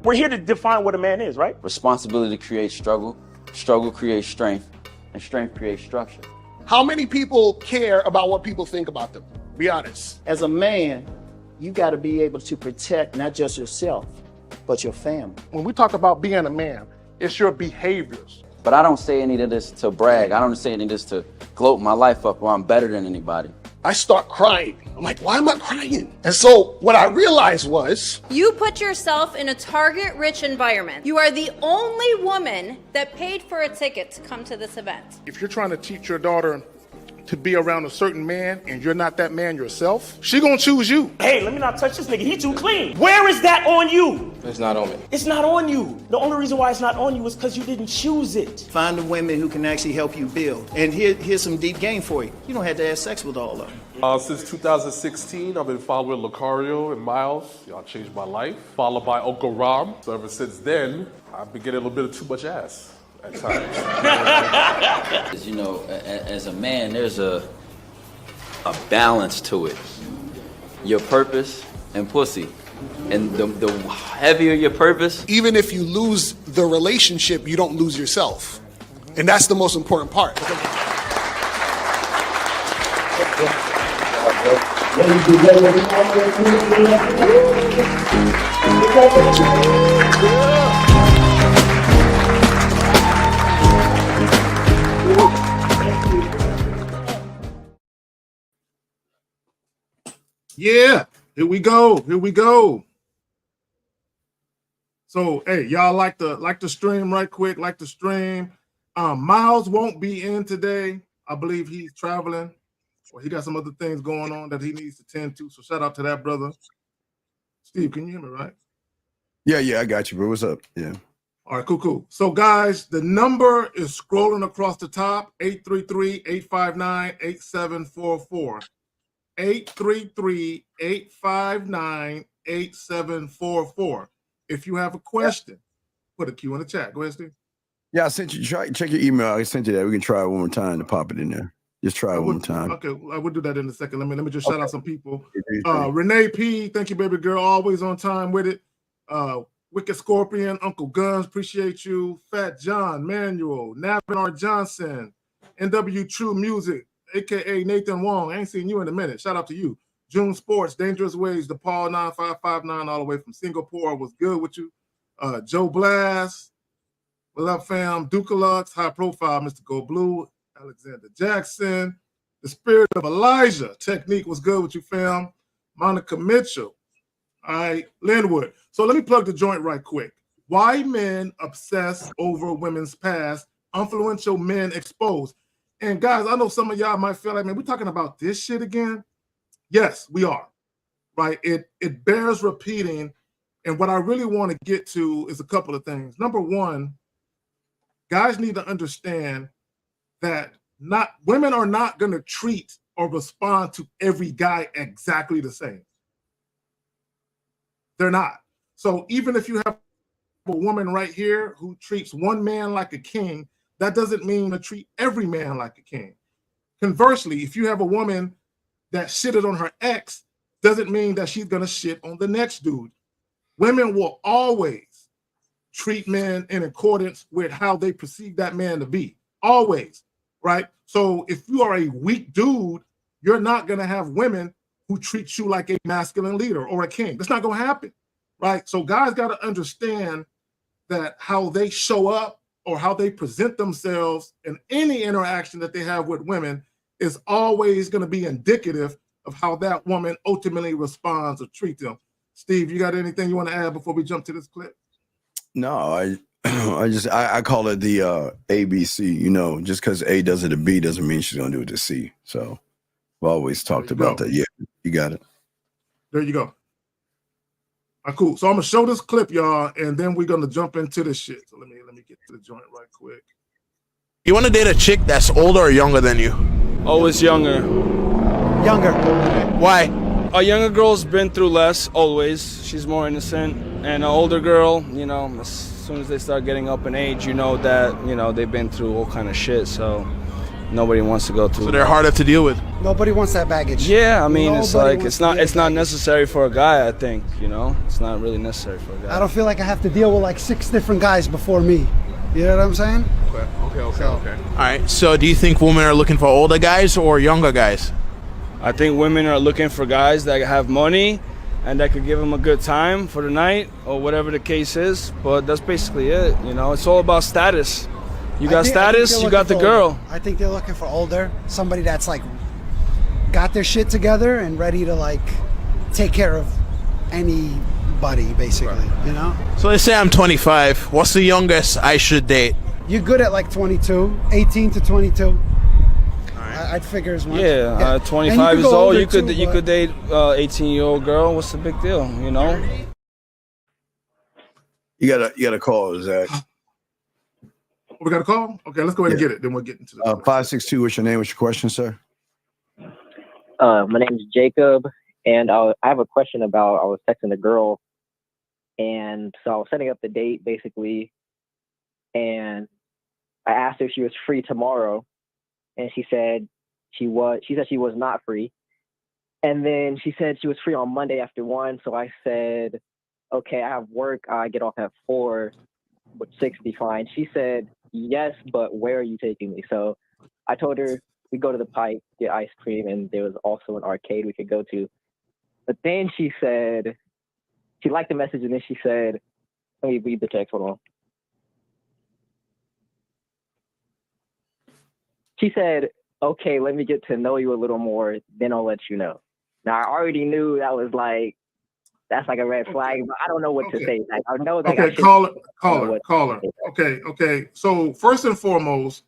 We're here to define what a man is, right? Responsibility creates struggle, struggle creates strength, and strength creates structure. How many people care about what people think about them? Be honest. As a man, you got to be able to protect not just yourself, but your family. When we talk about being a man, it's your behaviors. But I don't say any of this to brag. I don't say any of this to gloat my life up or I'm better than anybody. I start crying. I'm like, why am I crying? And so what I realized was, you put yourself in a target-rich environment. You are the only woman that paid for a ticket to come to this event. if you're trying to teach your daughter to be around a certain man and you're not that man yourself, she gonna choose you. Hey, let me not touch this nigga. He too clean. Where is that on you? It's not on me. It's not on you. The only reason why it's not on you is because you didn't choose it. Find the women who can actually help you build. And here's some deep game for you. You don't have to have sex with all of them. Since 2016, I've been following Lucario and Miles. Y'all changed my life. Followed by Uncle Ram. So ever since then, I've been getting a little bit of too much ass at times. As you know, as a man, there's a balance to it. Your purpose and pussy. And the heavier your purpose. Even if you lose the relationship, you don't lose yourself. And that's the most important part. Yeah, here we go. Here we go. So, hey, y'all like the stream right quick, like the stream. Miles won't be in today. I believe he's traveling. Or he got some other things going on that he needs to tend to. So shout out to that brother. Steve, can you hear me, right? Yeah, I got you, bro. What's up? Yeah. All right, cool. So, guys, the number is scrolling across the top, 833-859-8744. 833-859-8744. If you have a question, put a Q in the chat. Go ahead, Steve. Yeah, I sent you. Check your email. I sent you that. We can try it one more time to pop it in there. Just try it one more time. Okay, I will do that in a second. Let me just shout out some people. Renee P, thank you, baby girl. Always on time with it. Wicked Scorpion, Uncle Guns, appreciate you. Fat John, Manuel, Navin R. Johnson, NW True Music, aka Nathan Wong. I ain't seen you in a minute. Shout out to you. June Sports, Dangerous Ways, DePaul 9559, all the way from Singapore. Was good with you. Joe Blast, what up, fam? Dukalux, High Profile, Mr. Go Blue, Alexander Jackson, The Spirit of Elijah, Technique was good with you, fam. Monica Mitchell. All right, Linwood. So let me plug the joint right quick. Why men obsess over women's past, influential men exposed. And guys, I know some of y'all might feel like, man, we're talking about this shit again. Yes, we are, right? It bears repeating. And what I really want to get to is a couple of things. Number one, guys need to understand that women are not going to treat or respond to every guy exactly the same. They're not. So even if you have a woman right here who treats one man like a king, that doesn't mean to treat every man like a king. Conversely, if you have a woman that shitted on her ex, doesn't mean that she's going to shit on the next dude. Women will always treat men in accordance with how they perceive that man to be. Always, right? So if you are a weak dude, you're not going to have women who treat you like a masculine leader or a king. That's not going to happen, right? So guys got to understand that how they show up or how they present themselves in any interaction that they have with women is always going to be indicative of how that woman ultimately responds or treats them. Steve, you got anything you want to add before we jump to this clip? No, I call it the ABC. You know, just because A does it to B doesn't mean she's gonna do it to C. So I've always talked about that. Yeah, you got it. There you go. All right, cool. So I'm gonna show this clip, y'all, and then we're gonna jump into this shit. So let me get to the joint right quick. You want to date a chick that's older or younger than you? Always younger. Younger. Why? A younger girl's been through less, always. She's more innocent. And an older girl, you know, as soon as they start getting up in age, you know that, you know, they've been through all kind of shit. So nobody wants to go through. So they're harder to deal with. Nobody wants that baggage. Yeah, I mean, it's Nobody like wants it's to not deal with necessary for a guy. I think, you know, it's not really necessary for a guy. I don't feel like I have to deal with like 6 different guys before me. You know what I'm saying? Okay. All right. So do you think women are looking for older guys or younger guys? I think women are looking for guys that have money and that could give them a good time for the night or whatever the case is. But that's basically it. You know, it's all about status. You got status, you got the girl. I think they're looking for older, somebody that's like got their shit together and ready to like take care of anybody, basically. You know. So let's say I'm 25. What's the youngest I should date? You're good at like 22, 18 to 22. I'd figure as much. Yeah, 25 years old, you could date 18-year-old girl. What's the big deal, you know? You got a call, Zach. We got a call? Okay, let's go ahead and get it. Then we'll get into the 562. What's your name? What's your question, sir? My name is Jacob, and I have a question about. I was texting a girl, and so I was setting up the date basically, and I asked her if she was free tomorrow, and she said she was. She said she was not free, and then she said she was free on Monday after 1. So I said, okay, I have work. I get off at 4. Would 6 be fine? She said yes, but where are you taking me? So I told her we go to the Pipe, get ice cream, and there was also an arcade we could go to. But then she said she liked the message, and then she said, let me read the text. Hold on. She said, okay, let me get to know you a little more, then I'll let you know. Now, I already knew that was like, that's like a red flag, but I don't know what to say. Like, I know that. Okay, caller. Okay. So first and foremost,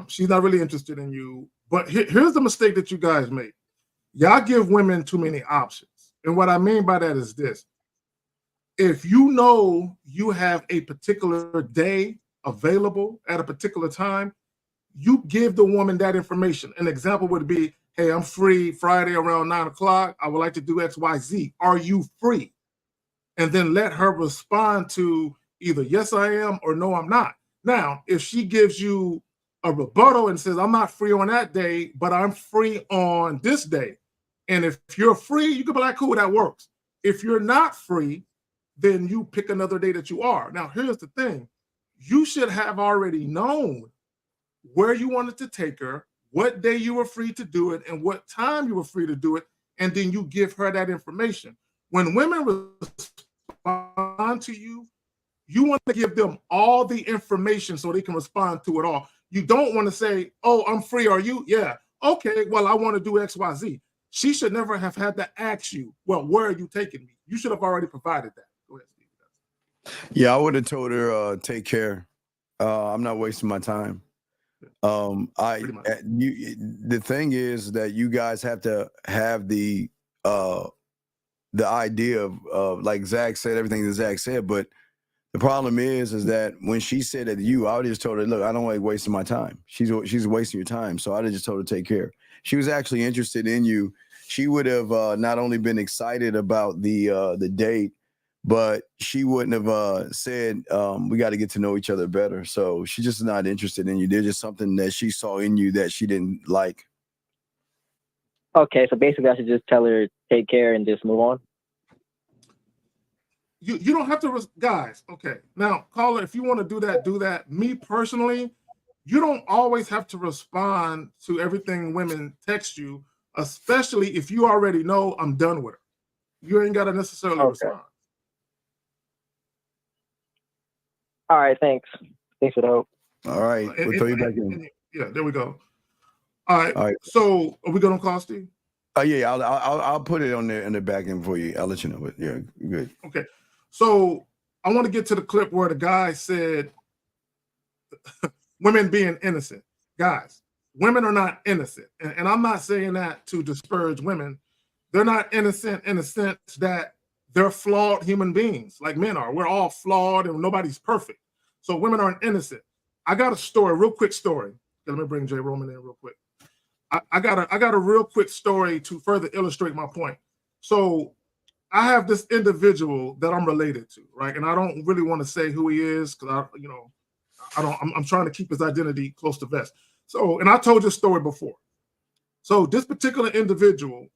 she's not really interested in you. But here's the mistake that you guys make. Y'all give women too many options. And what I mean by that is this. If you know you have a particular day available at a particular time, you give the woman that information. An example would be, hey, I'm free Friday around 9 o'clock. I would like to do X, Y, Z. Are you free? And then let her respond to either yes, I am, or no, I'm not. Now, if she gives you a rebuttal and says, I'm not free on that day, but I'm free on this day. And if you're free, you can be like, cool, that works. If you're not free, then you pick another day that you are. Now, here's the thing. You should have already known where you wanted to take her, what day you were free to do it, and what time you were free to do it, and then you give her that information. When women respond to you, you want to give them all the information so they can respond to it all. You don't want to say, oh, I'm free, are you? Yeah. Okay, well, I want to do X, Y, Z. She should never have had to ask you, well, where are you taking me? You should have already provided that. Go ahead, Steve. Yeah, I would have told her, take care. I'm not wasting my time. The thing is that you guys have to have the idea of like Zach said, everything that Zach said, but the problem is that when she said it to you, I would just told her, look, I don't like wasting my time. She's wasting your time. So I just told her to take care. She was actually interested in you. She would have not only been excited about the date, but she wouldn't have said, we got to get to know each other better. So she's just not interested in you. There's just something that she saw in you that she didn't like. Okay, so basically I should just tell her, take care and just move on? You don't have to, guys, okay. Now, caller, if you want to do that. Me personally, you don't always have to respond to everything women text you, especially if you already know I'm done with her. You ain't got to necessarily respond. All right, thanks. Thanks for the help. All right, we'll throw you back in. Yeah, there we go. All right. So are we going to call Steve? Yeah, I'll put it on there in the back end for you. I'll let you know. But yeah, good. Okay. So I want to get to the clip where the guy said women being innocent. Guys, women are not innocent. And I'm not saying that to disparage women. They're not innocent in the sense that they're flawed human beings like men are. We're all flawed and nobody's perfect. So women aren't innocent. I got a story, real quick story. Let me bring Jay Roman in real quick. I got a real quick story to further illustrate my point. So I have this individual that I'm related to, right? And I don't really want to say who he is because I'm trying to keep his identity close to vest. So, and I told this story before. So this particular individual,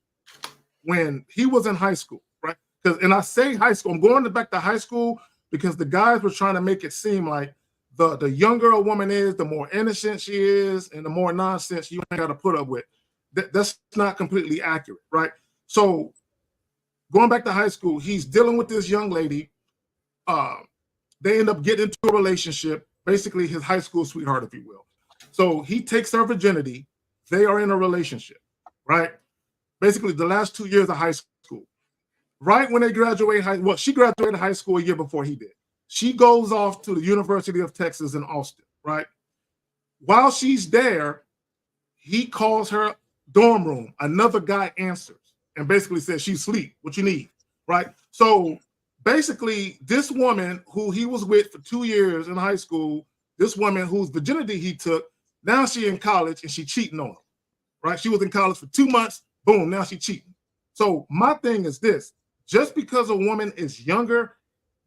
when he was in high school, right? Because, and I say high school, I'm going back to high school because the guys were trying to make it seem like the younger a woman is, the more innocent she is, and the more nonsense you ain't got to put up with. That's not completely accurate, right? So going back to high school, he's dealing with this young lady. They end up getting into a relationship, basically his high school sweetheart, if you will. So he takes her virginity. They are in a relationship, right? Basically, the last 2 years of high school. Right when they graduate she graduated high school a year before he did. She goes off to the University of Texas in Austin, right? While she's there, he calls her dorm room. Another guy answers and basically says, she's asleep. What you need, right? So basically, this woman who he was with for 2 years in high school, this woman whose virginity he took, now she in college and she cheating on him, right? She was in college for 2 months, boom, now she cheating. So my thing is this, just because a woman is younger,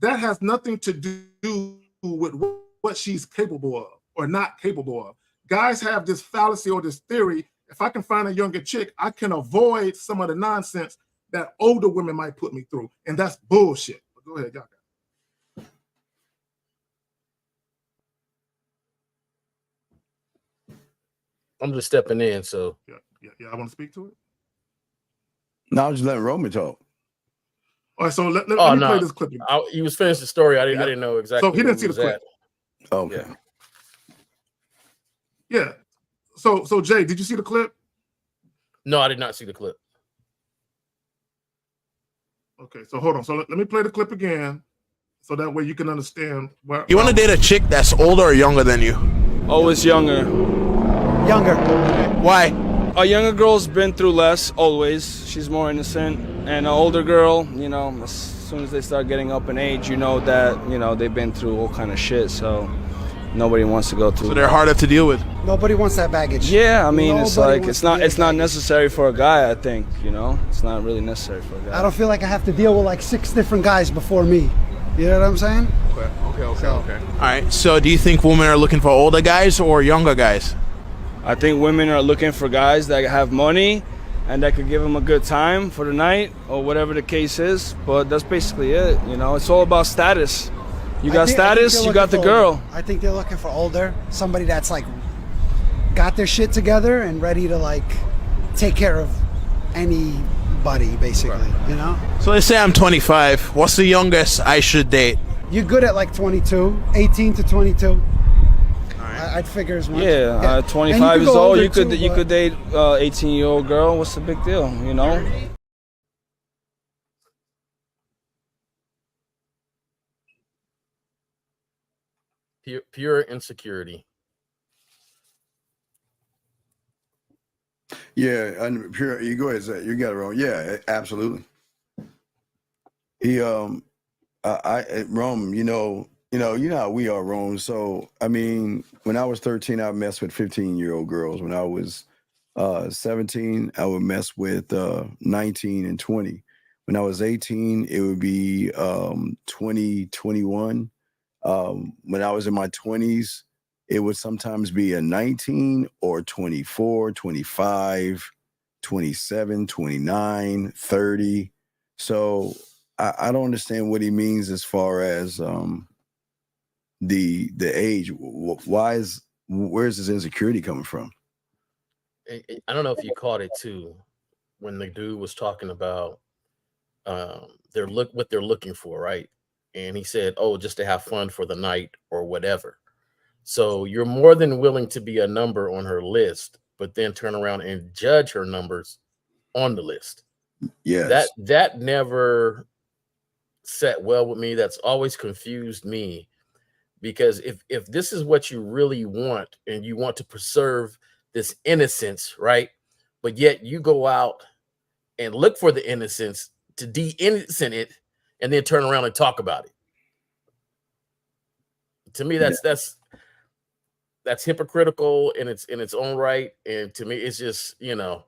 that has nothing to do with what she's capable of or not capable of. Guys have this fallacy or this theory, if I can find a younger chick, I can avoid some of the nonsense that older women might put me through, and that's bullshit. But go ahead, y'all. I'm just stepping in, so. Yeah, I want to speak to it. No, I'm just letting Roman talk. All right, so let me play this clip. You was finished the story. I didn't know exactly. So he didn't see the clip. Oh, okay. Yeah. So Jay, did you see the clip? No, I did not see the clip. Okay, so hold on. So let me play the clip again, so that way you can understand. You want to date a chick that's older or younger than you? Always younger. Younger. Why? A younger girl's been through less, always. She's more innocent. And an older girl, you know, as soon as they start getting up in age, you know that, you know, they've been through all kind of shit, so nobody wants to go through. So they're harder to deal with. Nobody wants that baggage. Yeah, I mean, it's like, it's not necessary for a guy, I think, you know? It's not really necessary for a guy. I don't feel like I have to deal with like 6 different guys before me. You know what I'm saying? Okay. All right, so do you think women are looking for older guys or younger guys? I think women are looking for guys that have money and that could give them a good time for the night or whatever the case is. But that's basically it, you know? It's all about status. You got status, you got the girl. I think they're looking for older, somebody that's like got their shit together and ready to like take care of anybody, basically, you know? So let's say I'm 25. What's the youngest I should date? You're good at like 22, 18 to 22. I'd figure as much. Yeah, 25 years old, you could date 18-year-old girl. What's the big deal, you know? Pure insecurity. Yeah, and pure. You go ahead, Zach. You got it wrong. Yeah, absolutely. He, Rome. You know how we are, Rome. So I mean, when I was 13, I messed with 15-year-old girls. When I was 17, I would mess with 19 and 20. When I was 18, it would be 20, 21. When I was in my 20s, it would sometimes be a 19 or 24, 25, 27, 29, 30. So I don't understand what he means as far as the age. Where's this insecurity coming from? I don't know if you caught it too when the dude was talking about what they're looking for, right? And he said, oh, just to have fun for the night or whatever. So you're more than willing to be a number on her list, but then turn around and judge her numbers on the list. Yes. That never sat well with me. That's always confused me, because if this is what you really want and you want to preserve this innocence, right? But yet you go out and look for the innocence to de-innocent it and then turn around and talk about it. To me, that's hypocritical in its own right. And to me, it's just, you know,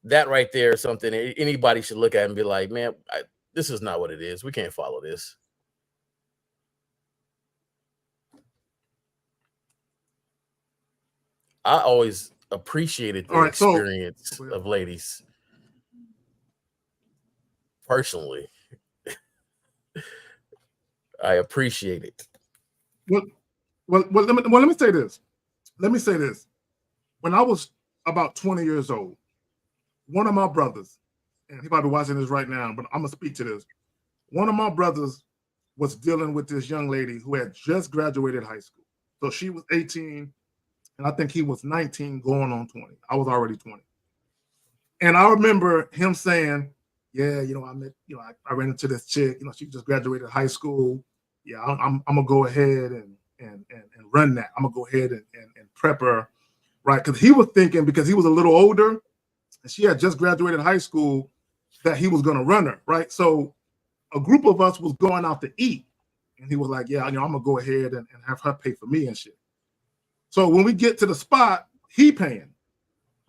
that right there is something anybody should look at and be like, man, this is not what it is. We can't follow this. I always appreciated the All right, so experience of ladies. Personally, I appreciate it. well, let me say this. Let me say this. When I was about 20 years old, one of my brothers, and he might be watching this right now, but I'm gonna speak to this. One of my brothers was dealing with this young lady who had just graduated high school. So she was 18, and I think he was 19 going on 20. I was already 20. And I remember him saying, yeah, I ran into this chick, she just graduated high school. Yeah, I'm gonna go ahead and run that. I'm gonna go ahead and prep her, right? Because he was thinking, because he was a little older and she had just graduated high school, that he was gonna run her, right? So a group of us was going out to eat, and he was like, yeah, I'm gonna go ahead and have her pay for me and shit. So when we get to the spot, he paying,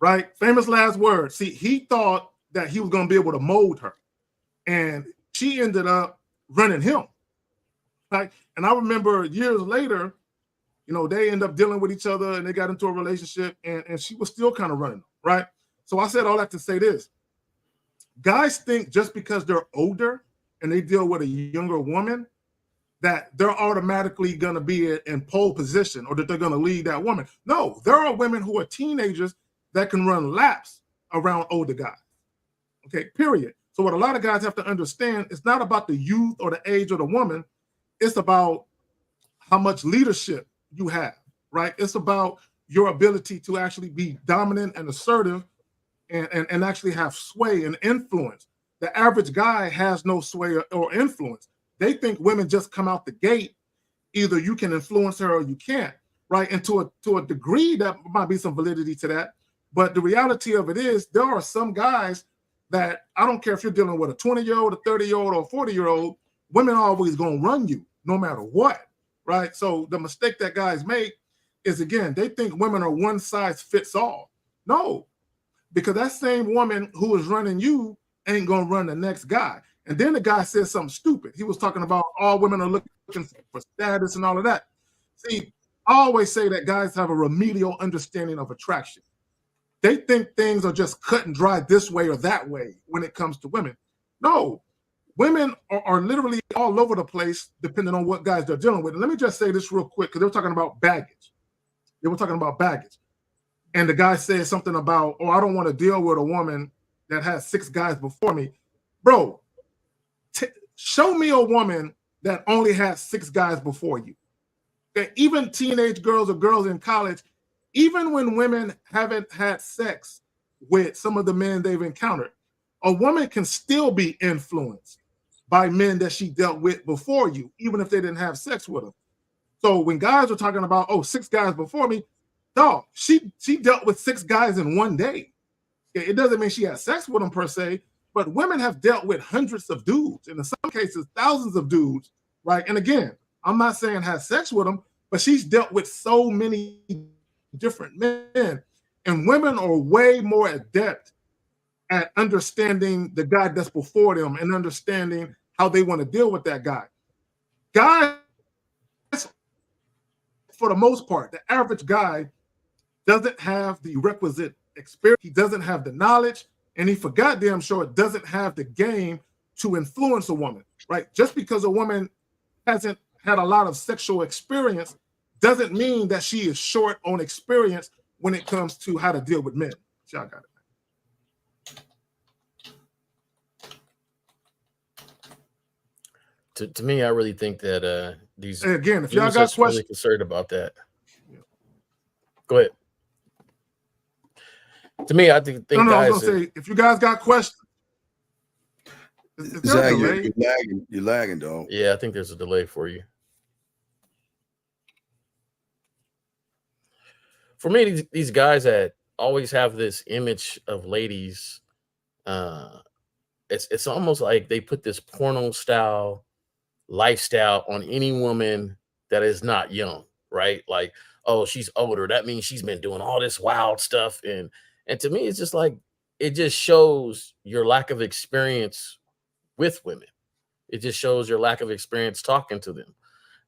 right? Famous last words. See, he thought that he was gonna be able to mold her, and she ended up running him, right? And I remember years later, they end up dealing with each other and they got into a relationship, and she was still kind of running, right? So I said all that to say this. Guys think just because they're older and they deal with a younger woman, that they're automatically going to be in pole position or that they're going to lead that woman. No, there are women who are teenagers that can run laps around older guys. Okay, period. So what a lot of guys have to understand, it's not about the youth or the age of the woman. It's about how much leadership you have, right? It's about your ability to actually be dominant and assertive and actually have sway and influence. The average guy has no sway or influence. They think women just come out the gate. Either you can influence her or you can't, right? And to a degree, that might be some validity to that. But the reality of it is, there are some guys that, I don't care if you're dealing with a 20-year-old, a 30-year-old, or a 40-year-old, women are always going to run you no matter what, right? So the mistake that guys make is, again, they think women are one size fits all. No, because that same woman who is running you ain't going to run the next guy. And then the guy said something stupid. He was talking about all women are looking for status and all of that. See, I always say that guys have a remedial understanding of attraction. They think things are just cut and dry this way or that way when it comes to women. No, women are literally all over the place depending on what guys they're dealing with. And let me just say this real quick, because they were talking about baggage. They were talking about baggage. And the guy said something about, oh, I don't want to deal with a woman that has 6 guys before me. Bro, show me a woman that only has 6 guys before you. Okay? Even teenage girls or girls in college, even when women haven't had sex with some of the men they've encountered, a woman can still be influenced by men that she dealt with before you, even if they didn't have sex with them. So when guys are talking about, oh, 6 guys before me, dog, she dealt with 6 guys in one day. It doesn't mean she had sex with them per se, but women have dealt with hundreds of dudes, and in some cases, thousands of dudes, right? And again, I'm not saying have sex with them, but she's dealt with so many different men, and women are way more adept at understanding the guy that's before them and understanding how they want to deal with that guy. Guys, for the most part, the average guy doesn't have the requisite experience. He doesn't have the knowledge, and he for goddamn sure doesn't have the game to influence a woman, right? Just because a woman hasn't had a lot of sexual experience doesn't mean that she is short on experience when it comes to how to deal with men. Y'all got it. To me, I really think that these again, if y'all got questions, really concerned about that. Go ahead. To me, I think no, guys I was gonna say, if you guys got questions, Zach, you're lagging, dog. Yeah, I think there's a delay for you. For me, these guys that always have this image of ladies, it's almost like they put this porno style lifestyle on any woman that is not young, right? Like, oh, she's older, that means she's been doing all this wild stuff. And to me, it's just like, it just shows your lack of experience with women. It just shows your lack of experience talking to them,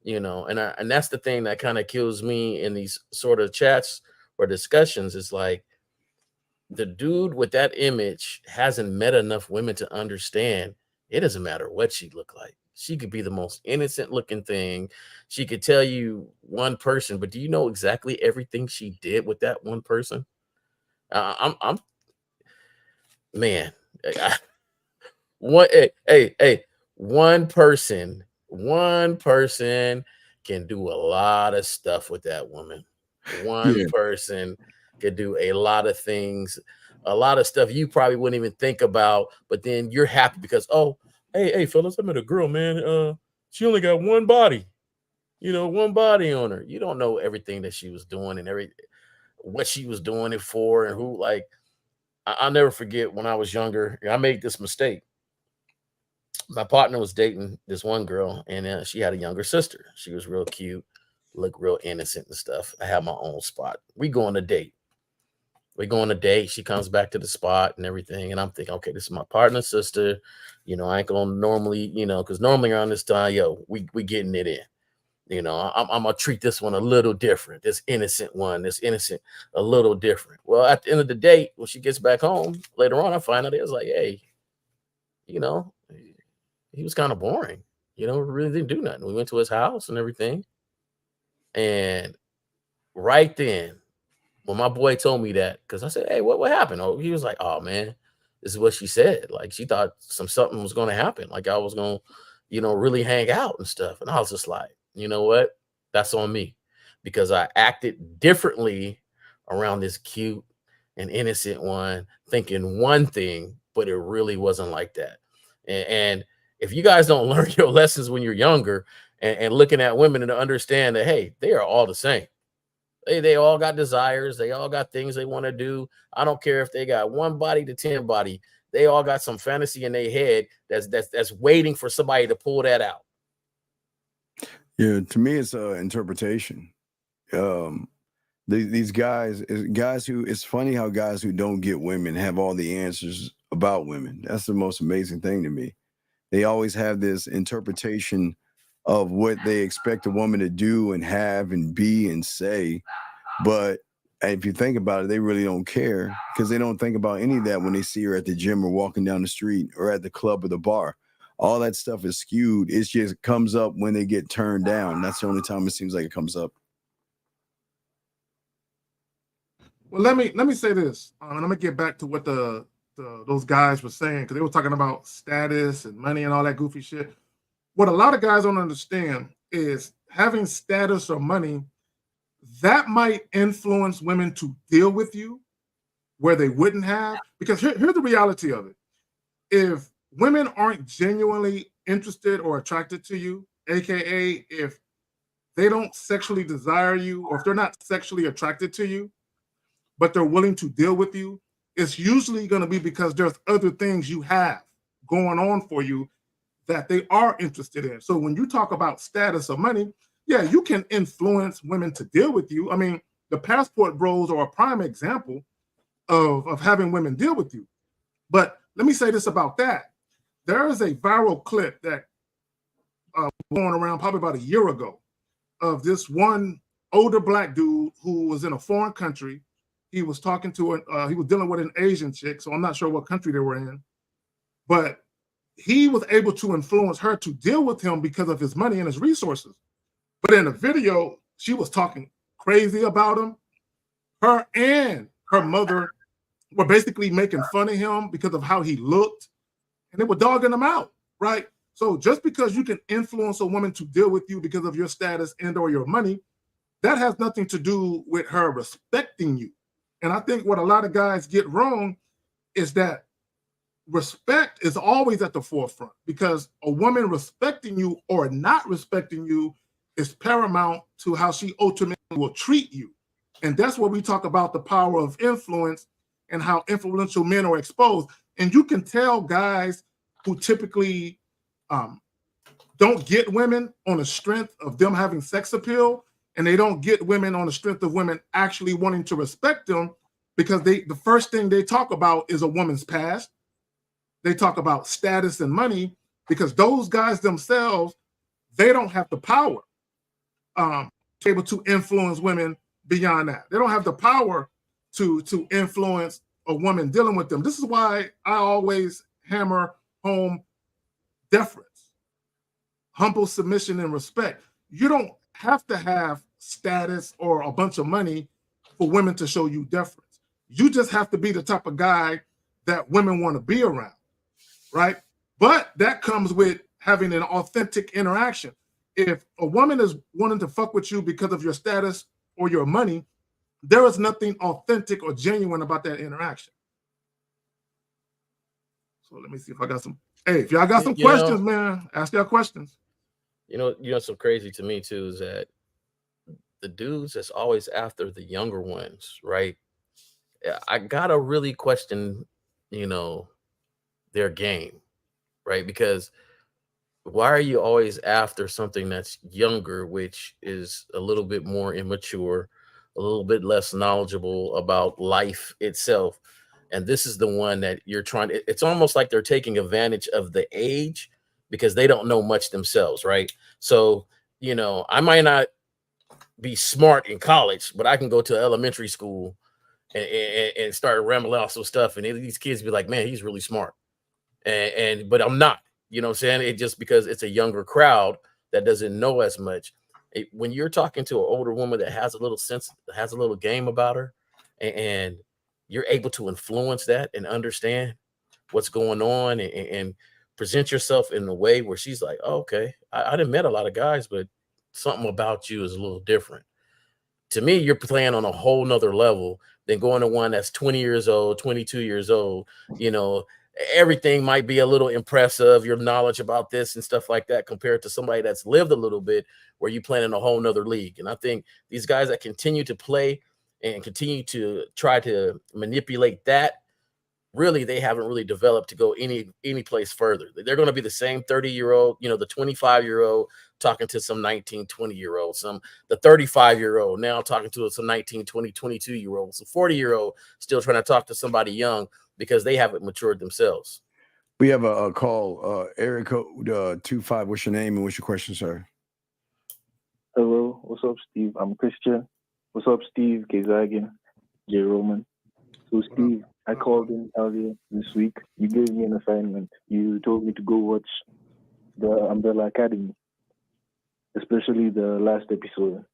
and that's the thing that kind of kills me in these sort of chats, or discussions, it's like the dude with that image hasn't met enough women to understand it doesn't matter what she looked like. She could be the most innocent looking thing. She could tell you one person, but do you know exactly everything she did with that one person? I'm man. One one person can do a lot of stuff with that woman. One person could do a lot of things, a lot of stuff you probably wouldn't even think about, but then you're happy because, oh, hey fellas, I met a girl, man. She only got one body, one body on her. You don't know everything that she was doing and what she was doing it for and who. Like, I'll never forget when I was younger, I made this mistake. My partner was dating this one girl, and she had a younger sister. She was real cute, looked real innocent and stuff. I had my own spot. We go on a date. She comes back to the spot and everything, and I'm thinking, okay, this is my partner's sister. I ain't gonna normally, because normally around this time, we getting it in. I'm gonna treat this one a little different. This innocent a little different. Well, at the end of the day, when she gets back home later on, I find out it was like, hey, he was kind of boring. Really didn't do nothing. We went to his house and everything. And right then, when my boy told me that, because I said, hey, what happened? Oh, he was like, oh man, this is what she said. Like, she thought something was going to happen. Like, I was going to, really hang out and stuff. And I was just like, you know what? That's on me, because I acted differently around this cute and innocent one, thinking one thing, but it really wasn't like that. And if you guys don't learn your lessons when you're younger and looking at women and to understand that, hey, they are all the same. They all got desires. They all got things they want to do. I don't care if they got one body to 10 body. They all got some fantasy in their head that's waiting for somebody to pull that out. Yeah, to me, it's interpretation. These guys who, it's funny how guys who don't get women have all the answers about women. That's the most amazing thing to me. They always have this interpretation of what they expect a woman to do and have and be and say. But if you think about it, they really don't care, because they don't think about any of that when they see her at the gym or walking down the street or at the club or the bar. All that stuff is skewed. It just comes up when they get turned down. That's the only time it seems like it comes up. Well, let me say this. I'm gonna get back to what those guys were saying, because they were talking about status and money and all that goofy shit. What a lot of guys don't understand is having status or money, that might influence women to deal with you where they wouldn't have. Because here's the reality of it. If women aren't genuinely interested or attracted to you, aka if they don't sexually desire you, or if they're not sexually attracted to you, but they're willing to deal with you, it's usually going to be because there's other things you have going on for you that they are interested in. So when you talk about status or money, yeah, you can influence women to deal with you. I mean, the passport bros are a prime example of having women deal with you. But let me say this about that. There is a viral clip that going around probably about a year ago of this one older black dude who was in a foreign country. He was talking to he was dealing with an Asian chick, so I'm not sure what country they were in. But he was able to influence her to deal with him because of his money and his resources. But in the video, she was talking crazy about him. Her and her mother were basically making fun of him because of how he looked, and they were dogging him out, right? So just because you can influence a woman to deal with you because of your status and or your money, that has nothing to do with her respecting you. And I think what a lot of guys get wrong is that respect is always at the forefront, because a woman respecting you or not respecting you is paramount to how she ultimately will treat you. And that's where we talk about the power of influence and how influential men are exposed. And you can tell guys who typically don't get women on the strength of them having sex appeal, and they don't get women on the strength of women actually wanting to respect them, because the first thing they talk about is a woman's past. They talk about status and money, because those guys themselves, they don't have the power to be able to influence women beyond that. They don't have the power to influence a woman dealing with them. This is why I always hammer home deference, humble submission, and respect. You don't have to have status or a bunch of money for women to show you deference. You just have to be the type of guy that women want to be around, right? But that comes with having an authentic interaction. If a woman is wanting to fuck with you because of your status or your money, there is nothing authentic or genuine about that interaction. So let me see if I got some. Hey, if y'all got some questions, man, ask y'all questions. You know, what's so crazy to me too is that the dudes that's always after the younger ones, right? I gotta really question, their game, right? Because why are you always after something that's younger, which is a little bit more immature, a little bit less knowledgeable about life itself? And this is the one that you're trying to, it's almost like they're taking advantage of the age because they don't know much themselves, right? So, I might not be smart in college, but I can go to elementary school and start rambling off some stuff. And these kids be like, man, he's really smart. But I'm not, you know what I'm saying? It just because it's a younger crowd that doesn't know as much. When you're talking to an older woman that has a little sense, has a little game about her, and you're able to influence that and understand what's going on and present yourself in a way where she's like, oh, okay, I done met a lot of guys, but something about you is a little different. To me, you're playing on a whole nother level than going to one that's 20 years old, 22 years old. Everything might be a little impressive, your knowledge about this and stuff like that, compared to somebody that's lived a little bit where you play in a whole nother league. And I think these guys that continue to play and continue to try to manipulate that, really, they haven't really developed to go any place further. They're going to be the same 30-year-old, the 25-year-old talking to some 19, 20-year-old, the 35-year-old now talking to some 19, 20, 22-year-olds, a 40-year-old still trying to talk to somebody young because they haven't matured themselves. We have a call, area code 25. What's your name and what's your question, sir? Hello, what's up, Steve? I'm Christian. What's up, Steve? Kazagin, J. Roman. So, Steve, I called in earlier this week. You gave me an assignment. You told me to go watch the Umbrella Academy, especially the last episode.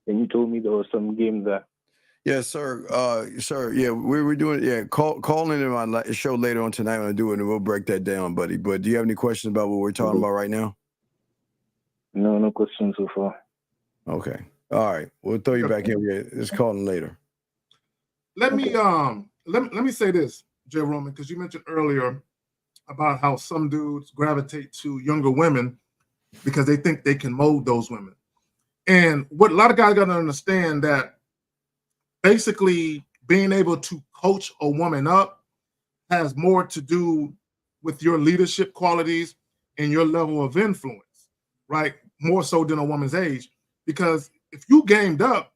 And you told me there was some game there. Yes, sir. Sir, yeah, we're doing, yeah, call in my show later on tonight when I do it, and we'll break that down, buddy. But do you have any questions about what we're talking about right now? No questions so far. Okay. All right. We'll throw you back in. Just call in later. Let me say this, Jay Roman, because you mentioned earlier about how some dudes gravitate to younger women because they think they can mold those women. And what a lot of guys got to understand that basically being able to coach a woman up has more to do with your leadership qualities and your level of influence, right? More so than a woman's age. Because if you gamed up,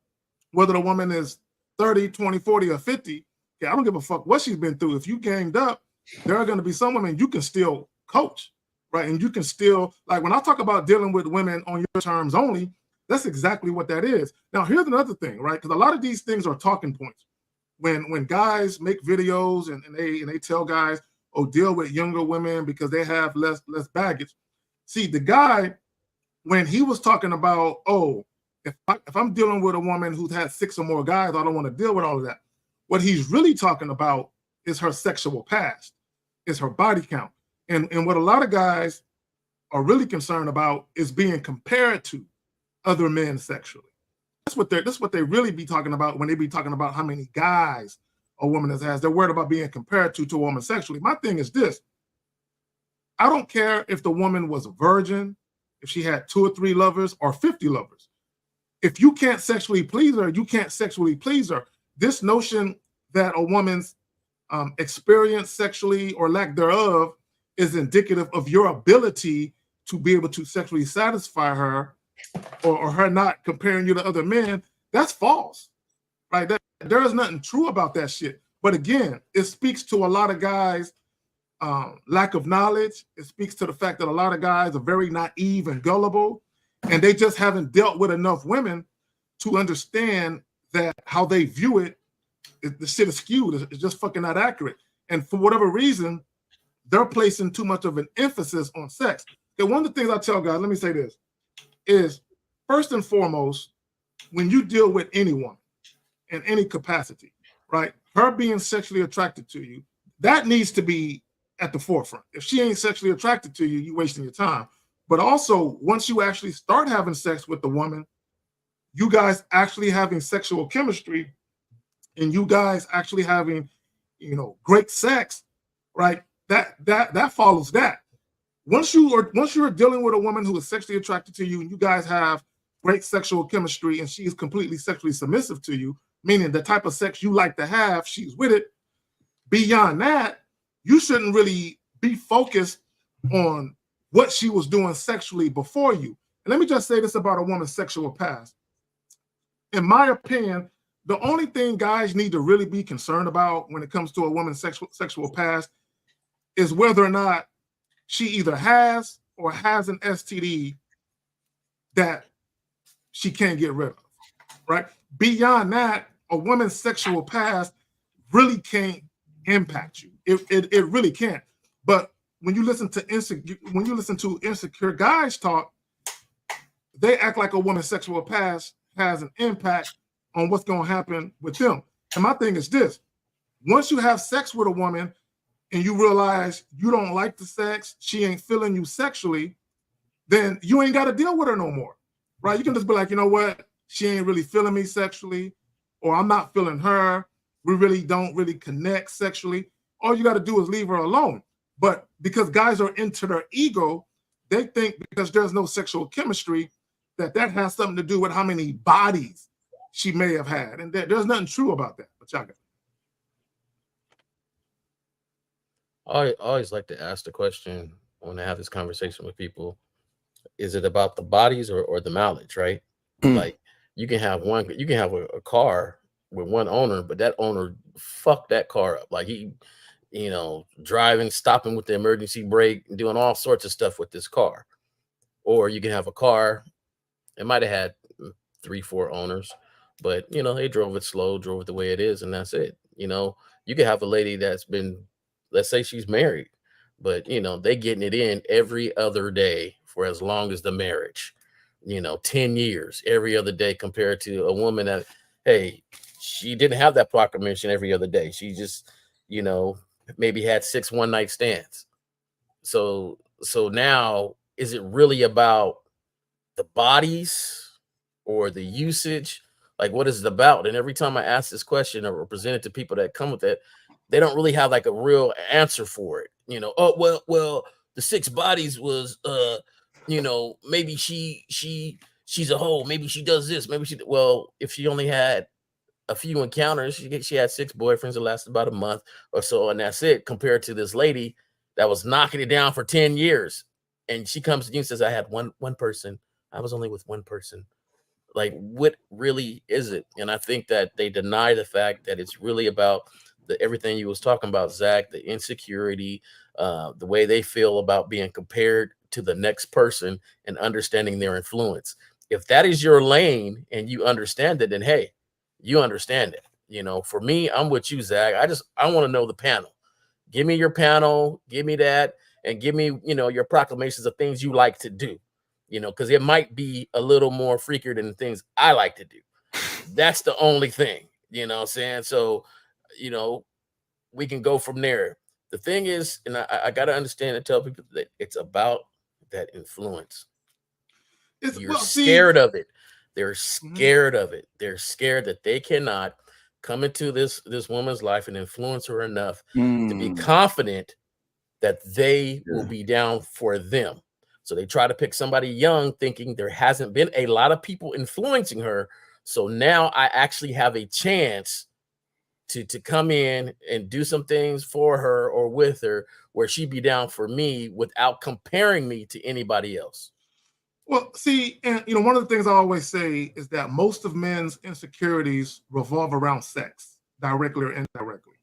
whether the woman is 30, 20, 40, or 50, I don't give a fuck what she's been through. If you gamed up, there are going to be some women you can still coach, right? And you can still, like when I talk about dealing with women on your terms only, that's exactly what that is. Now, here's another thing, right? Because a lot of these things are talking points. When guys make videos and they tell guys, oh, deal with younger women because they have less baggage. See, the guy, when he was talking about, oh, if I'm dealing with a woman who's had 6 or more guys, I don't want to deal with all of that. What he's really talking about is her sexual past, is her body count. And what a lot of guys are really concerned about is being compared to other men sexually. That's what they really be talking about when they be talking about how many guys a woman has. They're worried about being compared to a woman sexually. My thing is this. I don't care if the woman was a virgin, if she had 2 or 3 lovers or 50 lovers. If you can't sexually please her, you can't sexually please her. This notion that a woman's experience sexually or lack thereof is indicative of your ability to be able to sexually satisfy her or her not comparing you to other men, that's false, right? There is nothing true about that shit. But again, it speaks to a lot of guys' lack of knowledge. It speaks to the fact that a lot of guys are very naive and gullible, and they just haven't dealt with enough women to understand that how they view it, the shit is skewed. It's just fucking not accurate. And for whatever reason, they're placing too much of an emphasis on sex. Okay, one of the things I tell guys, let me say this, is first and foremost, when you deal with anyone in any capacity, right? Her being sexually attracted to you, that needs to be at the forefront. If she ain't sexually attracted to you, you're wasting your time. But also, once you actually start having sex with the woman, you guys actually having sexual chemistry and you guys actually having, great sex, right? That follows that. Once you're dealing with a woman who is sexually attracted to you and you guys have great sexual chemistry and she is completely sexually submissive to you, meaning the type of sex you like to have, she's with it. Beyond that, you shouldn't really be focused on what she was doing sexually before you. And let me just say this about a woman's sexual past. In my opinion, the only thing guys need to really be concerned about when it comes to a woman's sexual past is whether or not she either has or has an STD that she can't get rid of, right? Beyond that, a woman's sexual past really can't impact you. It really can't. But when you listen to insecure guys talk, they act like a woman's sexual past has an impact on what's going to happen with them. And my thing is this: once you have sex with a woman and you realize you don't like the sex, she ain't feeling you sexually, then you ain't got to deal with her no more, right? You can just be like, you know what? She ain't really feeling me sexually, or I'm not feeling her. We really don't connect sexually. All you got to do is leave her alone. But because guys are into their ego, they think because there's no sexual chemistry, that has something to do with how many bodies she may have had. And there's nothing true about that. But y'all got I always like to ask the question when I have this conversation with people: is it about the bodies or the mileage, right? Like you can have a car with one owner, but that owner fucked that car up. Like he, driving, stopping with the emergency brake, doing all sorts of stuff with this car. Or you can have a car, it might have had 3-4 owners, but they drove it slow, drove it the way it is, and that's it. You could have a lady that's been, let's say she's married, but they getting it in every other day for as long as the marriage, 10 years every other day, compared to a woman that, hey, she didn't have that proclamation every other day. She just, maybe had 6 one-night stands. So now, is it really about the bodies or the usage? Like, what is it about? And every time I ask this question or present it to people that come with it, they don't really have like a real answer for it. Oh, well, the 6 bodies was, maybe she's a hoe. Maybe she does this. Well, if she only had a few encounters, she had 6 boyfriends that lasted about a month or so, and that's it, compared to this lady that was knocking it down for 10 years. And she comes to you and says, I had one person. I was only with one person. Like, what really is it? And I think that they deny the fact that it's really about everything you was talking about, Zach, the insecurity, the way they feel about being compared to the next person and understanding their influence. If that is your lane and you understand it, then hey, you understand it. For me, I'm with you, Zach. I want to know the panel. Give me your panel, give me that, and give me, your proclamations of things you like to do, because it might be a little more freakier than the things I like to do. That's the only thing, what I'm saying? So, we can go from there. The thing is, and I got to understand and tell people that it's about that influence. You're scared of it. They're scared of it. They're scared that they cannot come into this woman's life and influence her enough to be confident that they will be down for them. So they try to pick somebody young, thinking there hasn't been a lot of people influencing her. So now I actually have a chance to come in and do some things for her or with her where she'd be down for me without comparing me to anybody else. Well, see, and one of the things I always say is that most of men's insecurities revolve around sex, directly or indirectly.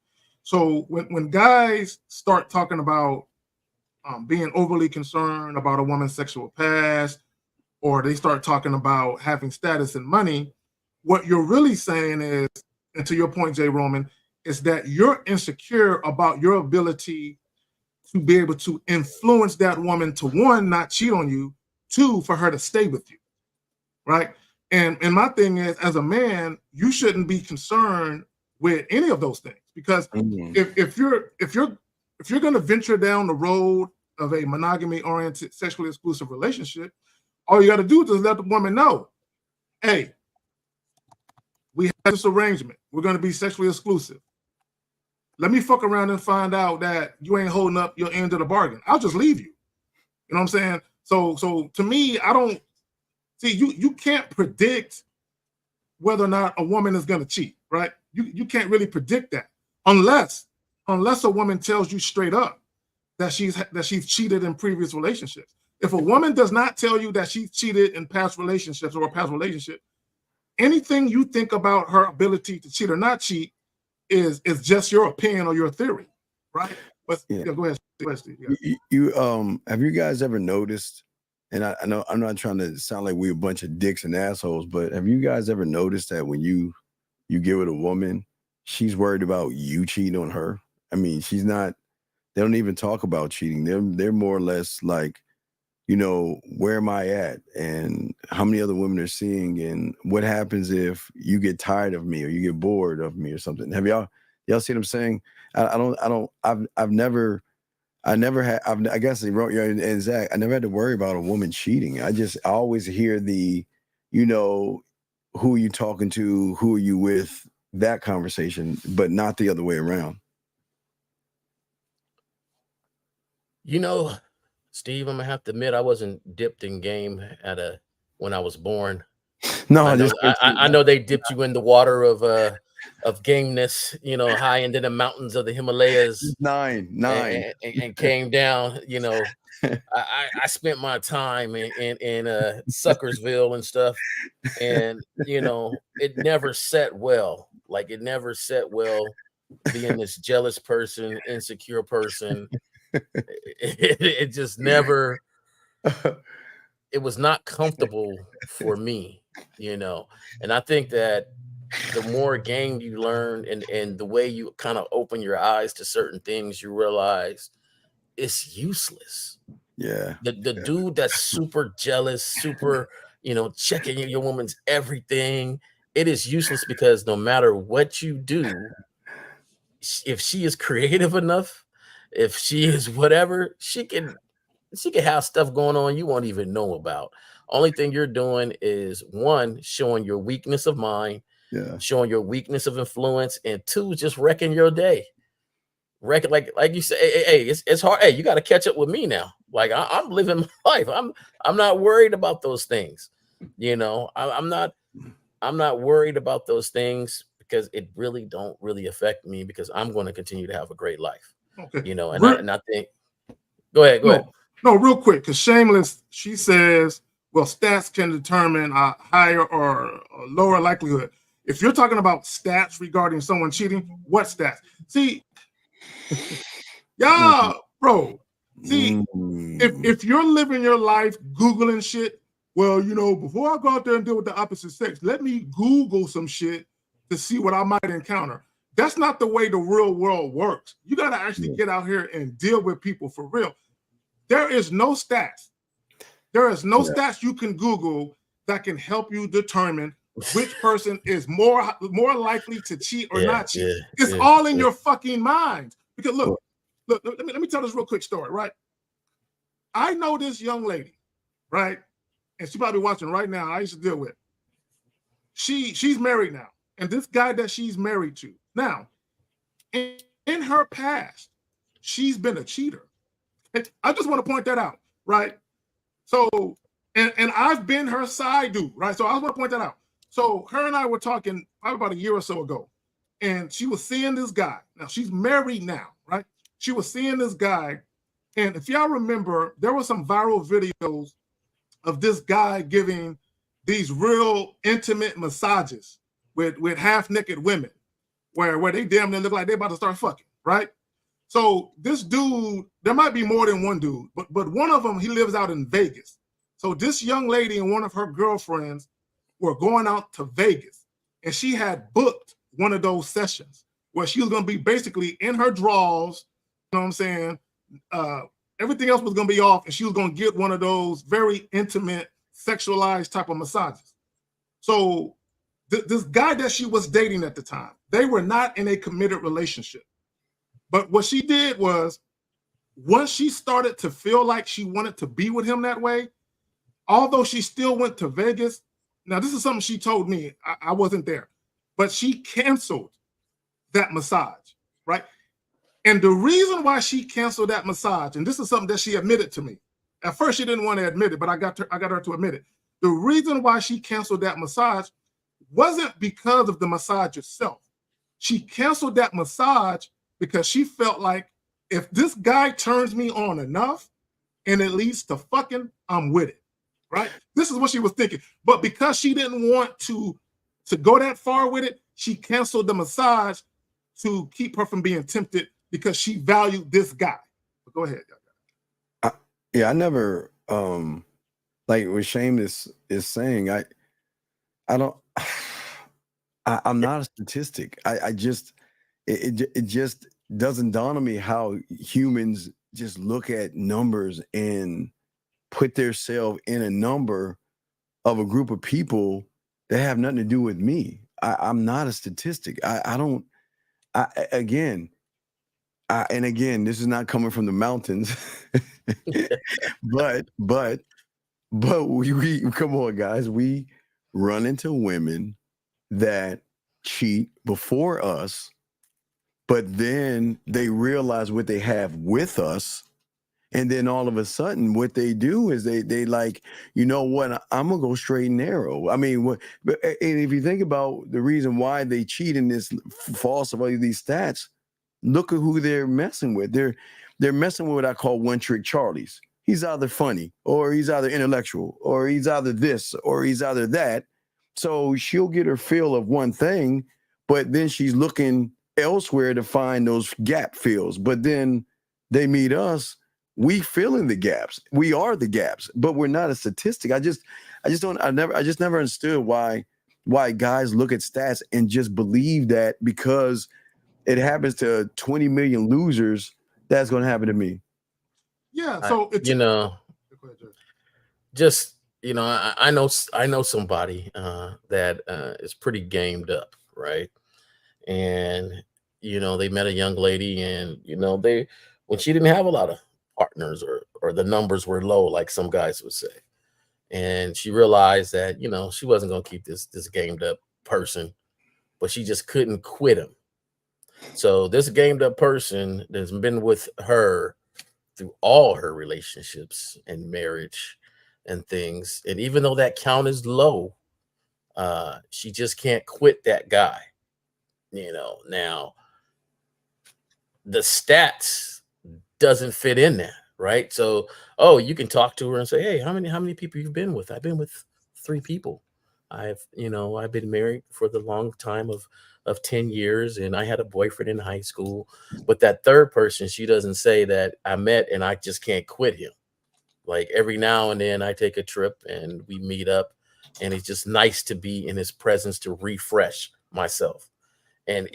So when guys start talking about being overly concerned about a woman's sexual past, or they start talking about having status and money, what you're really saying is, and to your point, Jay Roman, is that you're insecure about your ability to be able to influence that woman to, one, not cheat on you, two, for her to stay with you, right? And my thing is, as a man, you shouldn't be concerned with any of those things, because if you're going to venture down the road of a monogamy-oriented, sexually exclusive relationship, all you got to do is let the woman know, hey, we have this arrangement. We're going to be sexually exclusive. Let me fuck around and find out that you ain't holding up your end of the bargain. I'll just leave you. You know what I'm saying? So to me, I don't see, you can't predict whether or not a woman is going to cheat, right? You can't really predict that unless a woman tells you straight up that she's cheated in previous relationships. If a woman does not tell you that she's cheated in past relationships or a past relationship, anything you think about her ability to cheat or not cheat is just your opinion or your theory, right? But yeah, go ahead, Steve. Yeah. You have you guys ever noticed? And I know I'm not trying to sound like we're a bunch of dicks and assholes, but have you guys ever noticed that when you get with a woman, she's worried about you cheating on her? I mean, she's not. They don't even talk about cheating. They're more or less like, you know, where am I at, and how many other women are seeing, and what happens if you get tired of me or you get bored of me or something. Have y'all see what I'm saying? I've never had, I guess, and Zach, I never had to worry about a woman cheating. I always hear the, you know, who are you talking to, who are you with, that conversation, but not the other way around. You know, Steve, I'm gonna have to admit I wasn't dipped in game when I was born. No, I know they dipped you in the water of gameness, you know, high into the mountains of the Himalayas. Nine. And came down. You know, I spent my time in Suckersville and stuff, and you know, it never set well. Like, it never set well being this jealous person, insecure person. It just never, it was not comfortable for me, you know. And I think that the more game you learn and the way you kind of open your eyes to certain things, you realize it's useless. Yeah. The dude that's super jealous, super, you know, checking your woman's everything, it is useless, because no matter what you do, if she is creative enough, if she is whatever, she can have stuff going on you won't even know about. Only thing you're doing is, one, showing your weakness of mind, showing your weakness of influence, and two, just wrecking your day. Like you say, hey, it's hard. Hey, you got to catch up with me now. Like, I'm living my life. I'm not worried about those things. You know, I'm not worried about those things, because it really don't really affect me, because I'm going to continue to have a great life. Okay. You know, and I think, go ahead. No, real quick, because Shameless, she says, well, stats can determine a higher or a lower likelihood. If you're talking about stats regarding someone cheating, what stats? See, bro, see, if you're living your life Googling shit, well, you know, before I go out there and deal with the opposite sex, let me Google some shit to see what I might encounter. That's not the way the real world works. You got to actually get out here and deal with people for real. There is no stats. There is no stats you can Google that can help you determine which person is more likely to cheat or not cheat. It's all in your fucking mind. Because look, let me tell this real quick story, right? I know this young lady, right? And she's probably watching right now. I used to deal with. She's married now. And this guy that she's married to now, in her past, she's been a cheater. I just want to point that out, right? So, and I've been her side dude, right? So I just want to point that out. So her and I were talking probably about a year or so ago, and she was seeing this guy. Now, she's married now, right? She was seeing this guy, and if y'all remember, there were some viral videos of this guy giving these real intimate massages with half-naked women, where they damn near look like they're about to start fucking, right? So this dude, there might be more than one dude, but one of them, he lives out in Vegas. So this young lady and one of her girlfriends were going out to Vegas. and she had booked one of those sessions where she was going to be basically in her drawers, you know what I'm saying? Everything else was going to be off, and she was going to get one of those very intimate, sexualized type of massages. So this guy that she was dating at the time, they were not in a committed relationship. But what she did was, once she started to feel like she wanted to be with him that way, although she still went to Vegas, now this is something she told me, I wasn't there, but she canceled that massage, right? And the reason why she canceled that massage, and this is something that she admitted to me. At first, she didn't want to admit it, but I got her to admit it. The reason why she canceled that massage wasn't because of the massage itself. She canceled that massage because she felt like, if this guy turns me on enough and it leads to fucking, I'm with it, right? This is what she was thinking. But because she didn't want to go that far with it, she canceled the massage to keep her from being tempted because she valued this guy. But go ahead. Yeah, I never, like what Shane is saying, I'm not a statistic. It just doesn't dawn on me how humans just look at numbers and put themselves in a number of a group of people that have nothing to do with me. I'm not a statistic. Again, this is not coming from the mountains, but we come on, guys, we run into women that cheat before us, but then they realize what they have with us. And then all of a sudden, what they do is they like, you know what, I'm gonna go straight and narrow. I mean, and if you think about the reason why they cheat in this false of all these stats, look at who they're messing with. They're messing with what I call one-trick Charlies. He's either funny, or he's either intellectual, or he's either this, or he's either that. So she'll get her fill of one thing, but then she's looking elsewhere to find those gap fills. But then they meet us. We fill in the gaps. We are the gaps, but we're not a statistic. I just never understood why guys look at stats and just believe that because it happens to 20 million losers, that's going to happen to me. Yeah. So I know somebody that is pretty gamed up, right? And they met a young lady, and when she didn't have a lot of partners, or the numbers were low, like some guys would say, and she realized that she wasn't going to keep this gamed up person, but she just couldn't quit him. So this gamed up person that's been with her through all her relationships and marriage and things, and even though that count is low, she just can't quit that guy. Now the stats doesn't fit in there, right? So, you can talk to her and say, hey, how many people you've been with? I've been with 3 people. I've been married for the long time of 10 years, and I had a boyfriend in high school. But that third person, she doesn't say that I met and I just can't quit him. Like every now and then I take a trip and we meet up, and it's just nice to be in his presence to refresh myself. And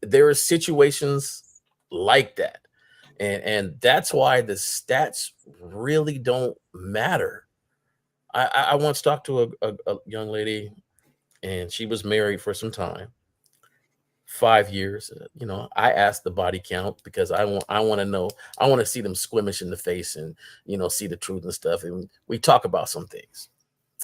there are situations like that. And that's why the stats really don't matter. I once talked to a young lady, and she was married for some time, 5 years. I asked the body count because I want to know. I want to see them squimish in the face and see the truth and stuff. And we talk about some things.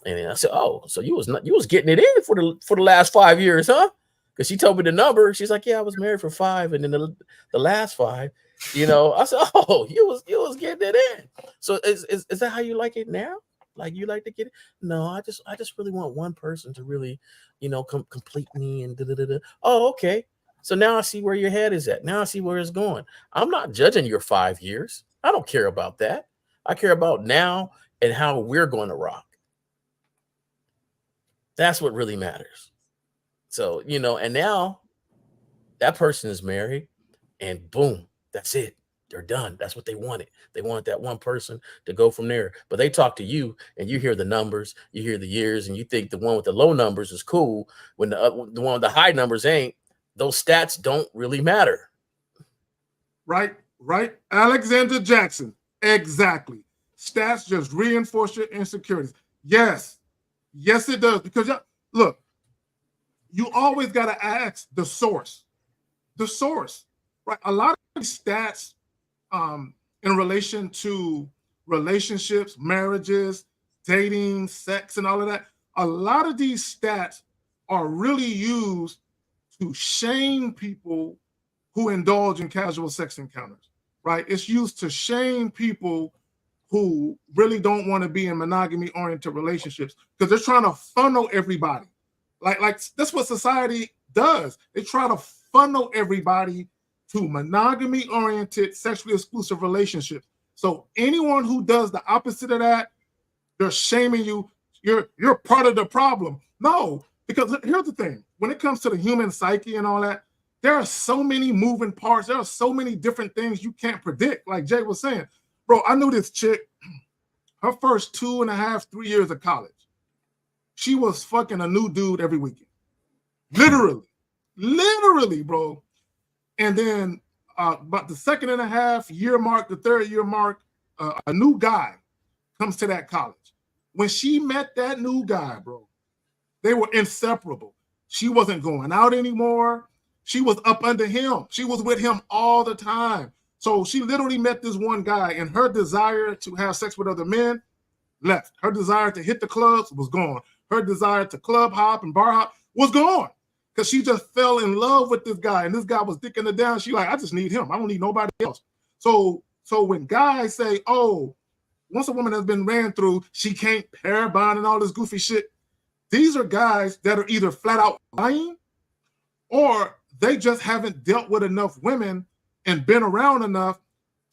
And then I said, "Oh, so you was getting it in for the last 5 years, huh?" Because she told me the number. She's like, "Yeah, I was married for 5, and then the last 5." I said, "Oh, you was getting it in." So is that how you like it now? Like you like to get it? No, I just really want one person to really, complete me and da-da-da-da. Oh, okay. So now I see where your head is at. Now I see where it's going. I'm not judging your 5 years. I don't care about that. I care about now and how we're going to rock. That's what really matters. So, and now that person is married, and boom, that's it. They're done. That's what they wanted. They wanted that one person to go from there. But they talk to you, and you hear the numbers, you hear the years, and you think the one with the low numbers is cool when the one with the high numbers ain't. Those stats don't really matter. Right. Alexander Jackson. Exactly. Stats just reinforce your insecurities. Yes, it does. Because look, you always got to ask the source. The source, right? A lot of these stats in relation to relationships, marriages, dating, sex, and all of that, a lot of these stats are really used to shame people who indulge in casual sex encounters, right? It's used to shame people who really don't want to be in monogamy-oriented relationships because they're trying to funnel everybody. Like that's what society does. They try to funnel everybody to monogamy-oriented, sexually exclusive relationships. So anyone who does the opposite of that, they're shaming you. You're part of the problem. No, because here's the thing. When it comes to the human psyche and all that, there are so many moving parts. There are so many different things you can't predict. Like Jay was saying, bro, I knew this chick, her first 2.5, 3 years of college, she was fucking a new dude every weekend. Literally, bro. And then about the 2.5 year mark, the 3rd year mark, a new guy comes to that college. When she met that new guy, bro, they were inseparable. She wasn't going out anymore. She was up under him. She was with him all the time. So she literally met this one guy, and her desire to have sex with other men left. Her desire to hit the clubs was gone. Her desire to club hop and bar hop was gone because she just fell in love with this guy, and this guy was dicking her down. She like, I just need him. I don't need nobody else. So when guys say, oh, once a woman has been ran through, she can't pair bond and all this goofy shit, these are guys that are either flat out lying or they just haven't dealt with enough women and been around enough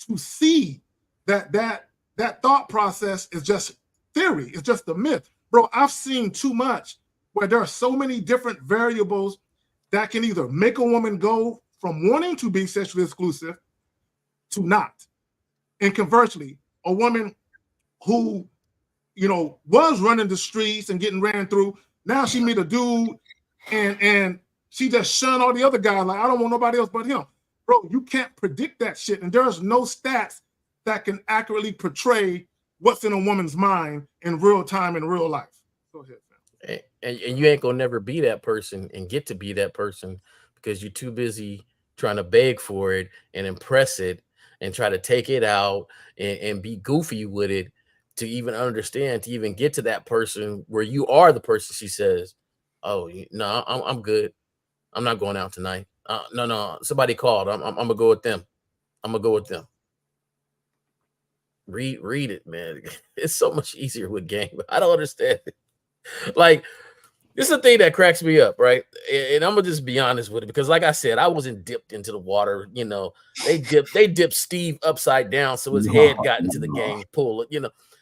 to see that thought process is just theory. It's just a myth. Bro, I've seen too much where there are so many different variables that can either make a woman go from wanting to be sexually exclusive to not. And conversely, a woman who, was running the streets and getting ran through, now she meet a dude and she just shunned all the other guys. Like, I don't want nobody else but him. Bro, you can't predict that shit. And there's no stats that can accurately portray what's in a woman's mind in real time, in real life. Go ahead, fam. And you ain't gonna never be that person and get to be that person because you're too busy trying to beg for it and impress it and try to take it out and be goofy with it to even understand, to even get to that person where you are the person she says, oh, no, I'm good. I'm not going out tonight. No, somebody called. I'm gonna go with them. I'm gonna go with them. Read it, man. It's so much easier with game. I don't understand it. Like, this is the thing that cracks me up, right? And I'm gonna just be honest with it because, like I said, I wasn't dipped into the water. They dipped Steve upside down so his head got into the game pool.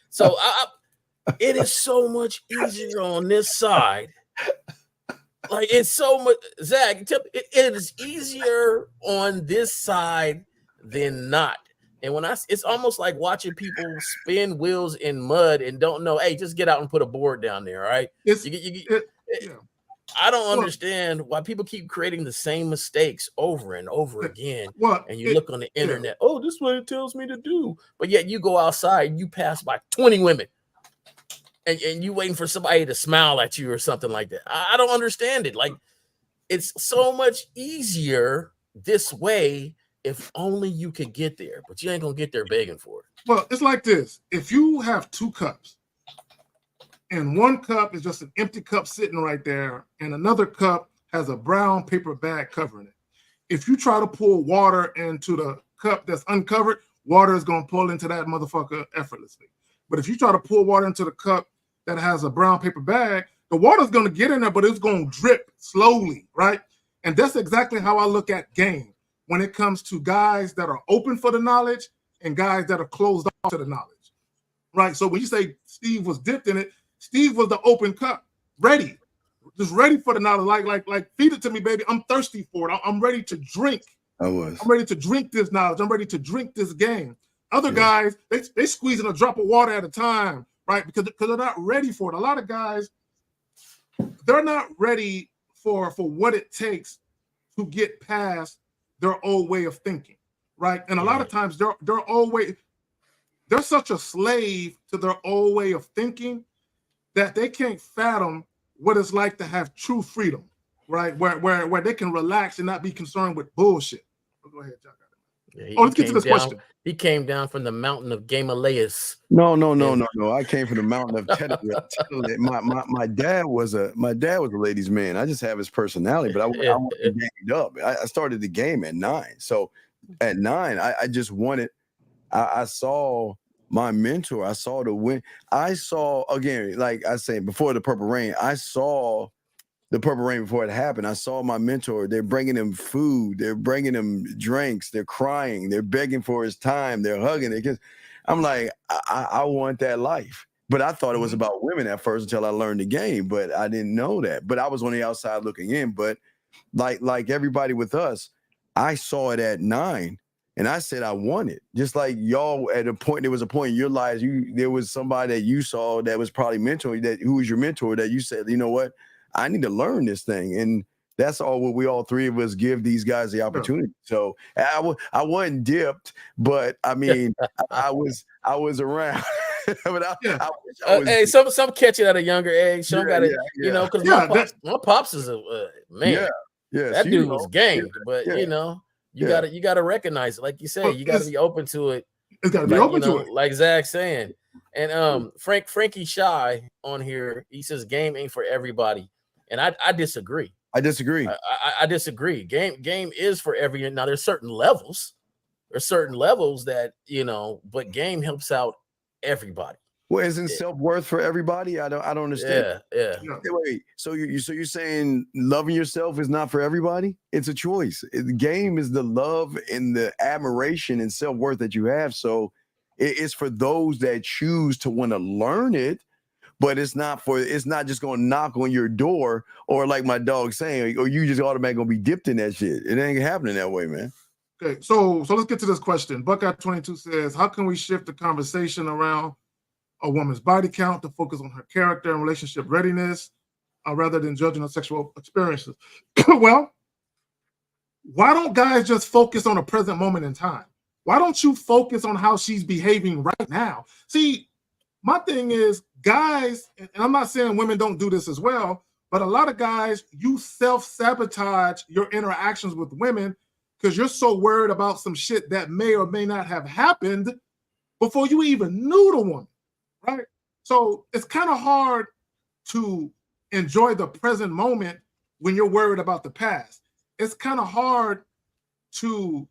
So it is so much easier on this side. Like, it's so much, Zach, it is easier on this side than not. And it's almost like watching people spin wheels in mud and don't know, hey, just get out and put a board down there, all right? I don't understand why people keep creating the same mistakes over and over again. And you look on the internet, oh, this is what it tells me to do. But yet you go outside and you pass by 20 women. And you waiting for somebody to smile at you or something like that. I don't understand it. Like, it's so much easier this way if only you could get there. But you ain't going to get there begging for it. Well, it's like this. If you have 2 cups and one cup is just an empty cup sitting right there and another cup has a brown paper bag covering it, if you try to pour water into the cup that's uncovered, water is going to pull into that motherfucker effortlessly. But if you try to pour water into the cup that has a brown paper bag, the water's going to get in there, but it's going to drip slowly, right? And that's exactly how I look at game when it comes to guys that are open for the knowledge and guys that are closed off to the knowledge, right? So when you say Steve was dipped in it, Steve was the open cup, just ready for the knowledge, like feed it to me, baby. I'm thirsty for it. I'm ready to drink I was. I'm ready to drink this knowledge. I'm ready to drink this game. Other guys, they squeezing a drop of water at a time, right? Because they're not ready for it. A lot of guys, they're not ready for what it takes to get past their old way of thinking, right? And a lot of times they're such a slave to their old way of thinking that they can't fathom what it's like to have true freedom, right? Where they can relax and not be concerned with bullshit. Go ahead, John. Let's get to this question. He came down from the mountain of Gamaliel. No. I came from the mountain of my dad was a ladies' man. I just have his personality, but I wasn't gamed up. I started the game at 9. So at 9, I just wanted. I saw my mentor. I saw the win. I saw, again, like I say, before the Purple Rain, I saw the Purple Rain before it happened. I saw my mentor. They're bringing him food. They're bringing him drinks. They're crying. They're begging for his time. They're hugging it. I'm like, I want that life. But I thought it was about women at first until I learned the game. But I didn't know that. But I was on the outside looking in. But like everybody with us, I saw it at 9. And I said, I want it. Just like y'all there was a point in your lives, there was somebody that you saw that was probably mentoring, who was your mentor, that you said, you know what, I need to learn this thing. And that's all what we all three of us give these guys the opportunity. So I wasn't dipped, but I mean, I was around. But hey, some catch it at a younger age. Some got it, you know, because my pops is a man. That dude was game, but you know. You gotta recognize it, like you said. You gotta be open to it. It's gotta be open to it, like Zach's saying. And Frankie Shy on here, he says game ain't for everybody, and I disagree. I disagree. I disagree. Game is for everyone. Now there's certain levels. There's certain levels that but game helps out everybody. Well, isn't self-worth for everybody? I don't understand. Yeah. Wait. So you're saying loving yourself is not for everybody? It's a choice. The game is the love and the admiration and self-worth that you have. So it's for those that choose to want to learn it, but it's not just going to knock on your door, or like my dog saying, or you just automatically going to be dipped in that shit. It ain't happening that way, man. Okay, so let's get to this question. Buckeye22 says, how can we shift the conversation around a woman's body count to focus on her character and relationship readiness rather than judging her sexual experiences? Well, why don't guys just focus on a present moment in time? Why don't you focus on how she's behaving right now? See, my thing is, guys, and I'm not saying women don't do this as well, but a lot of guys, you self-sabotage your interactions with women because you're so worried about some shit that may or may not have happened before you even knew the woman. Right? So it's kind of hard to enjoy the present moment when you're worried about the past. It's kind of hard to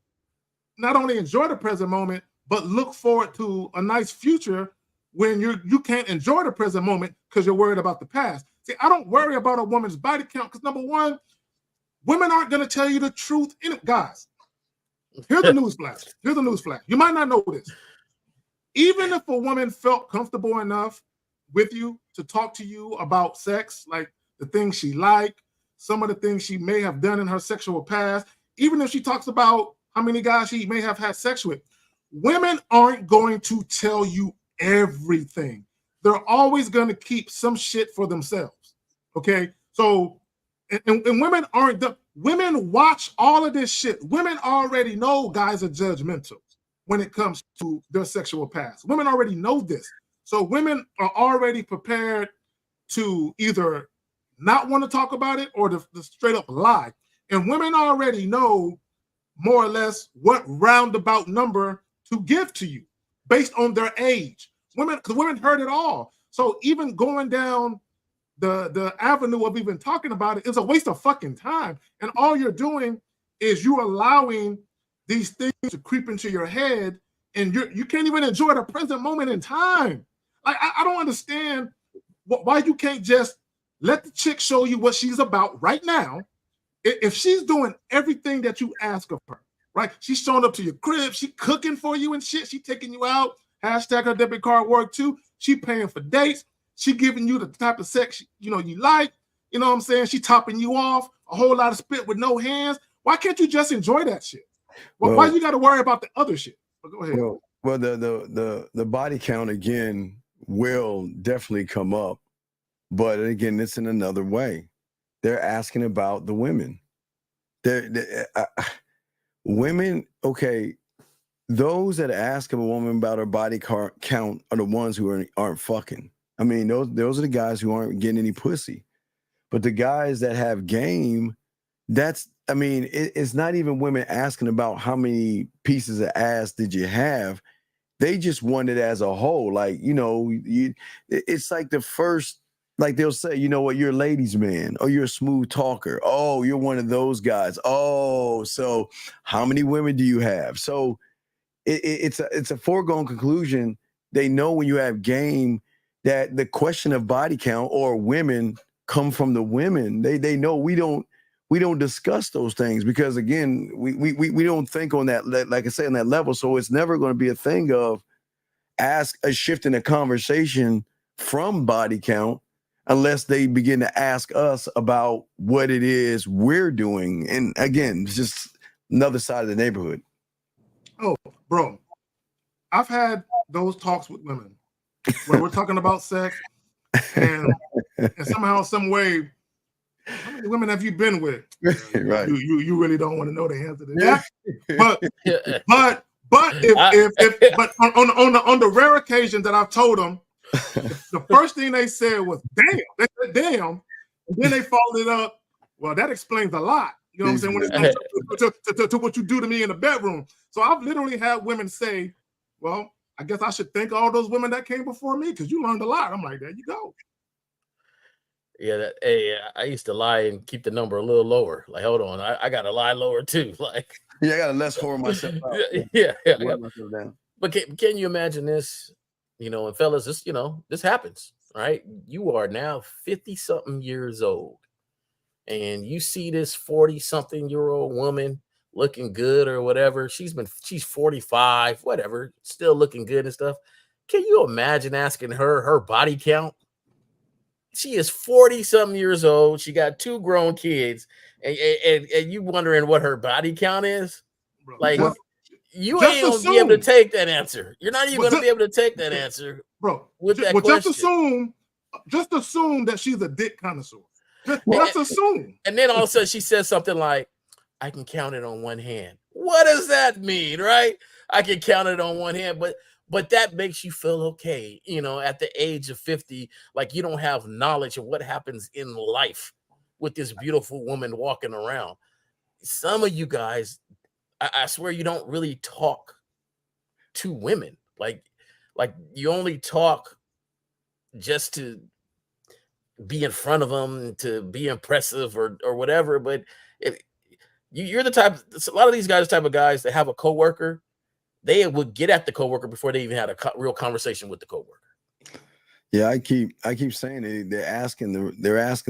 not only enjoy the present moment, but look forward to a nice future when you can't enjoy the present moment because you're worried about the past. See, I don't worry about a woman's body count because, number one, women aren't going to tell you the truth. Guys, here's the newsflash. You might not know this. Even if a woman felt comfortable enough with you to talk to you about sex, like the things she liked, some of the things she may have done in her sexual past, even if she talks about how many guys she may have had sex with, women aren't going to tell you everything. They're always going to keep some shit for themselves. Okay? So, and women watch all of this shit. Women already know guys are judgmental when it comes to their sexual past. Women already know this. So women are already prepared to either not want to talk about it or to straight up lie. And women already know more or less what roundabout number to give to you based on their age. Because women heard it all. So even going down the avenue of even talking about it is a waste of fucking time. And all you're doing is you're allowing these things to creep into your head, and you can't even enjoy the present moment in time. Like, I don't understand why you can't just let the chick show you what she's about right now. If she's doing everything that you ask of her, right? She's showing up to your crib, she cooking for you and shit, she taking you out, hashtag her debit card work too, she paying for dates, she giving you the type of sex you like, you know what I'm saying? She topping you off, a whole lot of spit with no hands. Why can't you just enjoy that shit? Why you got to worry about the other shit? But go ahead. Well, the body count again will definitely come up, but again, it's in another way. They're asking about the women. Women, okay. Those that ask of a woman about her body count are the ones who aren't fucking. I mean, those are the guys who aren't getting any pussy. But the guys that have game, it's not even women asking about how many pieces of ass did you have. They just want it as a whole. Like, it's like the first, like they'll say, you know what, you're a ladies' man, or you're a smooth talker. Oh, you're one of those guys. Oh, so how many women do you have? So it's a foregone conclusion. They know when you have game that the question of body count or women come from the women. They know we don't discuss those things because again we don't think on that, like I say, on that level. So it's never going to be a thing of ask a shift in the conversation from body count unless they begin to ask us about what it is we're doing. And again, it's just another side of the neighborhood. Oh, bro, I've had those talks with women where we're talking about sex, and somehow, some way, how many women have you been with? Right. You really don't want to know the answer to that. But on the rare occasion that I've told them, the first thing they said was "damn." They said "damn," and then they followed it up. Well, that explains a lot. You know what I'm saying? When it comes to what you do to me in the bedroom. So I've literally had women say, well, I guess I should thank all those women that came before me because you learned a lot. I'm like, there you go. Yeah, I used to lie and keep the number a little lower. Like, hold on, I got to lie lower too. Like, yeah, I got to less whore myself out. Yeah. Myself down. But can you imagine this? And fellas, this happens, right? You are now 50-something years old. And you see this 40-something-year-old woman looking good or whatever. She's 45, whatever, still looking good and stuff. Can you imagine asking her body count? She is 40-something years old. She got 2 grown kids, and you wondering what her body count is? Bro, like, you ain't gonna be able to take that answer. You're not even gonna be able to take that answer, bro. With that question. Just assume that she's a dick connoisseur. Let's assume. And then all of a sudden she says something like, I can count it on one hand. What does that mean, right? I can count it on one hand, but that makes you feel okay, at the age of 50, like you don't have knowledge of what happens in life with this beautiful woman walking around. Some of you guys, I swear you don't really talk to women. Like you only talk just to be in front of them, to be impressive or whatever. But you're the type, a lot of these guys, type of guys that have a coworker, they would get at the coworker before they even had a real conversation with the coworker. Yeah, I keep saying they're asking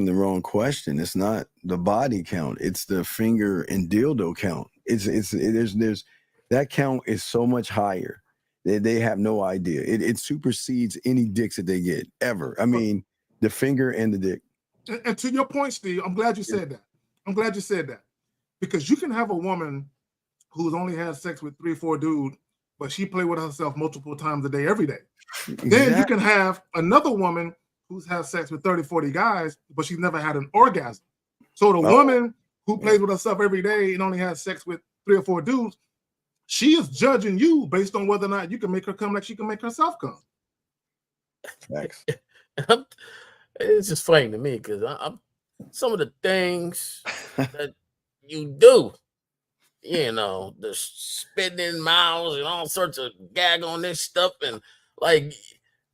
the wrong question. It's not the body count; it's the finger and dildo count. There's that count is so much higher. They have no idea. It supersedes any dicks that they get ever. I mean, the finger and the dick. And to your point, Steve, I'm glad you said that. I'm glad you said that because you can have a woman who's only had sex with 3 or 4 dudes, but she played with herself multiple times a day, every day. Exactly. Then you can have another woman who's had sex with 30, 40 guys, but she's never had an orgasm. So the woman who plays with herself every day and only has sex with 3 or 4 dudes, she is judging you based on whether or not you can make her come like she can make herself come. Thanks. It's just funny to me because I'm some of the things that you do, the spitting in mouths and all sorts of gag on this stuff, and like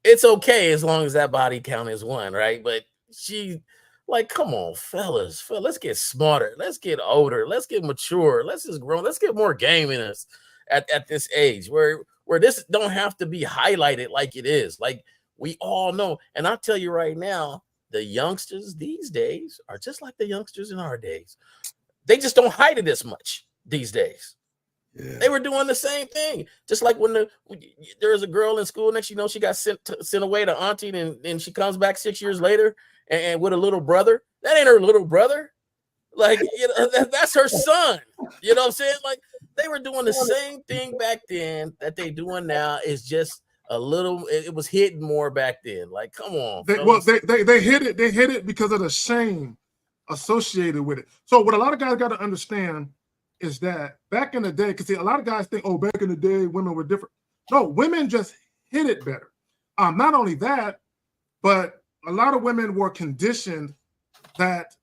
it's okay as long as that body count is 1, right? But she, like, come on, fellas, let's get smarter, let's get older, let's get mature, let's just grow, let's get more game in us at this age where this don't have to be highlighted like it is. Like, we all know, and I'll tell you right now, the youngsters these days are just like the youngsters in our days. They just don't hide it as much these days. Yeah. They were doing the same thing. Just like when there was a girl in school, next she got sent away to auntie, and she comes back 6 years later and with a little brother. That ain't her little brother. Like, that's her son. You know what I'm saying? Like, They were doing the same thing back then that they doing now. It's just a little. It was hidden more back then. Like, come on. They hit it. They hit it because of the shame associated with it. So what a lot of guys got to understand is that back in the day, because a lot of guys think, oh, back in the day, women were different. No, women just hit it better. Not only that, but a lot of women were conditioned that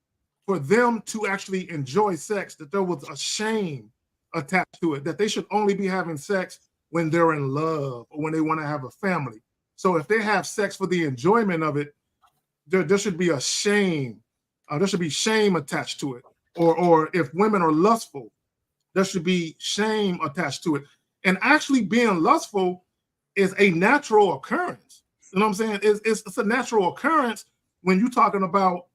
for them to actually enjoy sex, that there was a shame attached to it, that they should only be having sex when they're in love or when they want to have a family. So if they have sex for the enjoyment of it, there should be a shame. There should be shame attached to it. Or if women are lustful, there should be shame attached to it. And actually being lustful is a natural occurrence. You know what I'm saying? It's a natural occurrence when you're talking about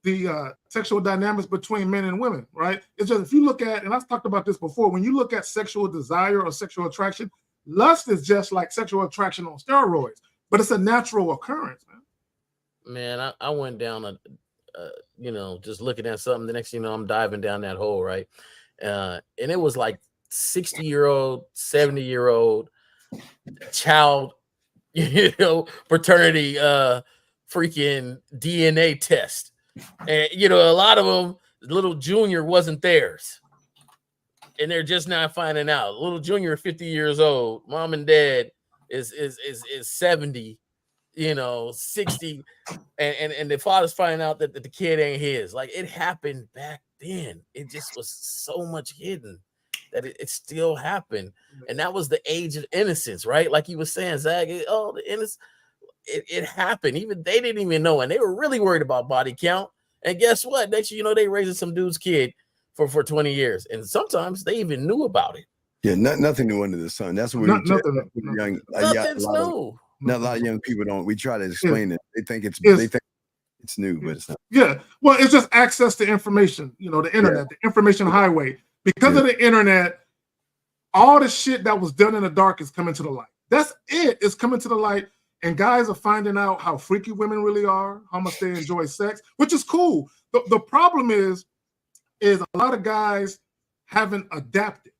the sexual dynamics between men and women, right? It's just, if you look at, and I've talked about this before, when you look at sexual desire or sexual attraction, lust is just like sexual attraction on steroids, but it's a natural occurrence, man. Man, I went down just looking at something. The next thing you know, I'm diving down that hole, right? And it was like 60-year-old, 70-year-old child, paternity, freaking DNA test. And, a lot of them, little junior wasn't theirs. And they're just not finding out. Little junior, 50 years old, mom and dad is 70, 60. And the father's finding out that the kid ain't his. Like, it happened back then. It just was so much hidden that it still happened. And that was the age of innocence, right? Like you were saying, Zach, the innocence. It happened. Even they didn't even know, and they were really worried about body count. And guess what? Next thing you know, they raising some dude's kid for 20 years, and sometimes they even knew about it. Yeah, nothing new under the sun. That's what Nothing's new. Not a lot of young people don't. We try to explain it. They think it's new, but it's not. Yeah, well, it's just access to information. The internet, the information highway. Because of the internet, all the shit that was done in the dark is coming to the light. That's it. It's coming to the light. And guys are finding out how freaky women really are, how much they enjoy sex, which is cool. The problem is a lot of guys haven't adapted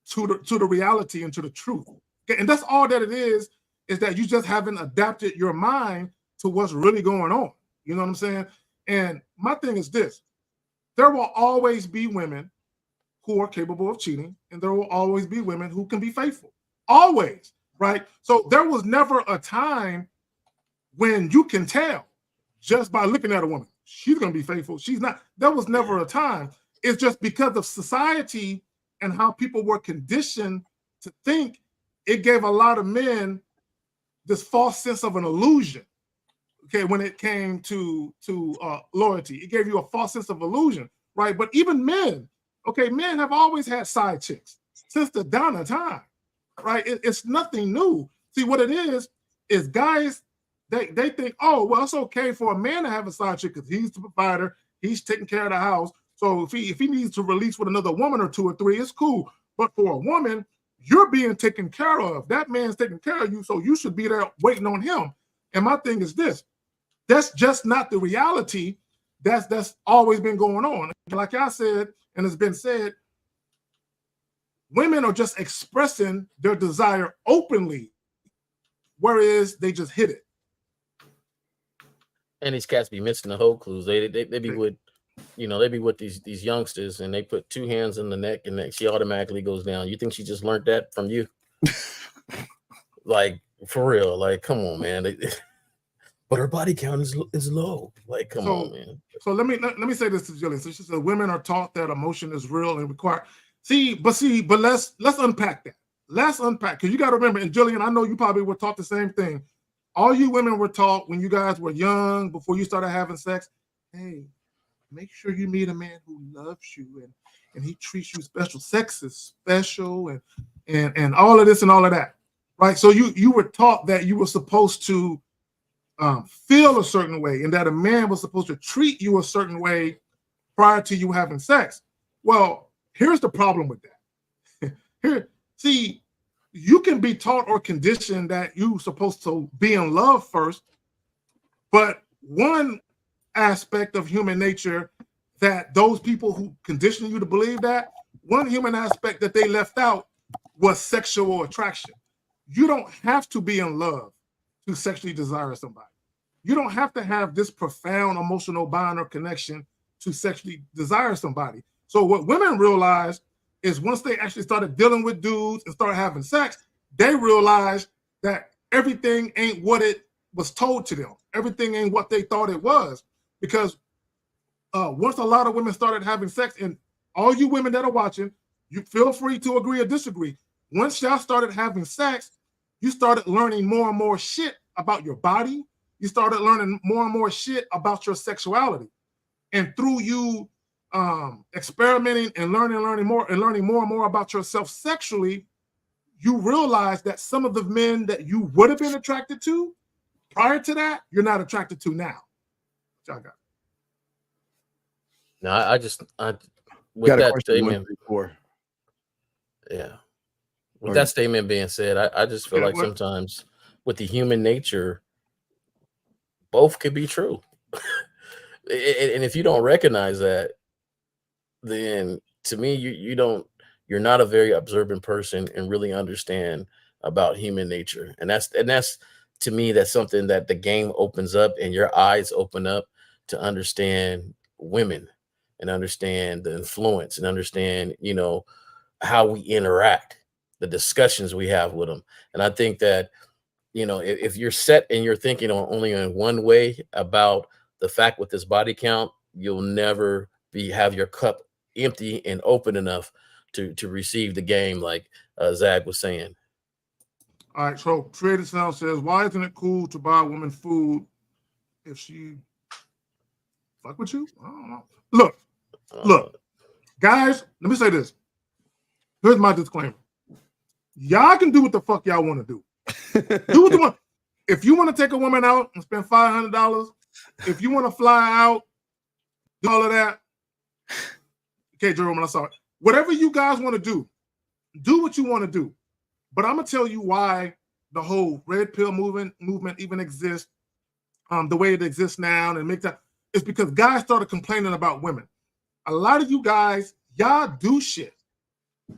to the reality and to the truth. Okay? And that's all that it is that you just haven't adapted your mind to what's really going on. You know what I'm saying? And my thing is this: there will always be women who are capable of cheating, and there will always be women who can be faithful. Always. Right? So there was never a time when you can tell just by looking at a woman, she's going to be faithful. She's not. There was never a time. It's just because of society and how people were conditioned to think, it gave a lot of men this false sense of an illusion. Okay, when it came to loyalty, it gave you a false sense of illusion, right? But even men, men have always had side chicks since the dawn of time. Right, it's nothing new. See, what it is guys, they think, oh, well, it's okay for a man to have a side chick because he's the provider, he's taking care of the house. So if he needs to release with another woman or two or three, it's cool. But for a woman, you're being taken care of. That man's taking care of you, so you should be there waiting on him. And my thing is this: that's just not the reality. That's always been going on. Like I said, and it's been said, women are just expressing their desire openly, whereas they just hid it. And these cats be missing the whole clues. They be with, they be with these youngsters, and they put two hands in the neck, and then she automatically goes down. You think she just learned that from you? Like, for real? Like, come on, man. But her body count is low. Like, come on, man. So let me say this to Jillian. So she said women are taught that emotion is real and required. But let's unpack that. Let's unpack, because you got to remember, and Jillian, I know you probably were taught the same thing. All you women were taught when you guys were young, before you started having sex, hey, make sure you meet a man who loves you and he treats you special. Sex is special and all of this and all of that, right? So you were taught that you were supposed to feel a certain way, and that a man was supposed to treat you a certain way prior to you having sex. Well, here's the problem with that. See, you can be taught or conditioned that you're supposed to be in love first, but one aspect of human nature that those people who condition you to believe that one human aspect that they left out was sexual attraction. You don't have to be in love to sexually desire somebody. You don't have to have this profound emotional bond or connection to sexually desire somebody. So what women realize is once they actually started dealing with dudes and started having sex, they realized that everything ain't what it was told to them. Everything ain't what they thought it was. Because once a lot of women started having sex, and all you women that are watching, you feel free to agree or disagree. Once y'all started having sex, you started learning more and more shit about your body. You started learning more and more shit about your sexuality. And through you experimenting and learning more and more about yourself sexually, you realize that some of the men that you would have been attracted to prior to that, you're not attracted to now. Y'all got. No, I with Got a that question, statement. 134. Yeah. With that statement being said, I just feel like what? sometimes with the human nature, both could be true. And if you don't recognize that, then to me, you're not a very observant person and really understand about human nature. And that's to me, that's something that the game opens up and your eyes open up to understand women and understand the influence and understand, how we interact, the discussions we have with them. And I think that, if you're set and you're thinking only in one way about the fact with this body count, you'll never have your cup empty and open enough to receive the game, like Zach was saying. All right, so Creative Sound says, why isn't it cool to buy a woman food if she fuck with you? I don't know. Look, guys, let me say this. Here's my disclaimer. Y'all can do what the fuck y'all want to do. Do what you want. If you want to take a woman out and spend $500, if you want to fly out, do all of that. Okay, Jerome, I'm sorry. Whatever you guys want to do what you want to do. But I'm gonna tell you why the whole red pill movement even exists, the way it exists now, and make that. It's because guys started complaining about women. A lot of you guys, y'all do shit,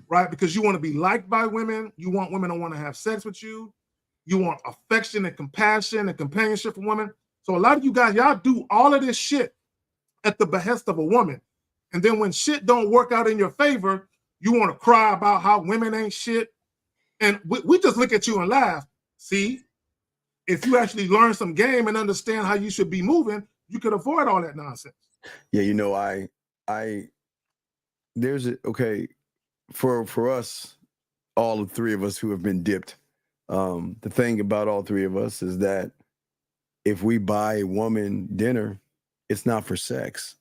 right? Because you want to be liked by women. You want women to want to have sex with you. You want affection and compassion and companionship from women. So a lot of you guys, y'all do all of this shit at the behest of a woman. And then when shit don't work out in your favor, you want to cry about how women ain't shit. And we just look at you and laugh. See, if you actually learn some game and understand how you should be moving, you could avoid all that nonsense. Yeah, for us, all the three of us who have been dipped, the thing about all three of us is that if we buy a woman dinner, it's not for sex.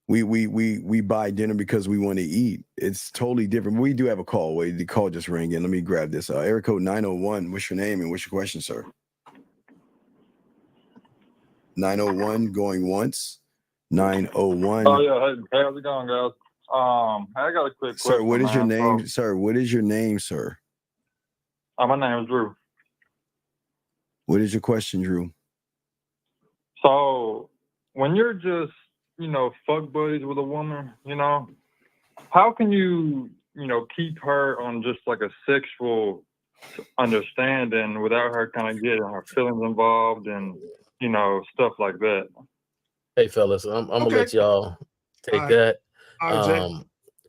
We buy dinner because we want to eat. It's totally different. We do have a call. Wait, the call just rang in. Let me grab this. Area code 901. What's your name and what's your question, sir? 901 going once. 901. Oh yeah, hey, how's it going, guys? I got a quick question. Sir, what is your name? So, Sir, what is your name, sir? my name is Drew. What is your question, Drew? So when you're just, fuck buddies with a woman, how can you, keep her on just like a sexual understanding without her kind of getting her feelings involved and, stuff like that? Hey, fellas, I'm gonna let y'all take that.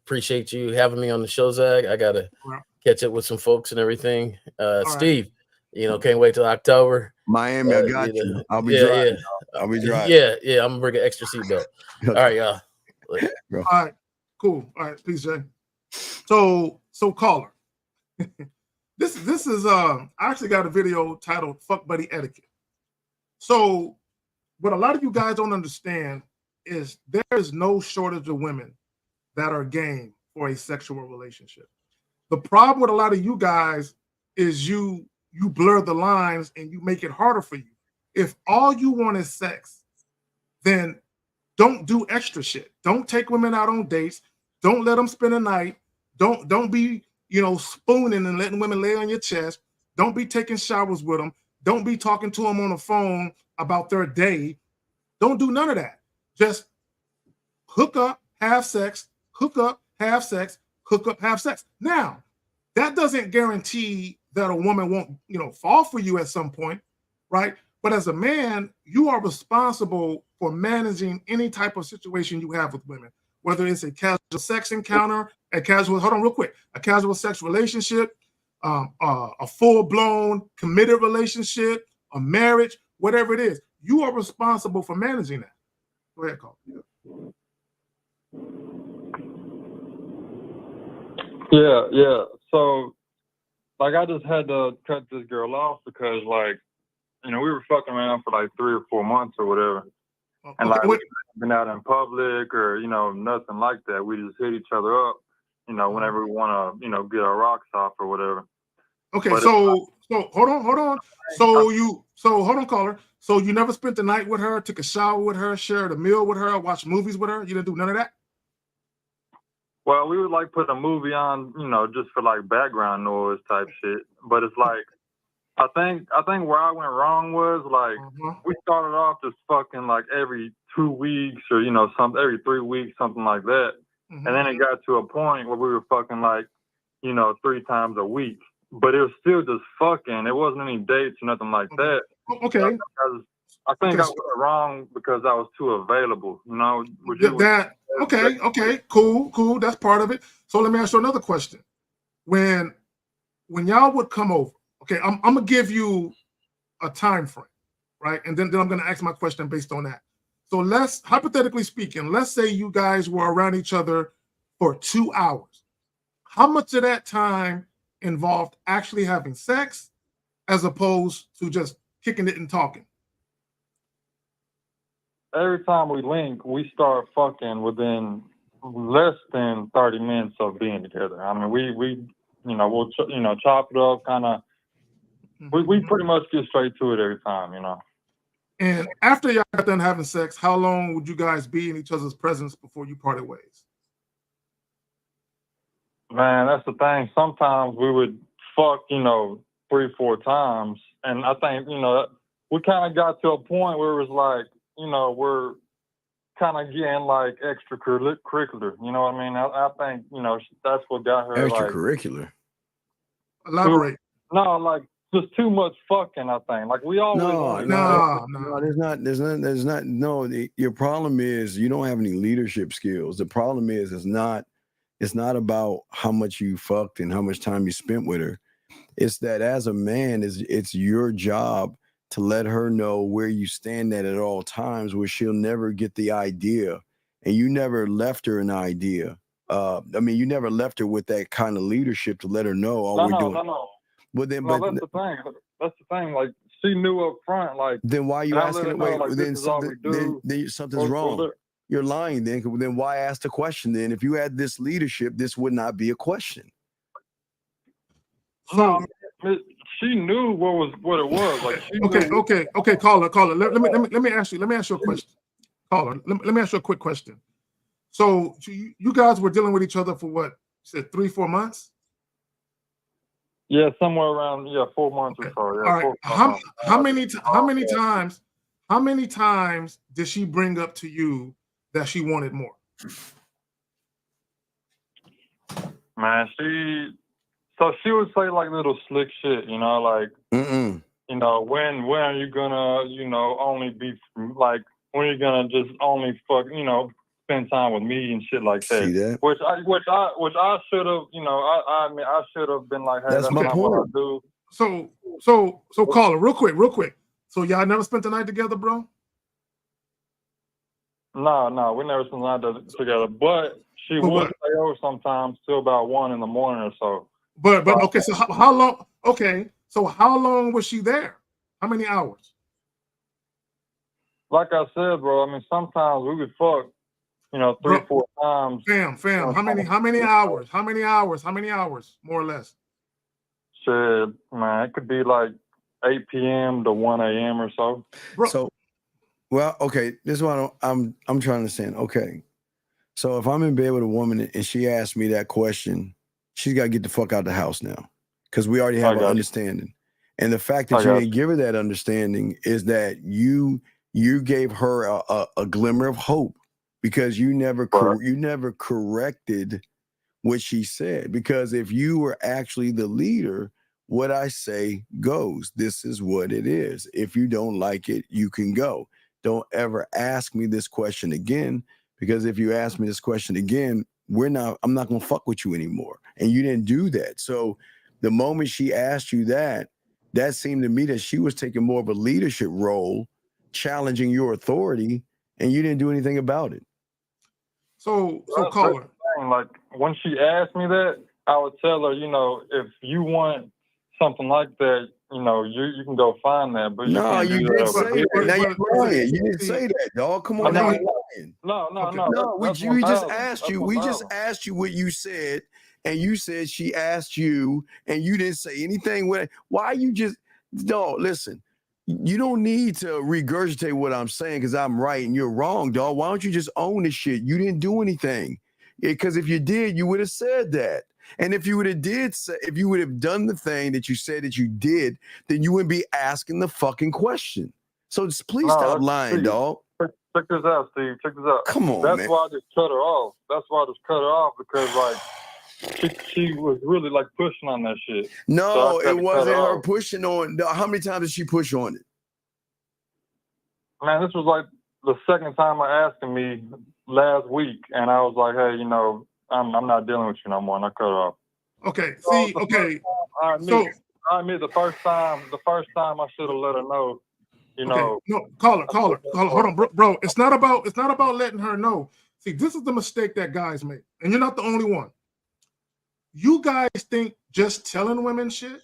Appreciate you having me on the show, Zach. I gotta catch up with some folks and everything. Steve, can't wait till October. Miami, I got you. I'll be driving. I'll be driving. Yeah, I'm gonna bring an extra seatbelt. All right, y'all. All right, cool. All right, peace, Jay. So caller. This is I actually got a video titled "Fuck Buddy Etiquette." So what a lot of you guys don't understand is there is no shortage of women that are game for a sexual relationship. The problem with a lot of you guys is you blur the lines and you make it harder for you. If all you want is sex, then don't do extra shit. Don't take women out on dates. Don't let them spend a night. Don't be, spooning and letting women lay on your chest. Don't be taking showers with them. Don't be talking to them on the phone about their day. Don't do none of that. Just hook up, have sex, hook up, have sex, hook up, have sex. Now, that doesn't guarantee that a woman won't, fall for you at some point, right? But as a man, you are responsible for managing any type of situation you have with women, whether it's a casual sex encounter, a casual sex relationship, a full-blown committed relationship, a marriage, whatever it is. You are responsible for managing that. Go ahead, Carl. Yeah. So, like, I just had to cut this girl off because, like, we were fucking around for like 3 or 4 months or whatever. And like, we been out in public or, nothing like that. We just hit each other up, whenever we want to, get our rocks off or whatever. Okay, but so hold on. Hold on, caller. So you never spent the night with her, took a shower with her, shared a meal with her, watched movies with her? You didn't do none of that? Well, we would like put a movie on, just for like background noise type shit. But it's like, I think where I went wrong was like we started off just fucking like every 2 weeks or every 3 weeks, something like that. And then it got to a point where we were fucking like 3 times a week, but it was still just fucking. It wasn't any dates or nothing like that. Okay. I think I went wrong because I was too available. Okay, cool. That's part of it. So let me ask you another question. When y'all would come over, okay, I'm gonna give you a time frame, right? And then I'm gonna ask my question based on that. So hypothetically speaking, let's say you guys were around each other for 2 hours. How much of that time involved actually having sex as opposed to just kicking it and talking? Every time we link, we start fucking within less than 30 minutes of being together. I mean, we'll chop it up, kind of. We pretty much get straight to it every time, And after y'all got done having sex, how long would you guys be in each other's presence before you parted ways? Man, that's the thing. Sometimes we would fuck, 3, 4 times. And I think, we kind of got to a point where it was like, we're kind of getting like extracurricular. You know what I mean? I think, that's what got her extracurricular. Elaborate. No, like just too much fucking, I think. Like we always there's not. Your problem is you don't have any leadership skills. The problem is it's not about how much you fucked and how much time you spent with her. It's that as a man, it's your job to let her know where you stand at all times, where she'll never get the idea. And you never left her an idea. You never left her with that kind of leadership to let her know we're doing. No. Well, then, but that's the thing. That's the thing. Like she knew up front. Like then why are you asking it? Wait, then something's wrong. You're lying. Then why ask the question? Then if you had this leadership, this would not be a question. No, she knew what it was. Like she okay. Caller. Let me ask you a question. Caller, let me ask you a quick question. So you guys were dealing with each other for what? You said 3, 4 months? Yeah, somewhere around 4 months or so. Yeah, all right. How many times did she bring up to you that she wanted more? Man, she would say like little slick shit, like when are you gonna, only be like when are you gonna just only fuck, spend time with me and shit like that. See that? Which I should have, I mean I should have been like, hey, that's my not point. what I do. So caller, real quick. So y'all never spent the night together, bro? No, we never spent the night together. But she would stay over sometimes till about 1 in the morning or so. But okay, so how long? Okay, so how long was she there? How many hours? Like I said, bro. I mean, sometimes we would fuck, 3, 4 times. Fam. How many hours? How many hours? More or less. Shit, man, it could be like 8 p.m. to 1 a.m. or so. Bro. So, well, okay. This is what I'm trying to understand. Okay, so if I'm in bed with a woman and she asks me that question, she's got to get the fuck out of the house now, because we already have an understanding. And the fact that you didn't give her that understanding is that you gave her a glimmer of hope, because you never corrected what she said, because if you were actually the leader, what I say goes. This is what it is. If you don't like it, you can go. Don't ever ask me this question again, because if you ask me this question again, I'm not going to fuck with you anymore. And you didn't do that. So the moment she asked you that seemed to me that she was taking more of a leadership role, challenging your authority, and you didn't do anything about it. So That's caller. the thing. Like when she asked me that, I would tell her, you know, if you want something like that, you know, you can go find that. But No, you you can't do didn't that say over here. that. Now you're lying. You didn't say that, dog. Come on, now you're lying. No. No, we That's just 1,000. asked you. That's We just 1,000. asked you what you said, and you said she asked you, and you didn't say anything with it. Why you just, dog? Listen, you don't need to regurgitate what I'm saying because I'm right and you're wrong, dog. Why don't you just own the shit? You didn't do anything, because if you did, you would have said that. And if you would have done the thing that you said that you did, then you wouldn't be asking the fucking question. So just please stop lying, dog. Check this out, Steve. Check this out. Come on, That's man. why I just cut her off. Because like she was really like pushing on that shit. No, So it wasn't her pushing on. How many times did she push on it? Man, this was like the second time I asked me last week, and I was like, hey, you know, I'm not dealing with you no more, and I cut her off. Okay. So See. Okay. I admit the first time I should have let her know. You know. No, caller. Hold on, bro. It's not about letting her know. See, this is the mistake that guys make, and you're not the only one. You guys think just telling women shit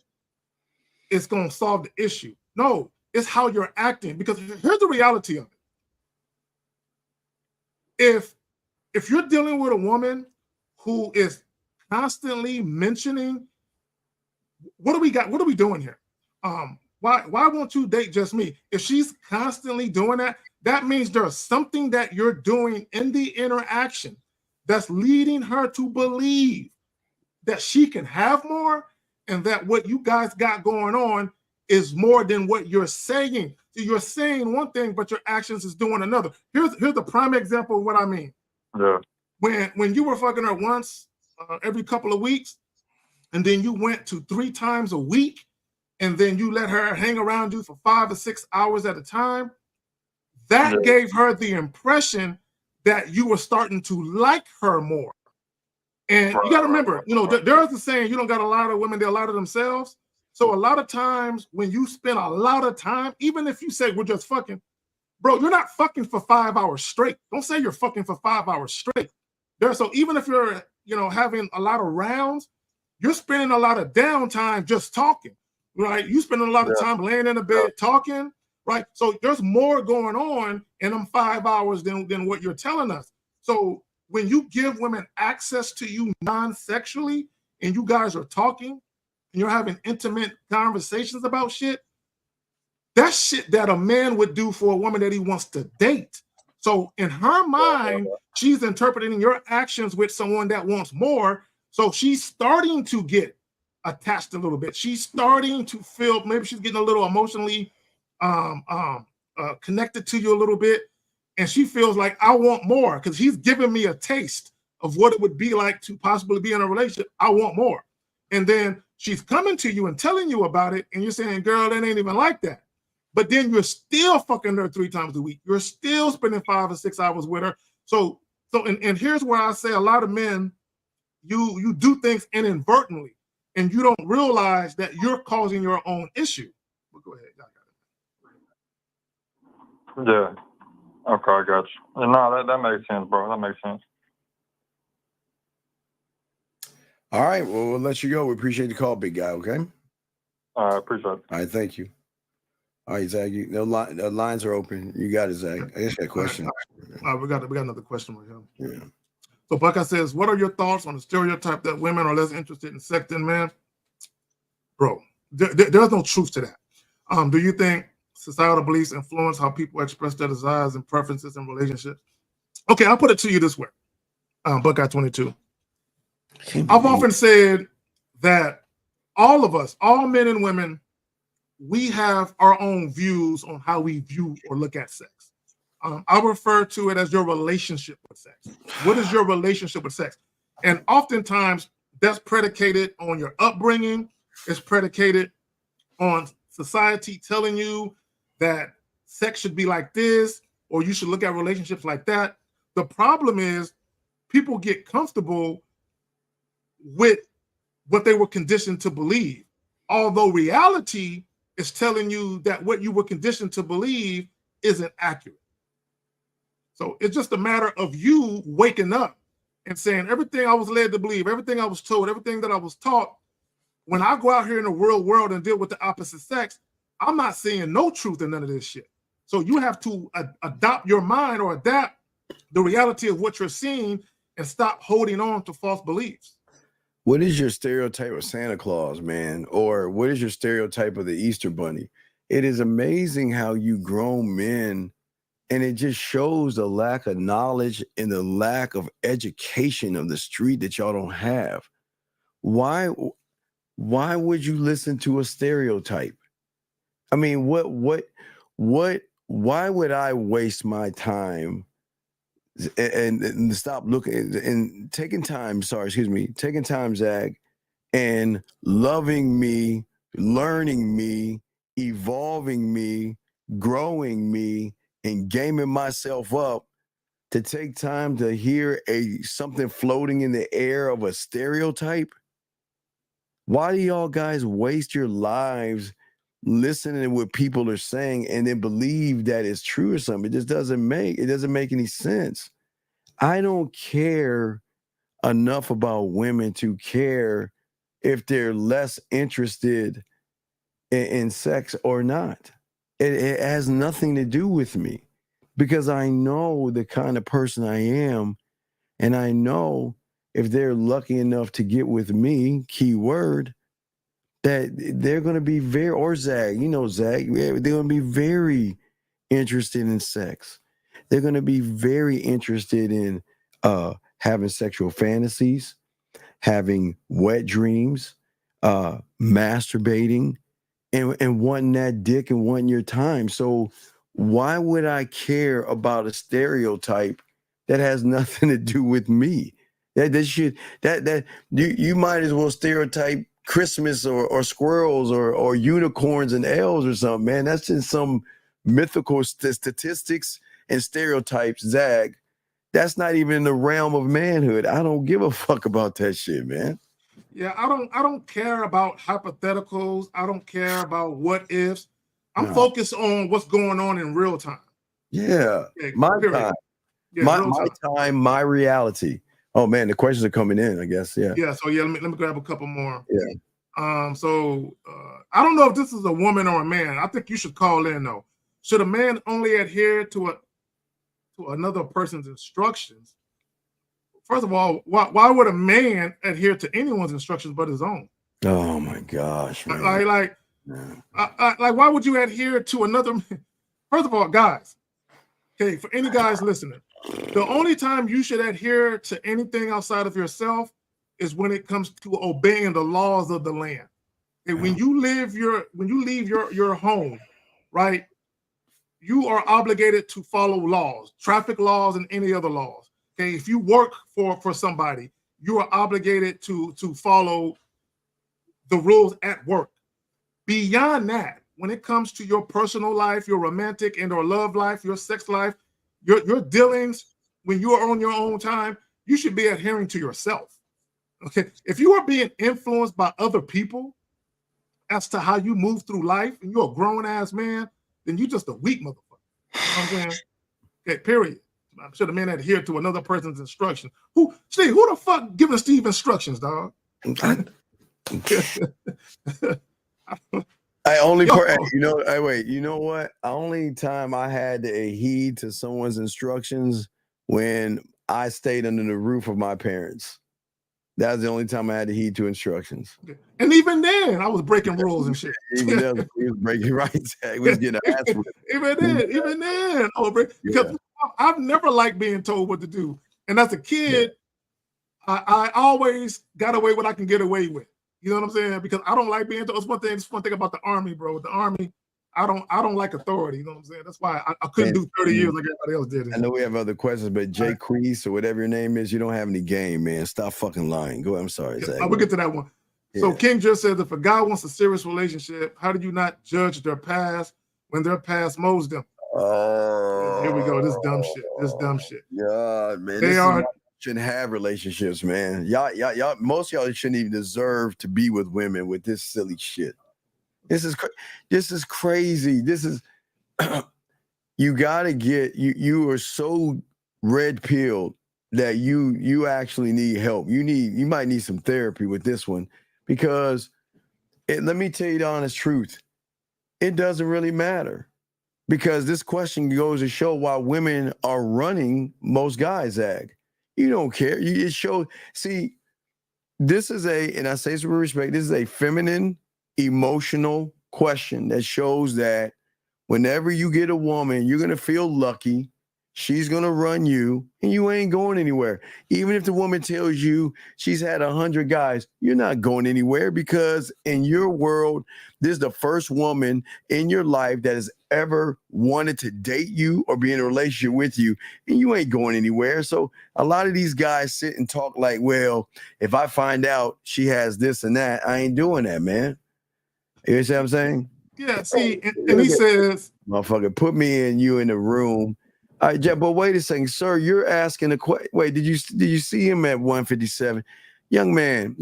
is gonna solve the issue. No, it's how you're acting. Because here's the reality of it. If you're dealing with a woman who is constantly mentioning, what do we doing here? Why won't you date just me? If she's constantly doing that, that means there's something that you're doing in the interaction that's leading her to believe that she can have more and that what you guys got going on is more than what you're saying. So you're saying one thing, but your actions is doing another. Here's the prime example of what I mean. Yeah. When you were fucking her once every couple of weeks, and then you went to 3 times a week, and then you let her hang around you for 5 or 6 hours at a time, that gave her the impression that you were starting to like her more. And you got to remember, you know, there's the saying, you don't got a lot of women, they a lot of themselves. So a lot of times when you spend a lot of time, even if you say we're just fucking, bro, you're not fucking for 5 hours straight. Don't say you're fucking for 5 hours straight. So even if you're, you know, having a lot of rounds, you're spending a lot of downtime just talking, right? You spending a lot of time laying in the bed talking, right? So there's more going on in them 5 hours than what you're telling us. So when you give women access to you non-sexually and you guys are talking and you're having intimate conversations about shit, that's shit that a man would do for a woman that he wants to date. So in her mind, she's interpreting your actions with someone that wants more. So she's starting to get attached a little bit. She's starting to feel, maybe she's getting a little emotionally connected to you a little bit. And she feels like, I want more because he's giving me a taste of what it would be like to possibly be in a relationship. I want more. And then she's coming to you and telling you about it. And you're saying, girl, that ain't even like that. But then you're still fucking her 3 times a week. You're still spending 5 or 6 hours with her. So here's where I say a lot of men, you do things inadvertently and you don't realize that you're causing your own issue. But go ahead. Yeah. Okay, I got you. No, that makes sense, bro. That makes sense. All right. Well, we'll let you go. We appreciate the call, big guy. Okay. I appreciate it. All right. Thank you. All right, Zach. The lines are open. You got it, Zach. I just got a question. We got another question right here. Yeah. So Buckeye says, what are your thoughts on the stereotype that women are less interested in sex than men? Bro, there's no truth to that. Do you think societal beliefs influence how people express their desires and preferences in relationships? Okay, I'll put it to you this way. Buckeye 22. I've often said that all of us, all men and women, we have our own views on how we view or look at sex. I refer to it as your relationship with sex. What is your relationship with sex? And oftentimes that's predicated on your upbringing. It's predicated on society telling you that sex should be like this, or you should look at relationships like that. The problem is people get comfortable with what they were conditioned to believe, although reality is telling you that what you were conditioned to believe isn't accurate. So it's just a matter of you waking up and saying everything I was led to believe, everything I was told, everything that I was taught, when I go out here in the real world and deal with the opposite sex, I'm not seeing no truth in none of this shit. So you have to adopt your mind or adapt the reality of what you're seeing and stop holding on to false beliefs. What is your stereotype of Santa Claus, man? Or what is your stereotype of the Easter Bunny? It is amazing how you grown men, and it just shows the lack of knowledge and the lack of education of the street that y'all don't have. Why would you listen to a stereotype? I mean, why would I waste my time and stop looking and taking time, Zach, and loving me, learning me, evolving me, growing me, and gaming myself up to take time to hear something floating in the air of a stereotype? Why do y'all guys waste your lives listening to what people are saying and then believe that it's true or something? It just doesn't make any sense. I don't care enough about women to care if they're less interested in sex or not. It has nothing to do with me, because I know the kind of person I am, and I know if they're lucky enough to get with me, keyword, that they're going to be Zach, they're going to be very interested in sex. They're going to be very interested in having sexual fantasies, having wet dreams, masturbating, and wanting that dick and wanting your time. So why would I care about a stereotype that has nothing to do with me? You might as well stereotype Christmas or squirrels or unicorns and elves or something, man. That's just some mythical statistics and stereotypes, Zag. That's not even in the realm of manhood. I don't give a fuck about that shit, man. Yeah, I don't care about hypotheticals. I don't care about what ifs. I'm focused on what's going on in real time. Yeah, my time. Yeah, my time, my reality. Oh man, the questions are coming in, I guess. Yeah. Yeah, so let me grab a couple more. Yeah. I don't know if this is a woman or a man. I think you should call in though. Should a man only adhere to another person's instructions? First of all, why would a man adhere to anyone's instructions but his own? Oh my gosh, man. Like, why would you adhere to another man? First of all, guys, okay, for any guys listening, the only time you should adhere to anything outside of yourself is when it comes to obeying the laws of the land. Okay, when you leave your home, right, you are obligated to follow laws, traffic laws, and any other laws. Okay, if you work for somebody, you are obligated to follow the rules at work. Beyond that, when it comes to your personal life, your romantic and or love life, your sex life, your dealings, when you are on your own time, you should be adhering to yourself. Okay, if you are being influenced by other people as to how you move through life, and you're a grown ass man, then you're just a weak motherfucker. You know what I'm saying? Okay, period. I'm sure the man adhered to another person's instructions. Steve, who the fuck giving Steve instructions, dog? You know what? Only time I had to heed to someone's instructions when I stayed under the roof of my parents. That was the only time I had to heed to instructions. And even then, I was breaking rules and shit. Even then, we was breaking rights. We was getting our ass whipped. Even then, because I've never liked being told what to do. And as a kid, I always got away what I can get away with. You know what I'm saying? Because I don't like being told. It's one thing about the Army, bro. With the Army, I don't like authority. You know what I'm saying? That's why I couldn't do 30 years like everybody else did. I know we have other questions, but Jay Crease or whatever your name is, you don't have any game, man. Stop fucking lying. Go ahead. I'm sorry, Zach. We'll get to that one. So King just said, if a guy wants a serious relationship, how do you not judge their past when their past molds them? Here we go. This dumb shit. Yeah, man. They shouldn't have relationships, man. Y'all, most of y'all shouldn't even deserve to be with women with this silly shit. This is crazy. This is you gotta get you are so red pilled that you actually need help. You might need some therapy with this one, because let me tell you the honest truth. It doesn't really matter, because this question goes to show why women are running most guys, Zag. You don't care. It shows. See, this is and I say this with respect, this is a feminine, emotional question that shows that whenever you get a woman, you're going to feel lucky. She's going to run you, and you ain't going anywhere. Even if the woman tells you she's had 100 guys, you're not going anywhere, because in your world, this is the first woman in your life that has ever wanted to date you or be in a relationship with you, and you ain't going anywhere. So a lot of these guys sit and talk like, well, if I find out she has this and that, I ain't doing that, man. You see what I'm saying? Yeah, see, and he says, motherfucker, put me and you in the room. All right, Jeff, but wait a second, sir. You're asking a question. Wait, did you see him at 157? Young man.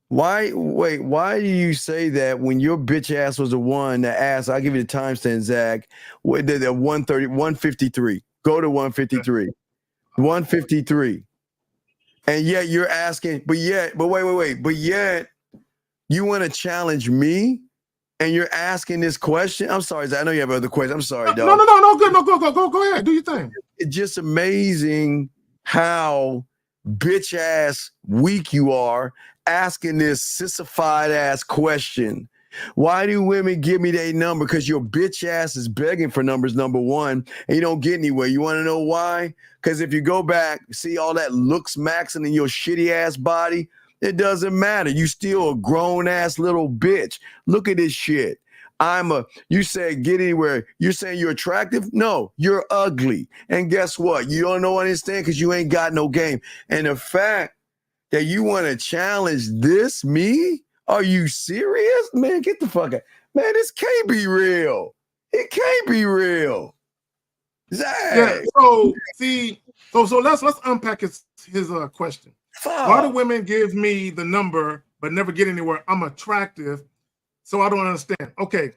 Why do you say that when your bitch ass was the one that asked? I'll give you the timestamp, Zach. What did 153? Go to 153. 153. And yet you're asking, but yet you want to challenge me? And you're asking this question? I'm sorry, Zach. I know you have other questions. I'm sorry, dog. No, good. No, go ahead. Do your thing. It's just amazing how bitch ass weak you are asking this sissified ass question. Why do women give me their number? Because your bitch ass is begging for numbers, number one, and you don't get anywhere. You want to know why? Because if you go back, see all that looks maxing in your shitty ass body, it doesn't matter. You still a grown ass little bitch. Look at this shit. You say get anywhere. You're saying you're attractive? No, you're ugly. And guess what? You don't know understand because you ain't got no game. And the fact that you want to challenge me? Are you serious? Man, get the fuck out. Man, this can't be real. It can't be real. Zach. Yeah, so see, so let's unpack his question. Why do women give me the number but never get anywhere? I'm attractive, so I don't understand. Okay,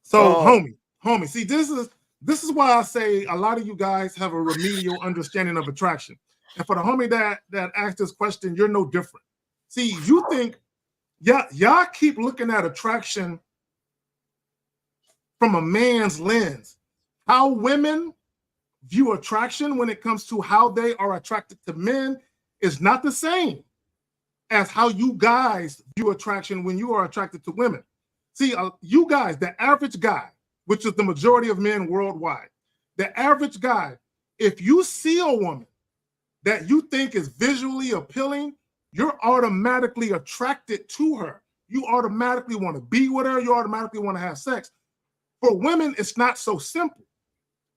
so homie, see, this is why I say a lot of you guys have a remedial understanding of attraction. And for the homie that asked this question, you're no different. See, you think y'all keep looking at attraction from a man's lens. How women view attraction when it comes to how they are attracted to men is not the same as how you guys view attraction when you are attracted to women. See, you guys, the average guy, which is the majority of men worldwide, the average guy, if you see a woman that you think is visually appealing, you're automatically attracted to her. You automatically want to be with her. You automatically want to have sex. For women, it's not so simple.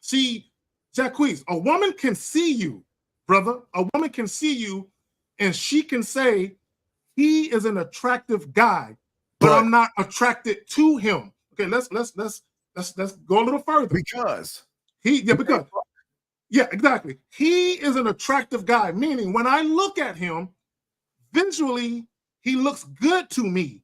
See, Jacquees, a woman can see you, brother. A woman can see you, and she can say, he is an attractive guy, but I'm not attracted to him. Okay, let's go a little further. Because exactly. He is an attractive guy, meaning when I look at him, visually, he looks good to me.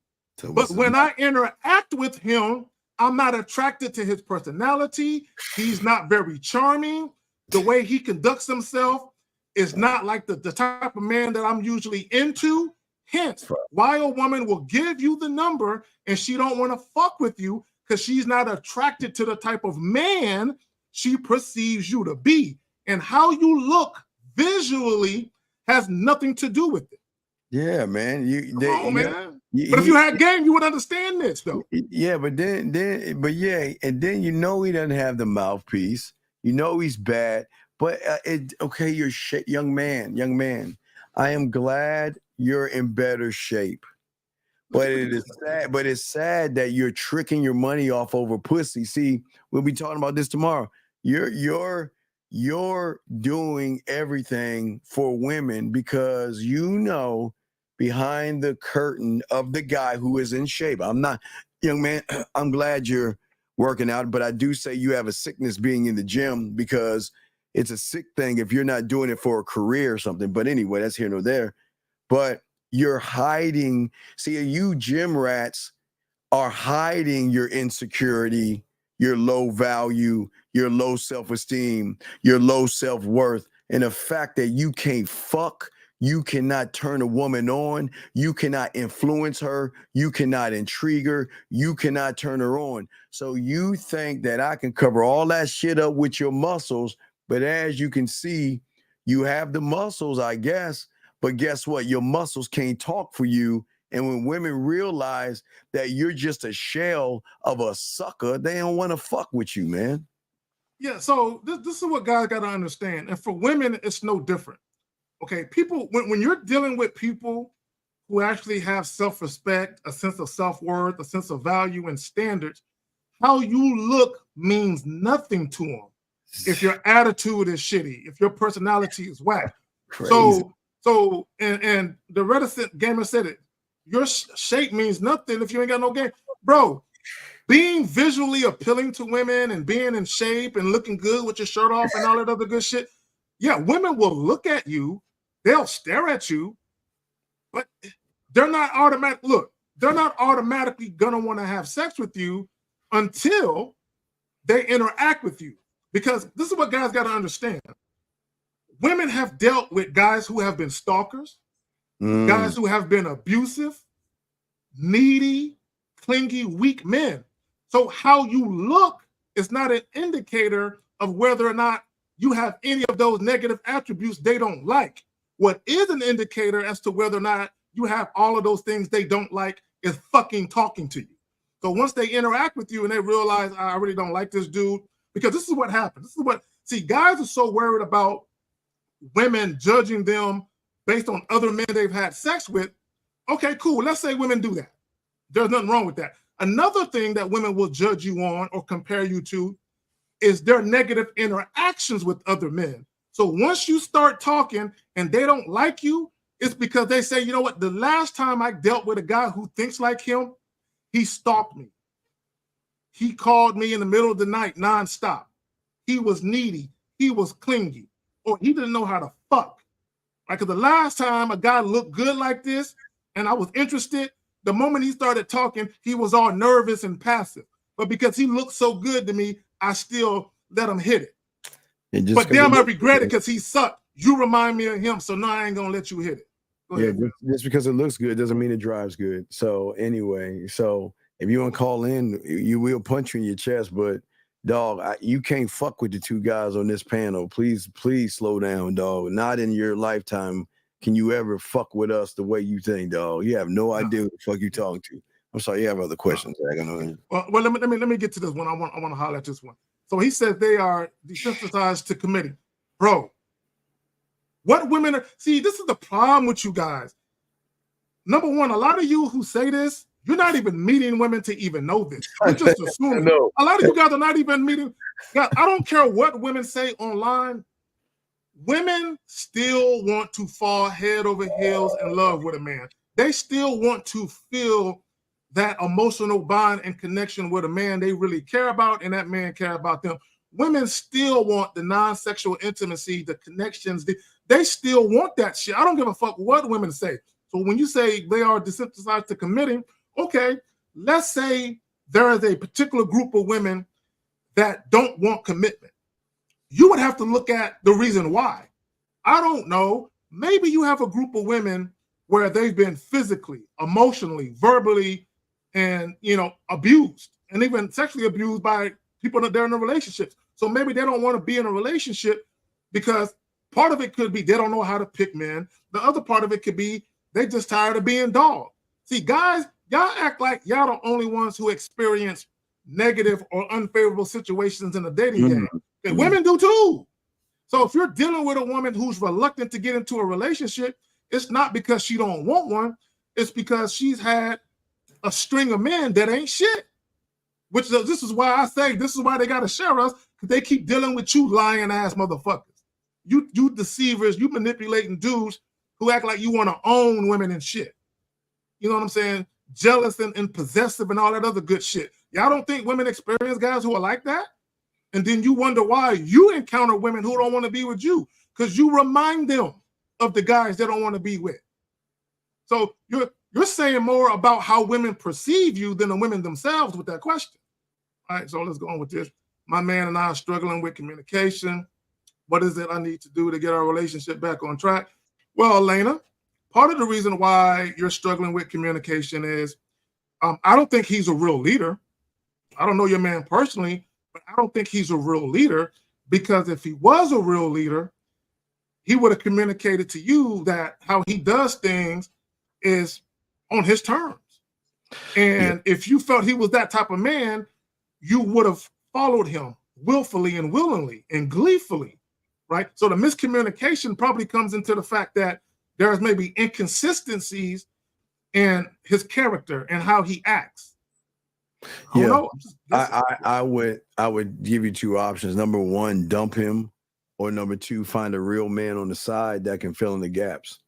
But when I interact with him, I'm not attracted to his personality. He's not very charming. The way he conducts himself is not like the type of man that I'm usually into. Hence, why a woman will give you the number and she don't want to fuck with you because she's not attracted to the type of man she perceives you to be. And how you look visually has nothing to do with it. Yeah, man. Man. But if you had game, you would understand this, though. Yeah, and then you know he doesn't have the mouthpiece. You know he's bad. But you're young man. I am glad you're in better shape. But it is sad. But it's sad that you're tricking your money off over pussy. See, we'll be talking about this tomorrow. You're doing everything for women because you know behind the curtain of the guy who is in shape. I'm not, young man. I'm glad you're working out, but I do say you have a sickness being in the gym because it's a sick thing if you're not doing it for a career or something. But anyway, that's here nor there. But you're hiding. See, you gym rats are hiding your insecurity, your low value, your low self-esteem, your low self-worth, and the fact that you can't fuck, you cannot turn a woman on, you cannot influence her, you cannot intrigue her, you cannot turn her on. So you think that I can cover all that shit up with your muscles, but as you can see, you have the muscles, I guess, but guess what? Your muscles can't talk for you. And when women realize that you're just a shell of a sucker, they don't want to fuck with you, man. Yeah, so this is what guys got to understand. And for women, it's no different. Okay, people, when you're dealing with people who actually have self-respect, a sense of self-worth, a sense of value and standards, how you look means nothing to them if your attitude is shitty, if your personality is whack. Crazy. So the reticent gamer said it. Your shape means nothing if you ain't got no game. Bro, being visually appealing to women and being in shape and looking good with your shirt off and all that other good shit, yeah, women will look at you, they'll stare at you, but they're not automatically gonna want to have sex with you until they interact with you. Because this is what guys got to understand. Women have dealt with guys who have been stalkers, guys who have been abusive, needy, clingy, weak men. So how you look is not an indicator of whether or not you have any of those negative attributes they don't like. What is an indicator as to whether or not you have all of those things they don't like is fucking talking to you. So once they interact with you and they realize, I really don't like this dude, because this is what happens. See, guys are so worried about women judging them based on other men they've had sex with. Okay, cool. Let's say women do that. There's nothing wrong with that. Another thing that women will judge you on or compare you to is their negative interactions with other men. So once you start talking and they don't like you, it's because they say, you know what, the last time I dealt with a guy who thinks like him, he stalked me. He called me in the middle of the night nonstop. He was needy. He was clingy. Or he didn't know how to fuck. Right? Because the last time a guy looked good like this and I was interested, the moment he started talking, he was all nervous and passive. But because he looked so good to me, I still let him hit it. But damn, I regret it because he sucked. You remind me of him, so now I ain't going to let you hit it. Yeah, just because it looks good doesn't mean it drives good. So anyway, so if you want to call in, you will punch you in your chest. But dog, you can't fuck with the two guys on this panel. Please slow down, dog. Not in your lifetime can you ever fuck with us the way you think, dog. You have no idea who the fuck you talking to. I'm sorry, you have other questions. Well, let me get to this one. I want to highlight this one. So he says they are desensitized to committing. Bro, what women are, see, this is the problem with you guys. Number one, a lot of you who say this, you're not even meeting women to even know this. You're just assuming. A lot of you guys are not even meeting. God, I don't care what women say online. Women still want to fall head over heels in love with a man. They still want to feel that emotional bond and connection with a man they really care about and that man care about them. Women still want the non-sexual intimacy, the connections. They still want that shit. I don't give a fuck what women say. So when you say they are desensitized to committing, okay, let's say there is a particular group of women that don't want commitment. You would have to look at the reason why. I don't know. Maybe you have a group of women where they've been physically, emotionally, verbally, and abused, and even sexually abused by people that they're in a relationship. So maybe they don't want to be in a relationship because part of it could be they don't know how to pick men. The other part of it could be they just tired of being dogged. See, guys, y'all act like y'all the only ones who experience negative or unfavorable situations in the dating game. And women do too. So if you're dealing with a woman who's reluctant to get into a relationship, it's not because she don't want one. It's because she's had a string of men that ain't shit. This is why I say this is why they gotta share us, because they keep dealing with you lying ass motherfuckers. You deceivers, you manipulating dudes who act like you want to own women and shit. You know what I'm saying? Jealous and possessive and all that other good shit. Y'all don't think women experience guys who are like that? And then you wonder why you encounter women who don't want to be with you, because you remind them of the guys they don't want to be with. So you're saying more about how women perceive you than the women themselves with that question. All right, so let's go on with this. My man and I are struggling with communication. What is it I need to do to get our relationship back on track? Well, Elena, part of the reason why you're struggling with communication is I don't think he's a real leader. I don't know your man personally, but I don't think he's a real leader, because if he was a real leader, he would have communicated to you that how he does things is on his terms. And if you felt he was that type of man, you would have followed him willfully and willingly and gleefully, right? So the miscommunication probably comes into the fact that there's maybe inconsistencies in his character and how he acts. I would give you two options. Number one, dump him, or number two, find a real man on the side that can fill in the gaps.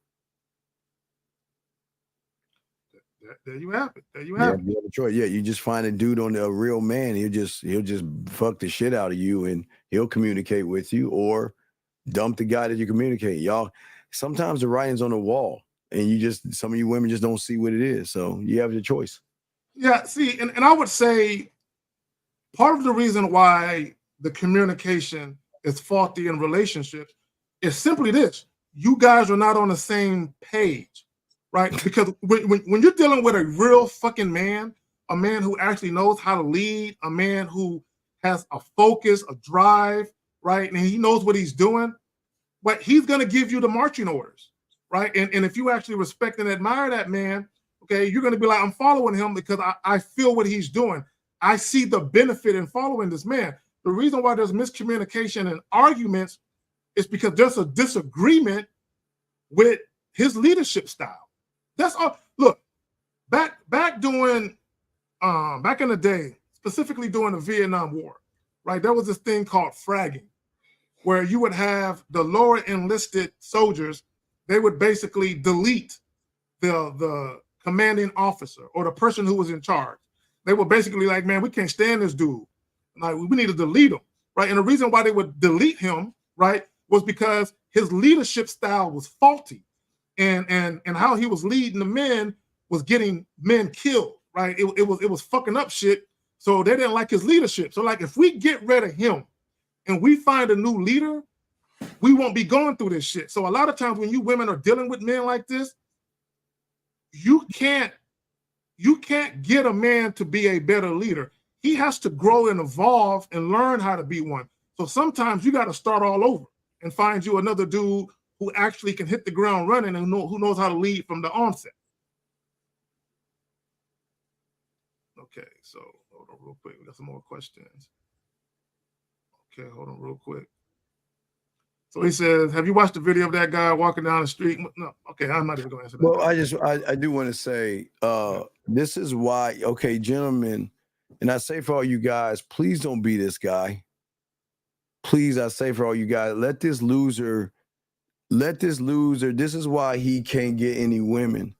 There you have it. There you have it. You have a choice. Yeah, you just find a dude on a real man. He'll just fuck the shit out of you, and he'll communicate with you, or dump the guy that you communicate. Y'all, sometimes the writing's on the wall, and some of you women just don't see what it is. So you have your choice. Yeah, see, and I would say part of the reason why the communication is faulty in relationships is simply this: you guys are not on the same page, right? Because when you're dealing with a real fucking man, a man who actually knows how to lead, a man who has a focus, a drive, right? And he knows what he's doing, but he's going to give you the marching orders, right? And if you actually respect and admire that man, okay, you're going to be like, I'm following him because I feel what he's doing. I see the benefit in following this man. The reason why there's miscommunication and arguments is because there's a disagreement with his leadership style. That's all. Look, back in the day, specifically during the Vietnam War, right? There was this thing called fragging, where you would have the lower enlisted soldiers. They would basically delete the commanding officer or the person who was in charge. They were basically like, man, we can't stand this dude. Like, we need to delete him, right? And the reason why they would delete him, right, was because his leadership style was faulty, and how he was leading the men was getting men killed, right? It was fucking up shit. So they didn't like his leadership. So like, if we get rid of him and we find a new leader, we won't be going through this shit. So a lot of times when you women are dealing with men like this, you can't get a man to be a better leader. He has to grow and evolve and learn how to be one. So sometimes you got to start all over and find you another dude who actually can hit the ground running and who knows how to lead from the onset. Okay, so hold on real quick. We got some more questions. Okay, hold on real quick. So he says, have you watched the video of that guy walking down the street? No, okay, I'm not even going to answer that. Well, I do want to say, this is why, okay, gentlemen, and I say for all you guys, please don't be this guy. Please, I say for all you guys, let this loser, this is why he can't get any women,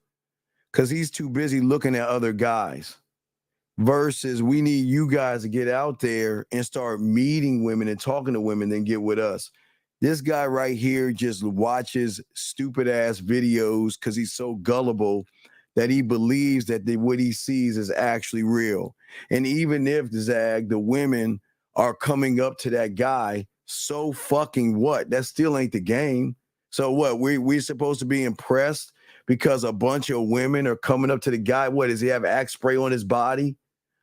because he's too busy looking at other guys. Versus we need you guys to get out there and start meeting women and talking to women, then get with us. This guy right here just watches stupid ass videos because he's so gullible that he believes that what he sees is actually real. And even if, Zag, the women are coming up to that guy, so fucking what? That still ain't the game. So what? We're supposed to be impressed because a bunch of women are coming up to the guy. What, does he have Axe spray on his body?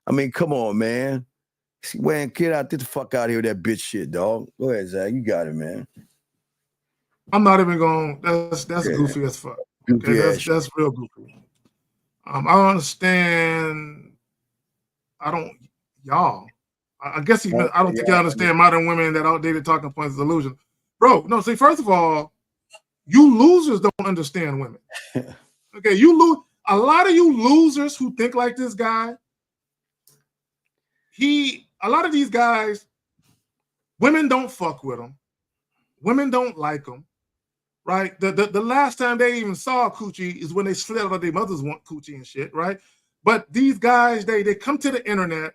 I mean, come on, man. Man, get the fuck out of here with that bitch shit, dog. Go ahead, Zach. You got it, man. I'm not even going. That's goofy as fuck. Okay, that's real goofy. I understand. I don't guess I don't think y'all understand modern women that outdated talking points is illusion. Bro, no, see, first of all, you losers don't understand women. Okay, you lose. a lot of you losers who think like this guy, a lot of these guys, women don't fuck with him. Women don't like him, right? The last time they even saw a coochie is when they slid out of their mothers want coochie and shit, right? But these guys, they come to the internet,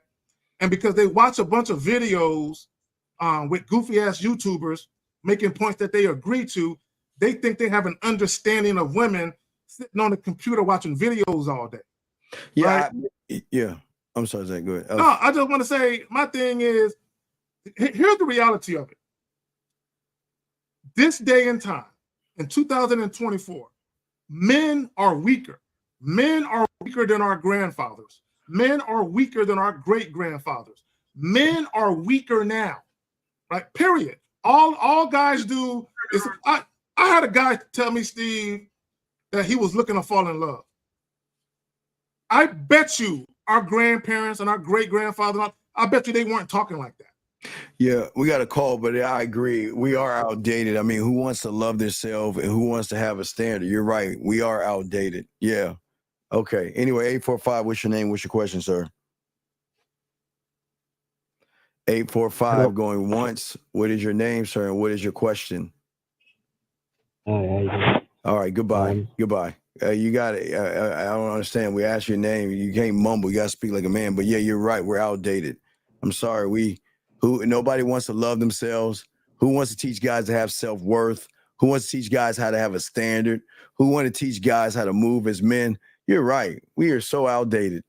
and because they watch a bunch of videos with goofy ass YouTubers making points that they agree to, they think they have an understanding of women sitting on the computer watching videos all day. Yeah, right? Yeah. I'm sorry, Zach. Go ahead. No, I just want to say my thing is, here's the reality of it. This day and time, in 2024, men are weaker. Men are weaker than our grandfathers. Men are weaker than our great-grandfathers. Men are weaker now, right? Period. All guys do is, I had a guy tell me, Steve, that he was looking to fall in love. I bet you our grandparents and our great-grandfathers, I bet you they weren't talking like that. Yeah, we got a call, but I agree. We are outdated. I mean, who wants to love themselves and who wants to have a standard? You're right. We are outdated. Yeah. Okay. Anyway, 845, what's your name? What's your question, sir? 845 Hello. going once. What is your name, sir? And what is your question? Hi, how you doing? All right. Goodbye. Goodbye. You got it. I don't understand. We asked your name. You can't mumble. You got to speak like a man. But yeah, you're right. We're outdated. I'm sorry. Nobody wants to love themselves. Who wants to teach guys to have self-worth? Who wants to teach guys how to have a standard? Who want to teach guys how to move as men? You're right. We are so outdated.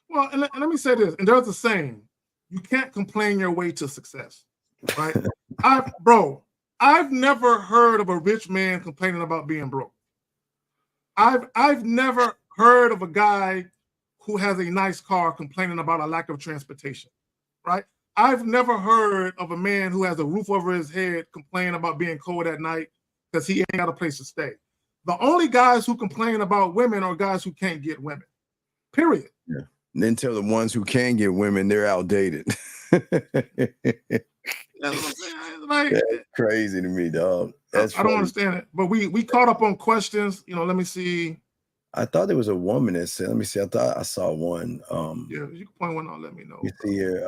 Well, and let me say this, and there's a saying, you can't complain your way to success, right? I've never heard of a rich man complaining about being broke. I've never heard of a guy who has a nice car complaining about a lack of transportation, right? I've never heard of a man who has a roof over his head complaining about being cold at night because he ain't got a place to stay. The only guys who complain about women are guys who can't get women, period. Yeah. And then tell the ones who can get women, they're outdated. Like, that's crazy to me, dog. That's I don't understand it. But we caught up on questions. Let me see. I thought there was a woman that said, let me see. I thought I saw one. Yeah, you can point one out, let me know. You see here.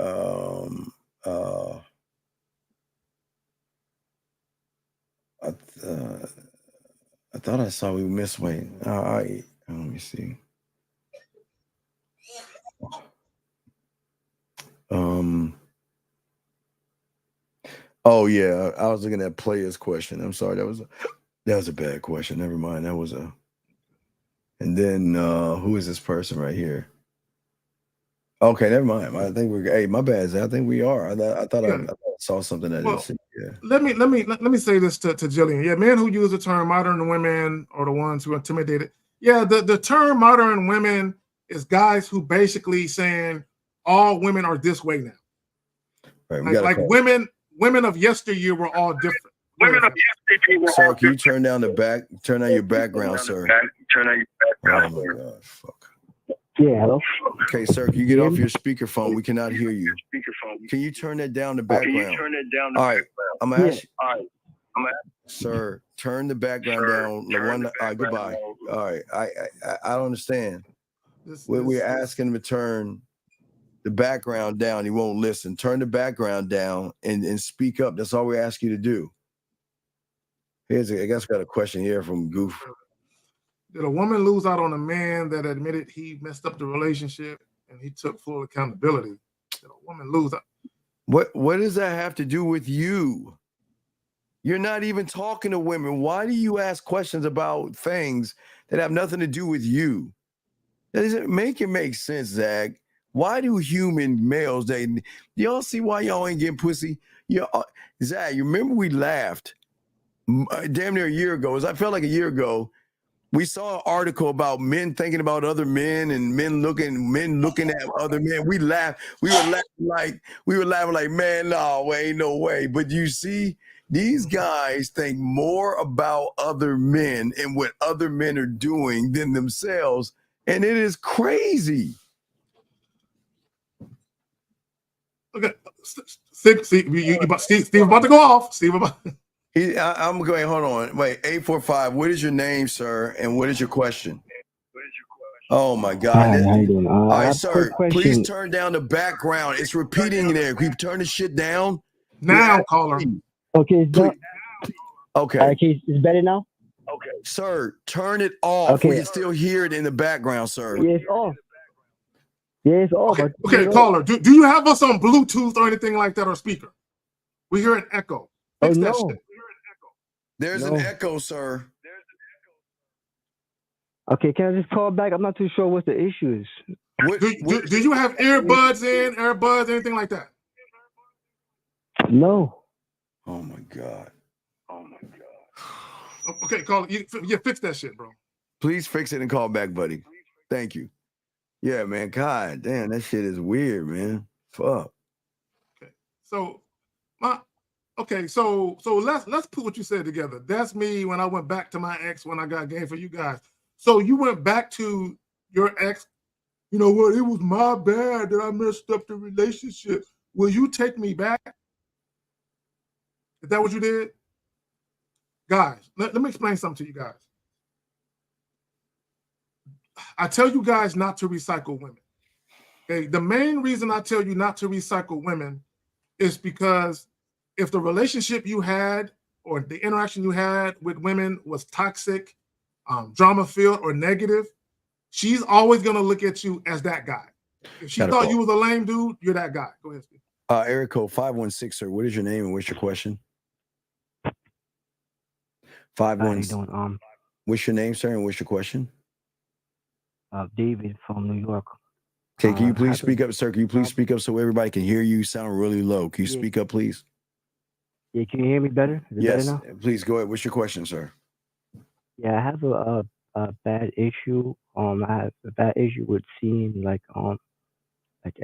I thought I saw we missed one. All right. Let me see. Oh yeah, I was looking at players' question. I'm sorry, that was a bad question. Never mind. That was a. And then who is this person right here? Okay, never mind. I think we're. Hey, my bad. I think we are. I thought I saw something I didn't see. Yeah. Let me say this to Jillian. Yeah, men who use the term modern women are the ones who are intimidated. Yeah, the term modern women is guys who basically saying all women are this way now. Right. Like women of yesteryear were all different. Women of yesteryear were all different. Sir, can you turn down your background, sir? Turn on your background. Oh my God, fuck. Yeah, hello? Okay, sir, can you get off your speakerphone? We cannot hear you. Can you turn that down the background? All right, I'm gonna ask you. Sir, turn the background down. Goodbye. All right, I don't understand. We're asking him to turn the background down. He won't listen. Turn the background down and speak up. That's all we ask you to do. I guess got a question here from Goof. Did a woman lose out on a man that admitted he messed up the relationship and he took full accountability? Did a woman lose out? What does that have to do with you? You're not even talking to women. Why do you ask questions about things that have nothing to do with you? That doesn't make sense, Zach. Why do human males y'all see why y'all ain't getting pussy? Zach, you remember we laughed damn near a year ago. I felt like a year ago. We saw an article about men thinking about other men and men looking at other men. We laughed. We were laughing like, man, no, ain't no way. But you see, these guys think more about other men and what other men are doing than themselves, and it is crazy. Okay, Steve about to go off. Steve about. I'm going. Hold on. Wait. 845. What is your name, sir? And what is your question? Oh my God. Hi, how you doing? All I right, have a sir. quick Please question. turn down the background. It's repeating there. Can you turn the shit down? Now, caller. Okay, it's done. Okay. Okay, it's better now? Okay. Sir, turn it off. We Okay. can still hear it in the background, sir. Yeah, it's off. Yeah, it's off. Okay, caller. Do you have us on Bluetooth or anything like that or speaker? We hear an echo. Fix that shit. There's an echo, sir. Okay, can I just call back? I'm not too sure what the issue is. Do you have earbuds in, AirBuds, anything like that? No. Oh my God. Okay, caller. You fix that shit, bro. Please fix it and call back, buddy. Thank you. Yeah, man. God damn, that shit is weird, man. Fuck. So let's put what you said together. That's me when I went back to my ex when I got game for you guys. So you went back to your ex. You know what? It was my bad that I messed up the relationship. Will you take me back? Is that what you did? Guys, let me explain something to you guys. I tell you guys not to recycle women. Okay, the main reason I tell you not to recycle women is because if the relationship you had or the interaction you had with women was toxic, drama-filled, or negative, she's always going to look at you as that guy. If she thought you was a lame dude, you're that guy. Go ahead, Steve. Eric Code 516, sir. What is your name and what's your question? 516. What's your name, sir, and what's your question? David from New York. Okay, can you please speak up, sir? Can you please speak up so everybody can hear you? You sound really low. Can you speak up, please? Yeah, can you hear me better? Is it Yes, better now? please go ahead. What's your question, sir? Yeah, I have a bad issue. I have a bad issue with seeing like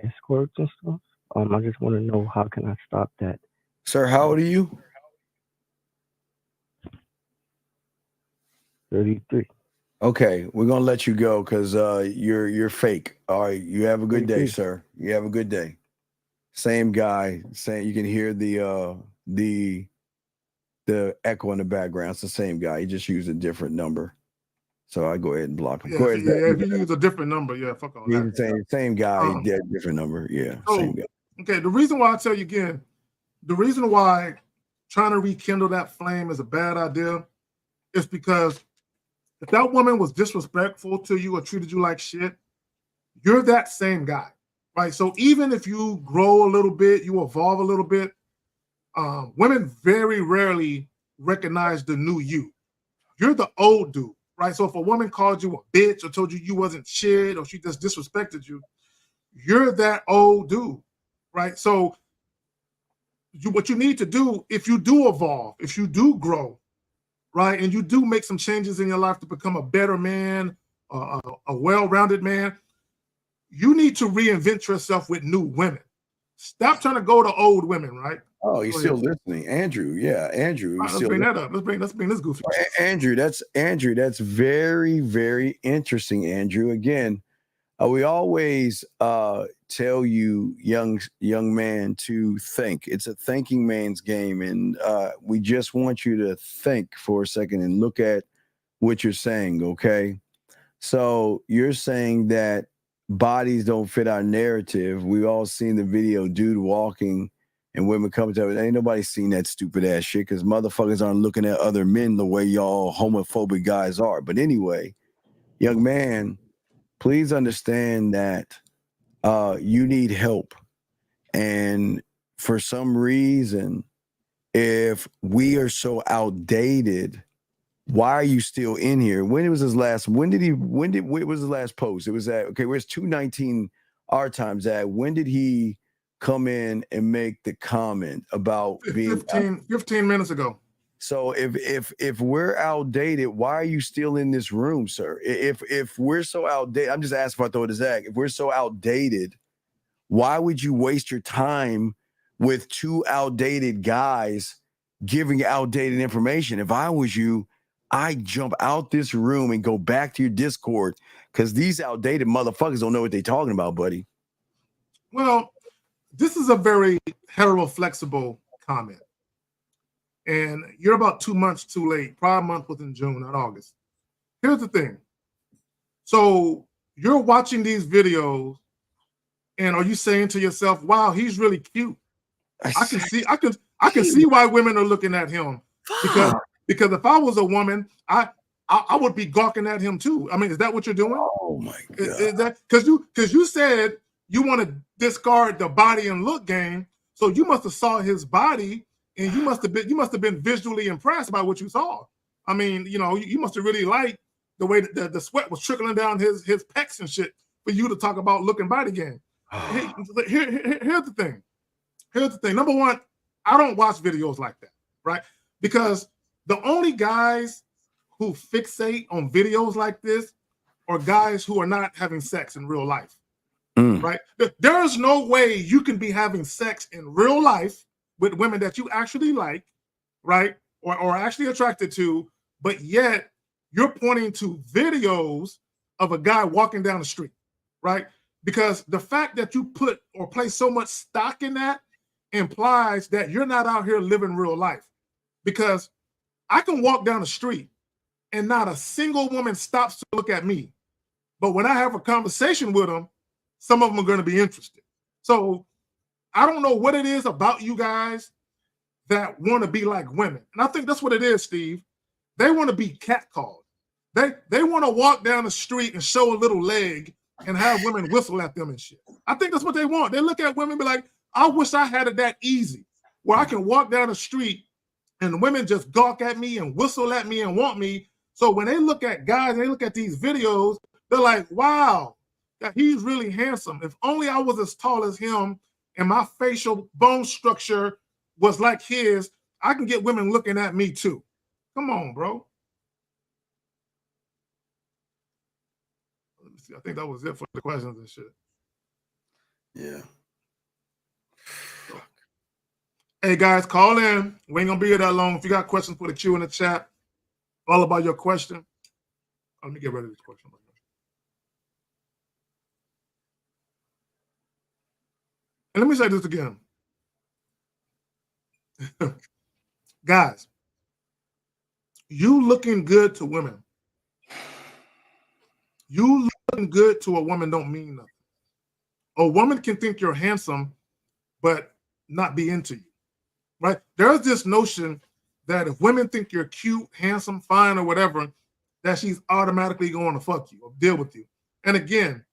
escorts and stuff. I just want to know how can I stop that. Sir, how old are you? 33. Okay, we're gonna let you go because you're fake. All right, you have a good day, sir. You have a good day. Same guy, saying you can hear the echo in the background. It's the same guy. He just used a different number. So I go ahead and block him. Yeah, Go ahead. if you use a different number, yeah, fuck all that. He's the same guy, yeah, different number. Yeah, same guy. Okay, the reason why I tell you again, the reason why trying to rekindle that flame is a bad idea is because if that woman was disrespectful to you or treated you like shit, you're that same guy, right? So even if you grow a little bit, you evolve a little bit, women very rarely recognize the new you. You're the old dude, right? So if a woman called you a bitch or told you you wasn't shit or she just disrespected you, you're that old dude, right? So what you need to do, if you do evolve, if you do grow, right, and you do make some changes in your life to become a better man, a well-rounded man, you need to reinvent yourself with new women. Stop trying to go to old women, right? Oh, you're still listening, Andrew. Yeah, Andrew. Right, let's bring that up. Let's bring this goofy. Andrew, that's very, very interesting, Andrew. Again, we always tell you, young man, to think. It's a thinking man's game, and we just want you to think for a second and look at what you're saying. Okay, so you're saying that bodies don't fit our narrative. We've all seen the video, dude walking and women coming to it. Ain't nobody seen that stupid ass shit because motherfuckers aren't looking at other men the way y'all homophobic guys are. But anyway, young man, please understand that you need help. And for some reason, if we are so outdated, why are you still in here? When was his last? When was his last post? It was at, okay, where's 2:19 our times at? When did he come in and make the comment about being 15 minutes ago? So if we're outdated, why are you still in this room, sir? If we're so outdated, I'm just asking if I throw this act. If we're so outdated, why would you waste your time with two outdated guys giving outdated information? If I was you, I'd jump out this room and go back to your Discord because these outdated motherfuckers don't know what they're talking about, buddy. Well, this is a very hetero-flexible comment. And you're about 2 months too late. Pride month was in June, not August. Here's the thing. So you're watching these videos, and are you saying to yourself, "Wow, he's really cute"? I can see why women are looking at him because if I was a woman, I would be gawking at him too. I mean, is that what you're doing? Oh my God! Is that because you said you want to discard the body and look game, so you must have saw his body and you must have been visually impressed by what you saw. I mean, you know, you must have really liked the way that the sweat was trickling down his pecs and shit for you to talk about looking body game. Here's the thing. Here's the thing. Number one, I don't watch videos like that, right? Because the only guys who fixate on videos like this are guys who are not having sex in real life, right? There is no way you can be having sex in real life with women that you actually like, right? Or are actually attracted to, but yet you're pointing to videos of a guy walking down the street, right? Because the fact that you put or place so much stock in that implies that you're not out here living real life. Because I can walk down the street and not a single woman stops to look at me. But when I have a conversation with them, some of them are going to be interested. So I don't know what it is about you guys that want to be like women. And I think that's what it is, Steve. They want to be catcalled. They want to walk down the street and show a little leg and have women whistle at them and shit. I think that's what they want. They look at women and be like, I wish I had it that easy, where I can walk down the street and women just gawk at me and whistle at me and want me. So when they look at guys, they look at these videos, they're like, wow, he's really handsome. If only I was as tall as him and my facial bone structure was like his, I can get women looking at me too. Come on, bro. Let me see. I think that was it for the questions and shit. Yeah. Hey guys, call in. We ain't gonna be here that long. If you got questions, put a Q in the chat. All about your question. Let me get rid of this question. And let me say this again. Guys, you looking good to women. You looking good to a woman don't mean nothing. A woman can think you're handsome, but not be into you, right? There's this notion that if women think you're cute, handsome, fine, or whatever, that she's automatically going to fuck you or deal with you. And again,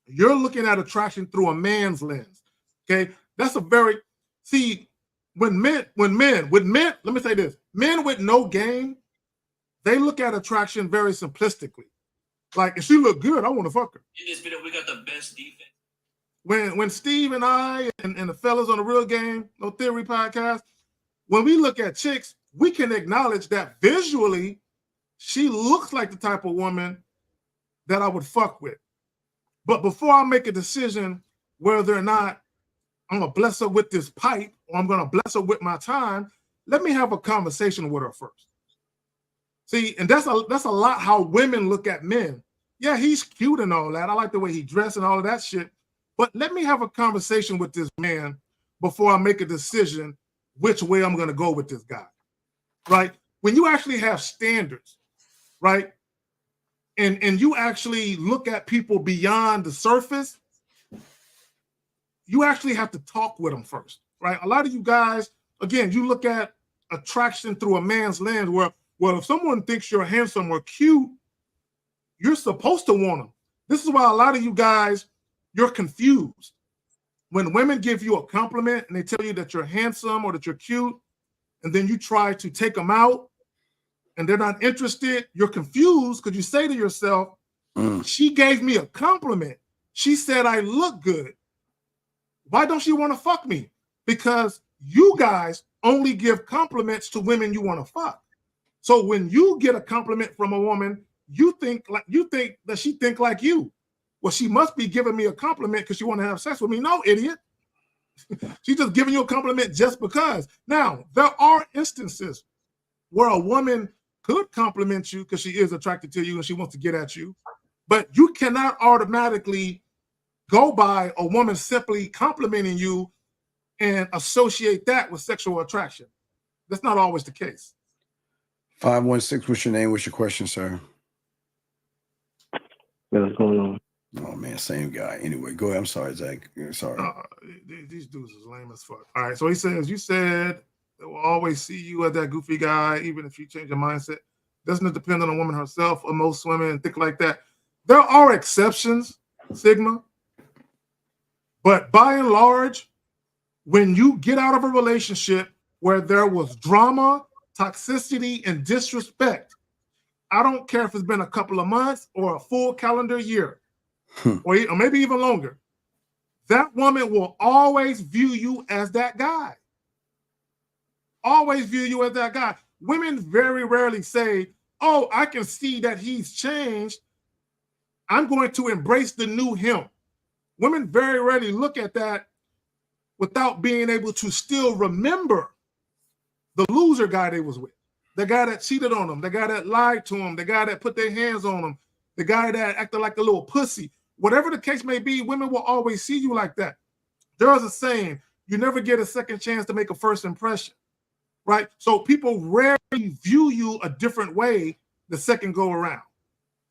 you're looking at attraction through a man's lens, okay? That's a very, see, when men, let me say this, men with no game, they look at attraction very simplistically. Like, if she look good, I want to fuck her. In this video, we got the best defense. When Steve and I and the fellas on the Real Game, No Theory podcast, when we look at chicks, we can acknowledge that visually, she looks like the type of woman that I would fuck with. But before I make a decision whether or not I'm going to bless her with this pipe or I'm going to bless her with my time, let me have a conversation with her first. See, and that's a lot how women look at men. Yeah, he's cute and all that. I like the way he dressed and all of that shit. But let me have a conversation with this man before I make a decision which way I'm going to go with this guy, right? When you actually have standards, right? And you actually look at people beyond the surface, you actually have to talk with them first, right? A lot of you guys, again, you look at attraction through a man's lens where, well, if someone thinks you're handsome or cute, you're supposed to want them. This is why a lot of you guys, you're confused. When women give you a compliment and they tell you that you're handsome or that you're cute, and then you try to take them out and they're not interested, you're confused because you say to yourself, she gave me a compliment. She said I look good. Why don't she want to fuck me? Because you guys only give compliments to women you want to fuck. So when you get a compliment from a woman, you think that she think like you. Well, she must be giving me a compliment because she want to have sex with me. No, idiot. She's just giving you a compliment just because. Now, there are instances where a woman could compliment you because she is attracted to you and she wants to get at you, but you cannot automatically go by a woman simply complimenting you and associate that with sexual attraction. That's not always the case. 516, what's your name? What's your question, sir? What's going on? Oh man, same guy. Anyway, go ahead. I'm sorry, Zach. Sorry. These dudes is lame as fuck. All right, so he says, you said they will always see you as that goofy guy, even if you change your mindset. Doesn't it depend on the woman herself or most women think like that? There are exceptions, Sigma, but by and large, when you get out of a relationship where there was drama, toxicity, and disrespect, I don't care if it's been a couple of months or a full calendar year, or maybe even longer, that woman will always view you as that guy. Always view you as that guy. Women very rarely say, oh, I can see that he's changed. I'm going to embrace the new him. Women very rarely look at that without being able to still remember the loser guy they was with, the guy that cheated on them, the guy that lied to them, the guy that put their hands on them, the guy that acted like a little pussy. Whatever the case may be, women will always see you like that. There's a saying, you never get a second chance to make a first impression, right? So people rarely view you a different way the second go around.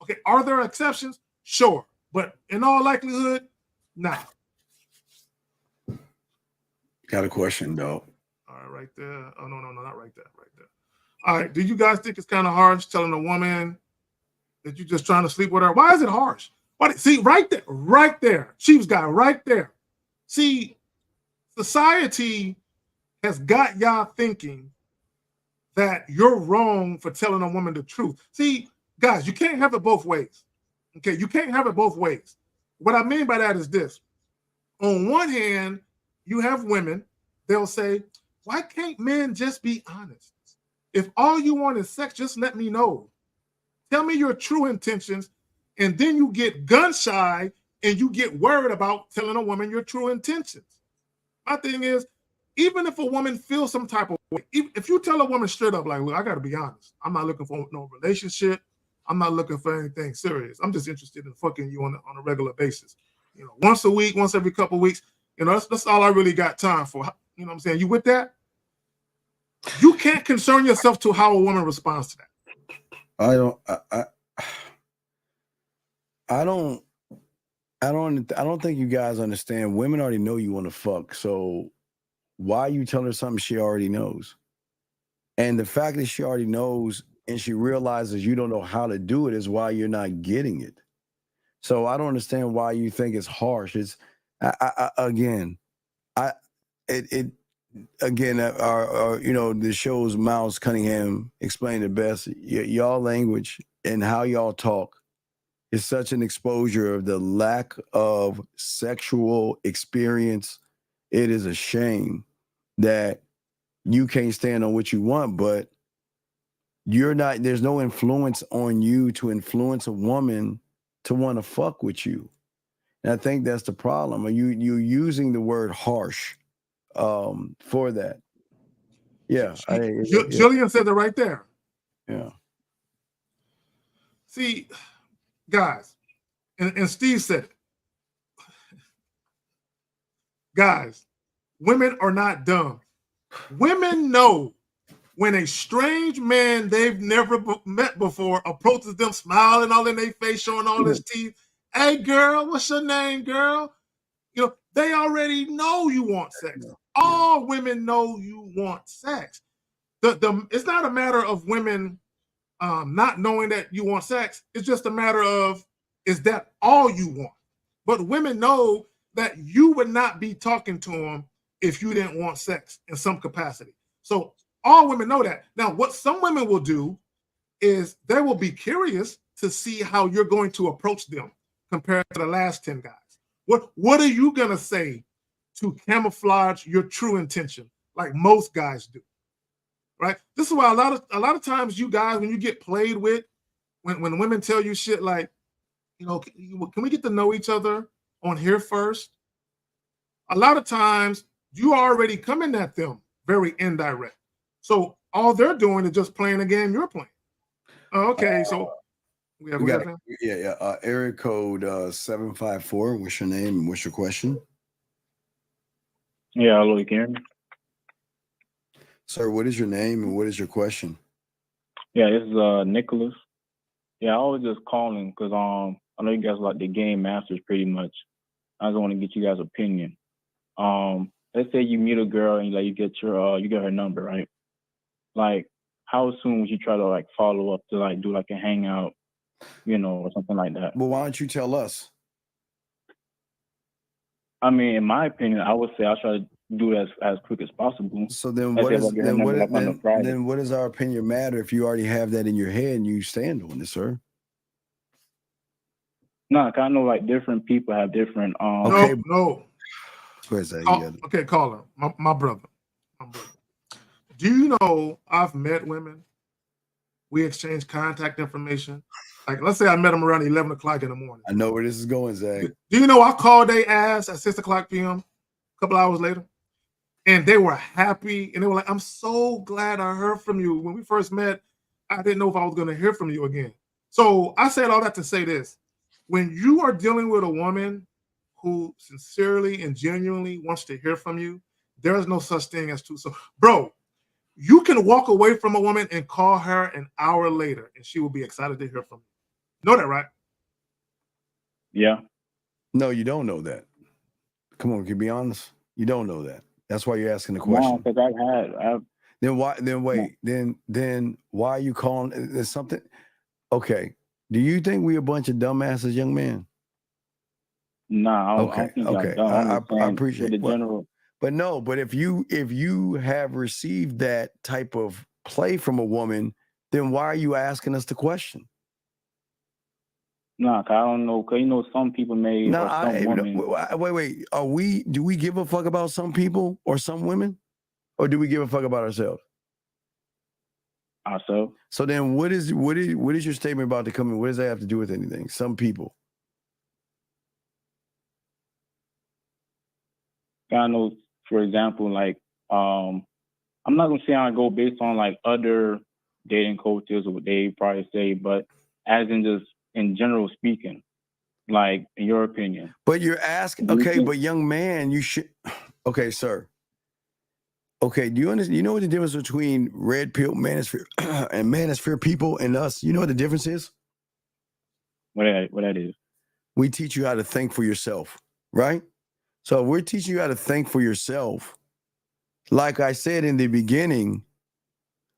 Okay, are there exceptions? Sure. But in all likelihood, nah. Got a question, though. All right, right there. Oh, no, not right there, right there. All right, do you guys think it's kind of harsh telling a woman that you're just trying to sleep with her? Why is it harsh? See, right there, Chief's guy, right there. See, society has got y'all thinking that you're wrong for telling a woman the truth. See, guys, you can't have it both ways. Okay, you can't have it both ways. What I mean by that is this. On one hand, you have women, they'll say, why can't men just be honest? If all you want is sex, just let me know. Tell me your true intentions, and then you get gun shy and you get worried about telling a woman your true intentions. My thing is, even if a woman feels some type of way, if you tell a woman straight up, like, look, I got to be honest. I'm not looking for no relationship. I'm not looking for anything serious. I'm just interested in fucking you on a regular basis. You know, once a week, once every couple of weeks. You know, that's all I really got time for. You know what I'm saying? You with that? You can't concern yourself to how a woman responds to that. I don't think you guys understand. Women already know you want to fuck. So why are you telling her something she already knows? And the fact that she already knows and she realizes you don't know how to do it is why you're not getting it. So I don't understand why you think it's harsh. It's again, you know, the show's Miles Cunningham explained it best. Y'all language and how y'all talk is such an exposure of the lack of sexual experience. It is a shame that you can't stand on what you want, but there's no influence on you to influence a woman to want to fuck with you. And I think that's the problem. You're using the word harsh for that. Yeah. Jillian said it right there. Yeah. See, guys, and Steve said it. Guys, women are not dumb. Women know when a strange man they've never met before approaches them, smiling all in their face, showing all his teeth. Hey, girl, what's your name, girl? You know, they already know you want sex. All women know you want sex. It's not a matter of women not knowing that you want sex. It's just a matter of, is that all you want? But women know that you would not be talking to them if you didn't want sex in some capacity. So all women know that. Now, what some women will do is they will be curious to see how you're going to approach them compared to the last 10 guys. What are you going to say to camouflage your true intention like most guys do? Right? This is why a lot of times you guys, when you get played with, when women tell you shit like, you know, can we get to know each other on here first? A lot of times you already coming at them very indirect. So all they're doing is just playing a game you're playing. Okay, so we got area code 754. What's your name and what's your question? Yeah, hello, you can hear me? Sir, what is your name and what is your question? Yeah, this is Nicholas. Yeah, I was just calling because I know you guys like the game masters pretty much. I just want to get you guys' opinion. Let's say you meet a girl and like you get her number, right? Like, how soon would you try to like follow up to like do like a hangout, or something like that? Well, why don't you tell us? I mean, in my opinion, I would say I'll try to do it as quick as possible. So then Let's what say is if I get her number, like, on a Friday. then what does our opinion matter if you already have that in your head and you stand on it, sir? No, I know like different people have different Okay. No. Where's that? Okay, caller, my brother. Do you know I've met women? We exchange contact information. Like, let's say I met them around 11 o'clock in the morning. I know where this is going, Zach. Do you know I called their ass at 6 o'clock p.m. a couple hours later? And they were happy. And they were like, I'm so glad I heard from you. When we first met, I didn't know if I was going to hear from you again. So I said all that to say this. When you are dealing with a woman who sincerely and genuinely wants to hear from you, there is no such thing as too. So, bro, you can walk away from a woman and call her an hour later, and she will be excited to hear from you. Know that, right? Yeah. No, you don't know that. Come on, can you be honest? You don't know that. That's why you're asking the question. No, because Then why? Then wait. Then why are you calling? There's something. Okay. Do you think we a bunch of dumbasses, young man? Nah. Okay. I appreciate it. But if you have received that type of play from a woman, then why are you asking us the question? Nah, I don't know. Cause some people may. No, women. Wait. Do we give a fuck about some people or some women, or do we give a fuck about ourselves? Ourselves. So then, what is your statement about the coming? What does that have to do with anything? Some people. I know, for example, like I'm not gonna say I go based on like other dating coaches or what they probably say, but as in just in general speaking, like in your opinion. But you're asking, okay, but young man, you should, okay, sir. Okay, do you understand? You know what the difference between red pill manosphere and manosphere people and us? You know what the difference is? What that is? We teach you how to think for yourself, right? So we're teaching you how to think for yourself. Like I said in the beginning,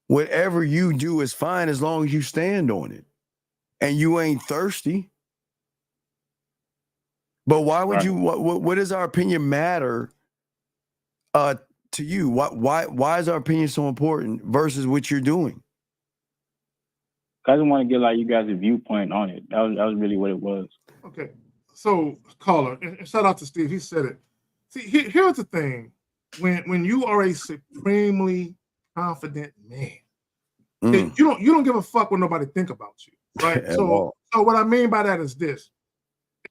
whatever you do is fine as long as you stand on it and you ain't thirsty. But why would you? What does our opinion matter to you? Why is our opinion so important versus what you're doing? I just want to get like you guys' viewpoint on it. That was really what it was. Okay. So, caller, and shout out to Steve. He said it. See, here's the thing: when you are a supremely confident man, you don't give a fuck what nobody think about you, right? So what I mean by that is this: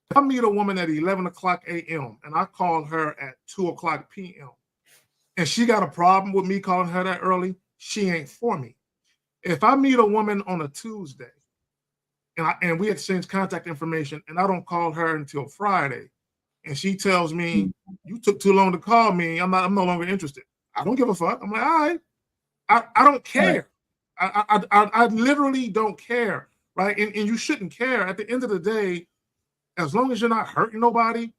if I meet a woman at 11 o'clock a.m. and I call her at 2 o'clock p.m. and she got a problem with me calling her that early, she ain't for me. If I meet a woman on a Tuesday and we exchange contact information and I don't call her until Friday, and she tells me, you took too long to call me, I'm no longer interested. I don't give a fuck. I'm like, all right. I don't care. I literally don't care, right? And you shouldn't care. At the end of the day, as long as you're not hurting nobody,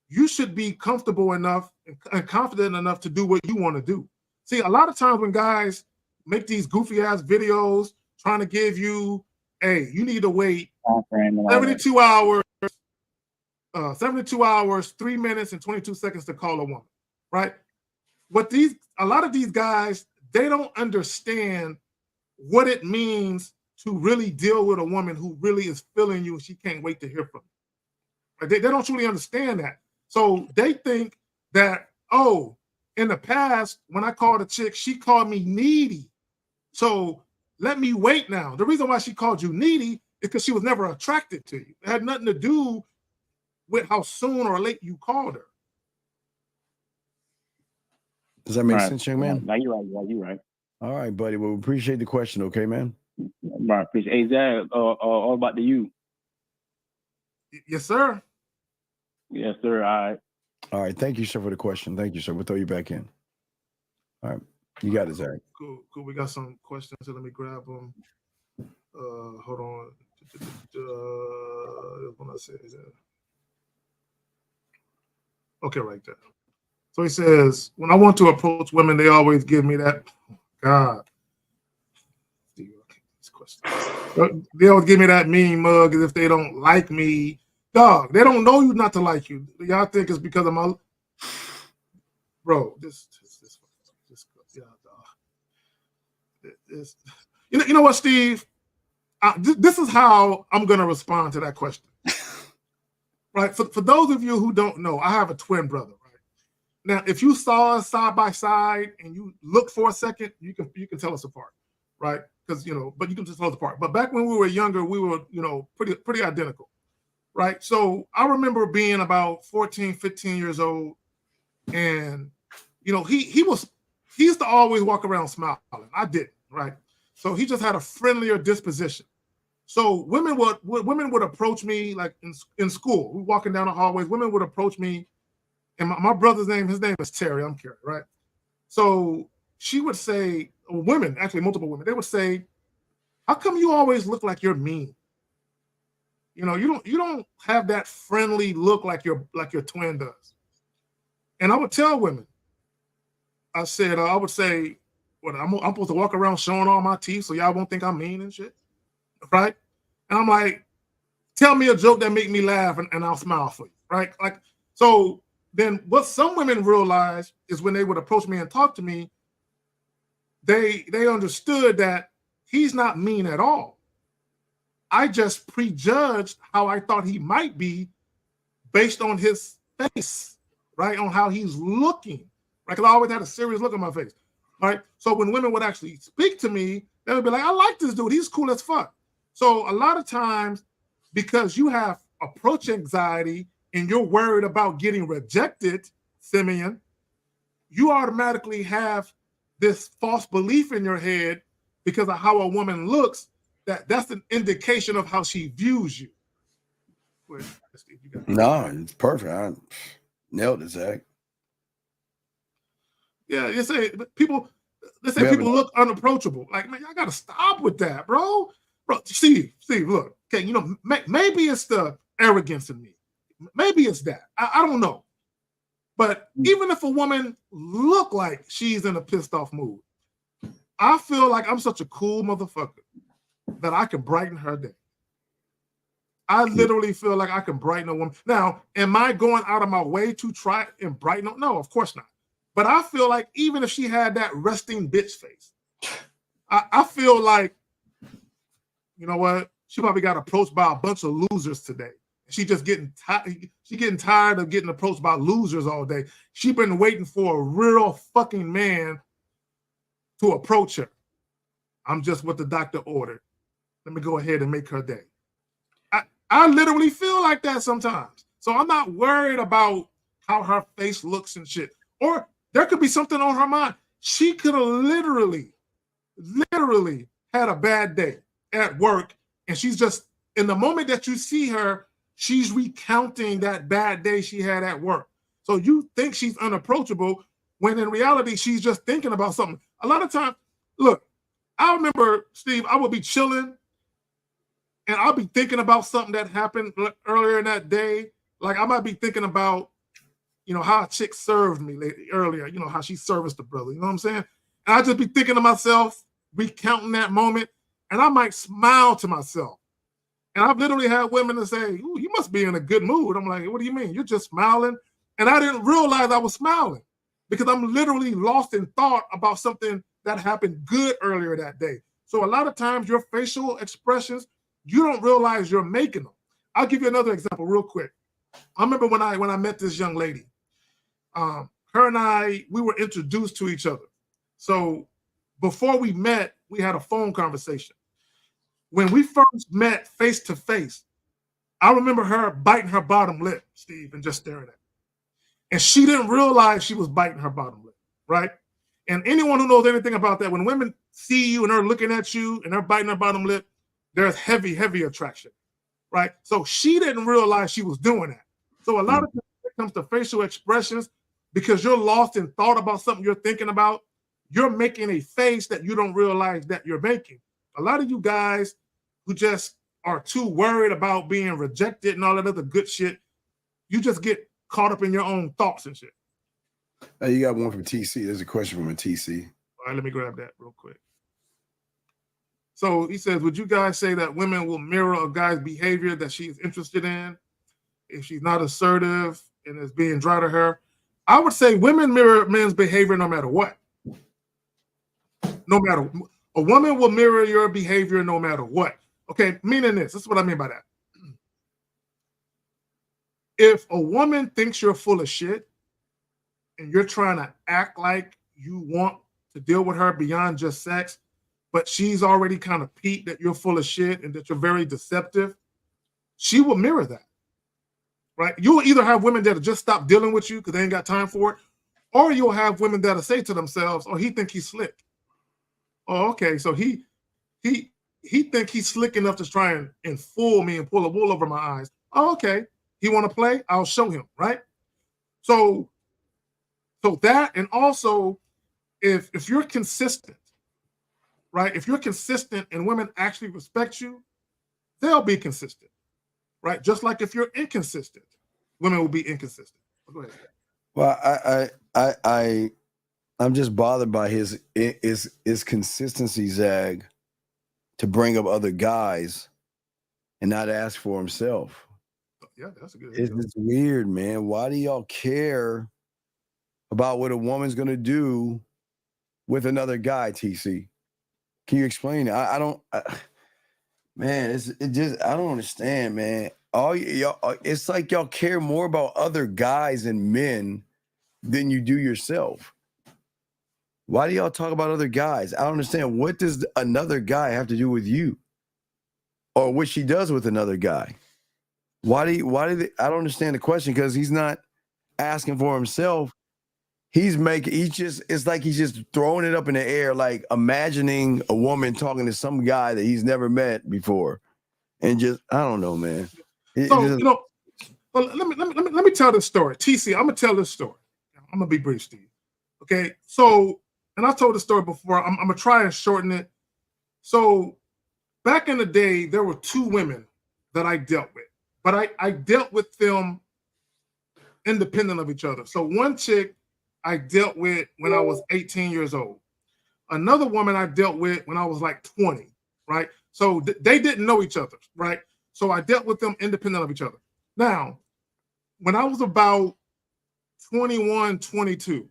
you should be comfortable enough and confident enough to do what you want to do. See, a lot of times when guys make these goofy ass videos trying to give you, hey, you need to wait 72 hours, 3 minutes and 22 seconds to call a woman, right? A lot of these guys, they don't understand what it means to really deal with a woman who really is feeling you and she can't wait to hear from you. Right? They don't truly understand that. So they think that, oh, in the past, when I called a chick, she called me needy. So let me wait now. The reason why she called you needy is because she was never attracted to you. It had nothing to do with how soon or late you called her. Does that make sense, young man? No, you're right. Yeah, you're right. All right, buddy. Well, we appreciate the question, okay, man? Right, appreciate it. Hey, Zach, all about the you. Yes, sir. Yes, sir. All right. All right. Thank you, sir, for the question. Thank you, sir. We'll throw you back in. All right. You got it, Zach. Cool. We got some questions, so let me grab them. Hold on. What I say? Okay, right there. So he says, when I want to approach women, they always give me that. God. They always give me that mean mug as if they don't like me. Dog, they don't know you not to like you. Y'all think it's because of my bro. You know what, Steve? This is how I'm gonna respond to that question. Right? For those of you who don't know, I have a twin brother. Right now, if you saw us side by side and you look for a second, you can tell us apart, right? Because but you can just tell us apart. But back when we were younger, we were pretty identical, right? So I remember being about 14, 15 years old, and he used to always walk around smiling. I didn't, right? So he just had a friendlier disposition. So women would approach me like in school. We walking down the hallways. Women would approach me, and my brother's his name is Terry. I'm Kerry, right? So she would say, women, actually multiple women, they would say, "How come you always look like you're mean? You don't have that friendly look like your twin does." And I would tell women, I would say, "What I'm supposed to walk around showing all my teeth so y'all won't think I'm mean and shit, right?" And I'm like, "Tell me a joke that make me laugh and I'll smile for you," right? Like, so then what some women realize is when they would approach me and talk to me, they understood that he's not mean at all. I just prejudged how I thought he might be based on his face, right? On how he's looking, right? Because I always had a serious look on my face, right? So when women would actually speak to me, they would be like, "I like this dude. He's cool as fuck." So a lot of times, because you have approach anxiety and you're worried about getting rejected, Simeon, you automatically have this false belief in your head because of how a woman looks, that's an indication of how she views you. No, it's perfect. I nailed it, Zach. Yeah, they say people look unapproachable. Like, man, y'all gotta stop with that, bro. Bro, Steve, look, okay, maybe it's the arrogance in me. Maybe it's that. I don't know. But even if a woman look like she's in a pissed off mood, I feel like I'm such a cool motherfucker that I can brighten her day. I literally feel like I can brighten a woman. Now, am I going out of my way to try and brighten? No, of course not. But I feel like even if she had that resting bitch face, I feel like, you know what? She probably got approached by a bunch of losers today. She just getting tired of getting approached by losers all day. She been waiting for a real fucking man to approach her. I'm just what the doctor ordered. Let me go ahead and make her day. I literally feel like that sometimes. So I'm not worried about how her face looks and shit. Or there could be something on her mind. She could have literally had a bad day at work, and she's just, in the moment that you see her, she's recounting that bad day she had at work. So you think she's unapproachable when in reality, she's just thinking about something. A lot of times, look, I remember, Steve, I would be chilling and I'll be thinking about something that happened earlier in that day. Like I might be thinking about, how a chick served me earlier, how she serviced the brother, you know what I'm saying? And I just be thinking to myself, recounting that moment, and I might smile to myself. And I've literally had women that say, "Ooh, you must be in a good mood." I'm like, "What do you mean? You're just smiling." And I didn't realize I was smiling because I'm literally lost in thought about something that happened good earlier that day. So a lot of times your facial expressions, you don't realize you're making them. I'll give you another example real quick. I remember when I met this young lady, her and I, we were introduced to each other. So before we met, we had a phone conversation. When we first met face to face, I remember her biting her bottom lip, Steve, and just staring at me. And she didn't realize she was biting her bottom lip, right? And anyone who knows anything about that, when women see you and they're looking at you and they're biting their bottom lip, there's heavy, heavy attraction, right? So she didn't realize she was doing that. So a lot of times when it comes to facial expressions, because you're lost in thought about something you're thinking about, you're making a face that you don't realize that you're making. A lot of you guys who just are too worried about being rejected and all that other good shit, you just get caught up in your own thoughts and shit. Hey, you got one from TC. There's a question from a TC. All right, let me grab that real quick. So he says, would you guys say that women will mirror a guy's behavior that she's interested in if she's not assertive and is being dry to her? I would say women mirror men's behavior no matter what. No matter, a woman will mirror your behavior no matter what. Okay, meaning this is what I mean by that. If a woman thinks you're full of shit and you're trying to act like you want to deal with her beyond just sex, but she's already kind of peaked that you're full of shit and that you're very deceptive, she will mirror that, right? You'll either have women that'll just stop dealing with you because they ain't got time for it, or you'll have women that'll say to themselves, oh, he think he's slick. Oh, okay, so he think he's slick enough to try and fool me and pull the wool over my eyes. Oh, okay, he want to play? I'll show him, right? So that, and also if you're consistent, right? If you're consistent and women actually respect you, they'll be consistent, right? Just like if you're inconsistent, women will be inconsistent. Go ahead. Well, I'm just bothered by his consistency, Zag, to bring up other guys and not ask for himself. Yeah, that's a good. It's weird, man. Why do y'all care about what a woman's gonna do with another guy, TC? Can you explain it? I don't, man. I don't understand, man. All y'all, it's like y'all care more about other guys and men than you do yourself. Why do y'all talk about other guys? I don't understand. What does another guy have to do with you, or what she does with another guy? Why do they? I don't understand the question, because he's not asking for himself. It's like he's just throwing it up in the air, like imagining a woman talking to some guy that he's never met before, and just, I don't know, man. Well, let me tell this story. TC, I'm gonna tell this story. I'm gonna be brief, Steve. Okay, so, and I told the story before. I'm gonna try and shorten it. So, back in the day, there were two women that I dealt with, but I dealt with them independent of each other. So one chick I dealt with when I was 18 years old. Another woman I dealt with when I was like 20, right? So they didn't know each other, right? So I dealt with them independent of each other. Now, when I was about 21, 22,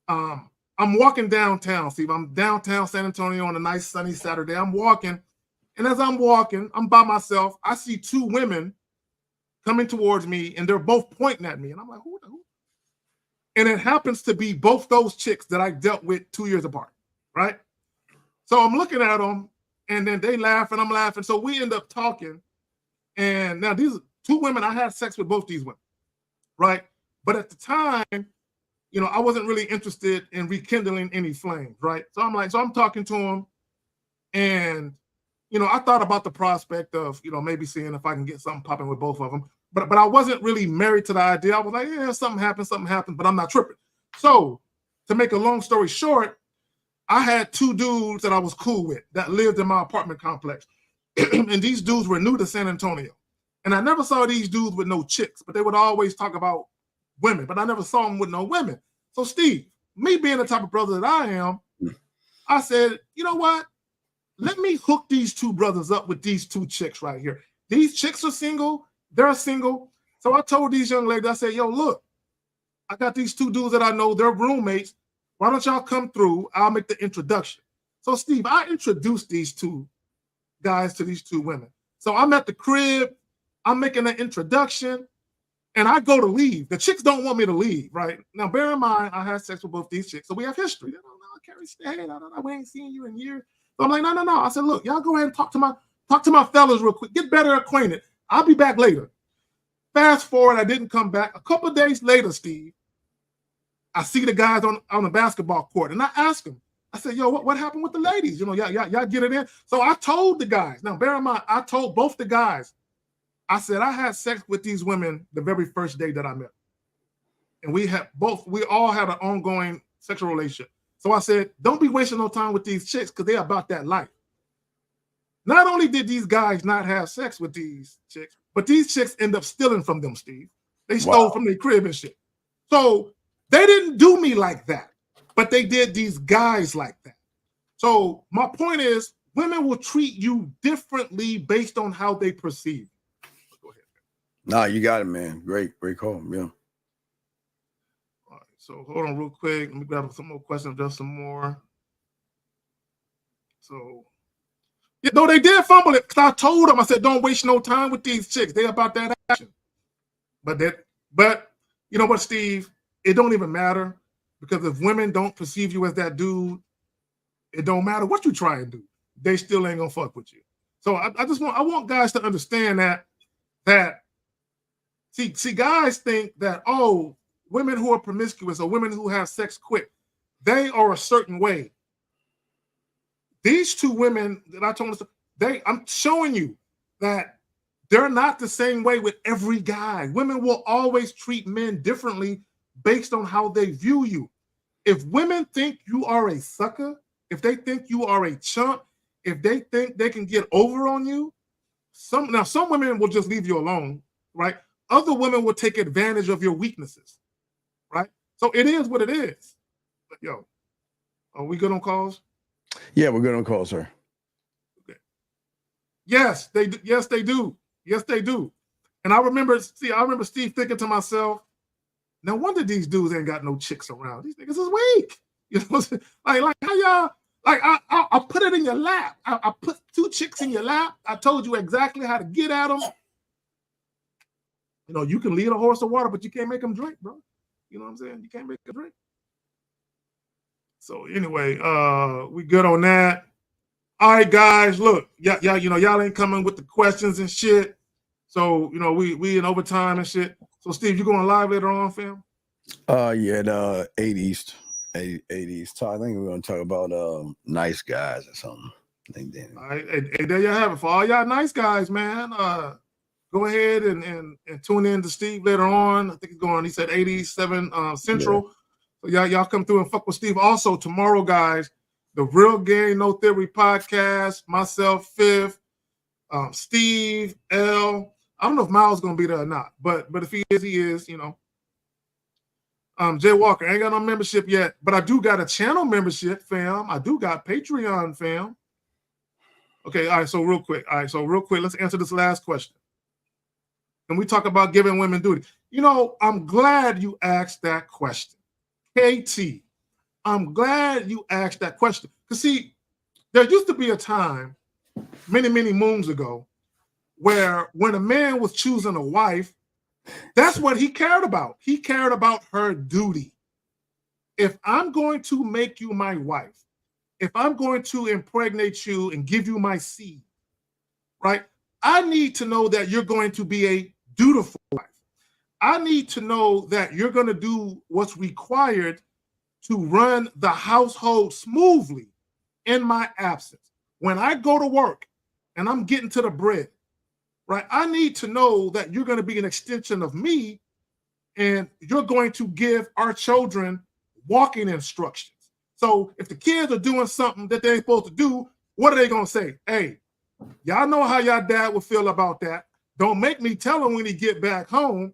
I'm walking downtown, Steve. I'm downtown San Antonio on a nice sunny Saturday. I'm walking, and as I'm walking, I'm by myself. I see two women coming towards me, and they're both pointing at me. And I'm like, who? And it happens to be both those chicks that I dealt with 2 years apart, right? So I'm looking at them, and then they laugh, and I'm laughing. So we end up talking. And now these two women, I had sex with both these women, right? But at the time, I wasn't really interested in rekindling any flames, right? So I'm talking to them, and, I thought about the prospect of, maybe seeing if I can get something popping with both of them. But I wasn't really married to the idea. I was like, yeah, something happened, but I'm not tripping. So to make a long story short, I had two dudes that I was cool with that lived in my apartment complex. And these dudes were new to San Antonio. And I never saw these dudes with no chicks, but they would always talk about women, but I never saw them with no women. So Steve, me being the type of brother that I am, I said, you know what? Let me hook these two brothers up with these two chicks right here. These chicks are single. They're single. So I told these young ladies, I said, yo, look, I got these two dudes that I know. They're roommates. Why don't y'all come through? I'll make the introduction. So Steve, I introduced these two guys to these two women. So I'm at the crib. I'm making an introduction. And I go to leave. The chicks don't want me to leave, right? Now, bear in mind, I had sex with both these chicks. So we have history. They don't know, Carrie, stay. We ain't seen you in years. So I'm like, no. I said, look, y'all go ahead and talk to my fellas real quick. Get better acquainted. I'll be back later. Fast forward, I didn't come back. A couple of days later, Steve, I see the guys on the basketball court, and I asked them. I said, yo, what happened with the ladies? Y'all get it in? So I told the guys. Now, bear in mind, I told both the guys. I said, I had sex with these women the very first day that I met. And we all had an ongoing sexual relationship. So I said, don't be wasting no time with these chicks because they're about that life. Not only did these guys not have sex with these chicks, but these chicks end up stealing from them, Steve. They stole from their crib and shit. So they didn't do me like that, but they did these guys like that. So my point is, women will treat you differently based on how they perceive. Go ahead. Nah, you got it, man. Great call. Yeah. All right, so hold on real quick. Let me grab some more questions, just some more. So, yeah, no, they did fumble it because I told them, I said, don't waste no time with these chicks. They about that action. But you know what, Steve? It don't even matter because if women don't perceive you as that dude, it don't matter what you try and do. They still ain't gonna fuck with you. So I want guys to understand that see guys think that, oh, women who are promiscuous or women who have sex quick, they are a certain way. These two women that I told us, I'm showing you that they're not the same way with every guy. Women will always treat men differently based on how they view you. If women think you are a sucker, if they think you are a chump, if they think they can get over on you, some women will just leave you alone, right? Other women will take advantage of your weaknesses, right? So it is what it is. But yo, are we good on calls? Yeah, we're good on calls, sir. Okay. Yes, they do. Yes, they do. Yes, they do. And I remember Steve thinking to myself, no wonder these dudes ain't got no chicks around. These niggas is weak. You know, like how y'all, like I put it in your lap. I put 2 chicks in your lap. I told you exactly how to get at them. You know, you can lead a horse to water, but you can't make them drink, bro. You know what I'm saying? You can't make them drink. So anyway, we good on that. All right, guys, look, y'all ain't coming with the questions and shit. So, you know, we in overtime and shit. So, Steve, you going live later on, fam? Yeah, at 8 East. 8 East. So I think we're gonna talk about nice guys or something. All right, hey, there you have it. For all y'all nice guys, man. Go ahead and tune in to Steve later on. I think he's going, he said 87 Central. Yeah. So y'all come through and fuck with Steve. Also, tomorrow, guys, the Real Game No Theory podcast, myself, Fifth, Steve, L. I don't know if Miles gonna be there or not, but if he is, you know. Jay Walker, ain't got no membership yet, but I do got a channel membership, fam. I do got Patreon, fam. Okay, all right, so real quick, let's answer this last question. Can we talk about giving women duty? You know, I'm glad you asked that question. KT, I'm glad you asked that question. Because, see, there used to be a time, many, many moons ago, where when a man was choosing a wife, that's what he cared about. He cared about her duty. If I'm going to make you my wife, if I'm going to impregnate you and give you my seed, right, I need to know that you're going to be a dutiful wife. I need to know that you're going to do what's required to run the household smoothly in my absence. When I go to work and I'm getting to the bread, right, I need to know that you're going to be an extension of me and you're going to give our children walking instructions. So if the kids are doing something that they ain't supposed to do, what are they going to say? Hey, y'all know how y'all dad would feel about that. Don't make me tell him when he get back home.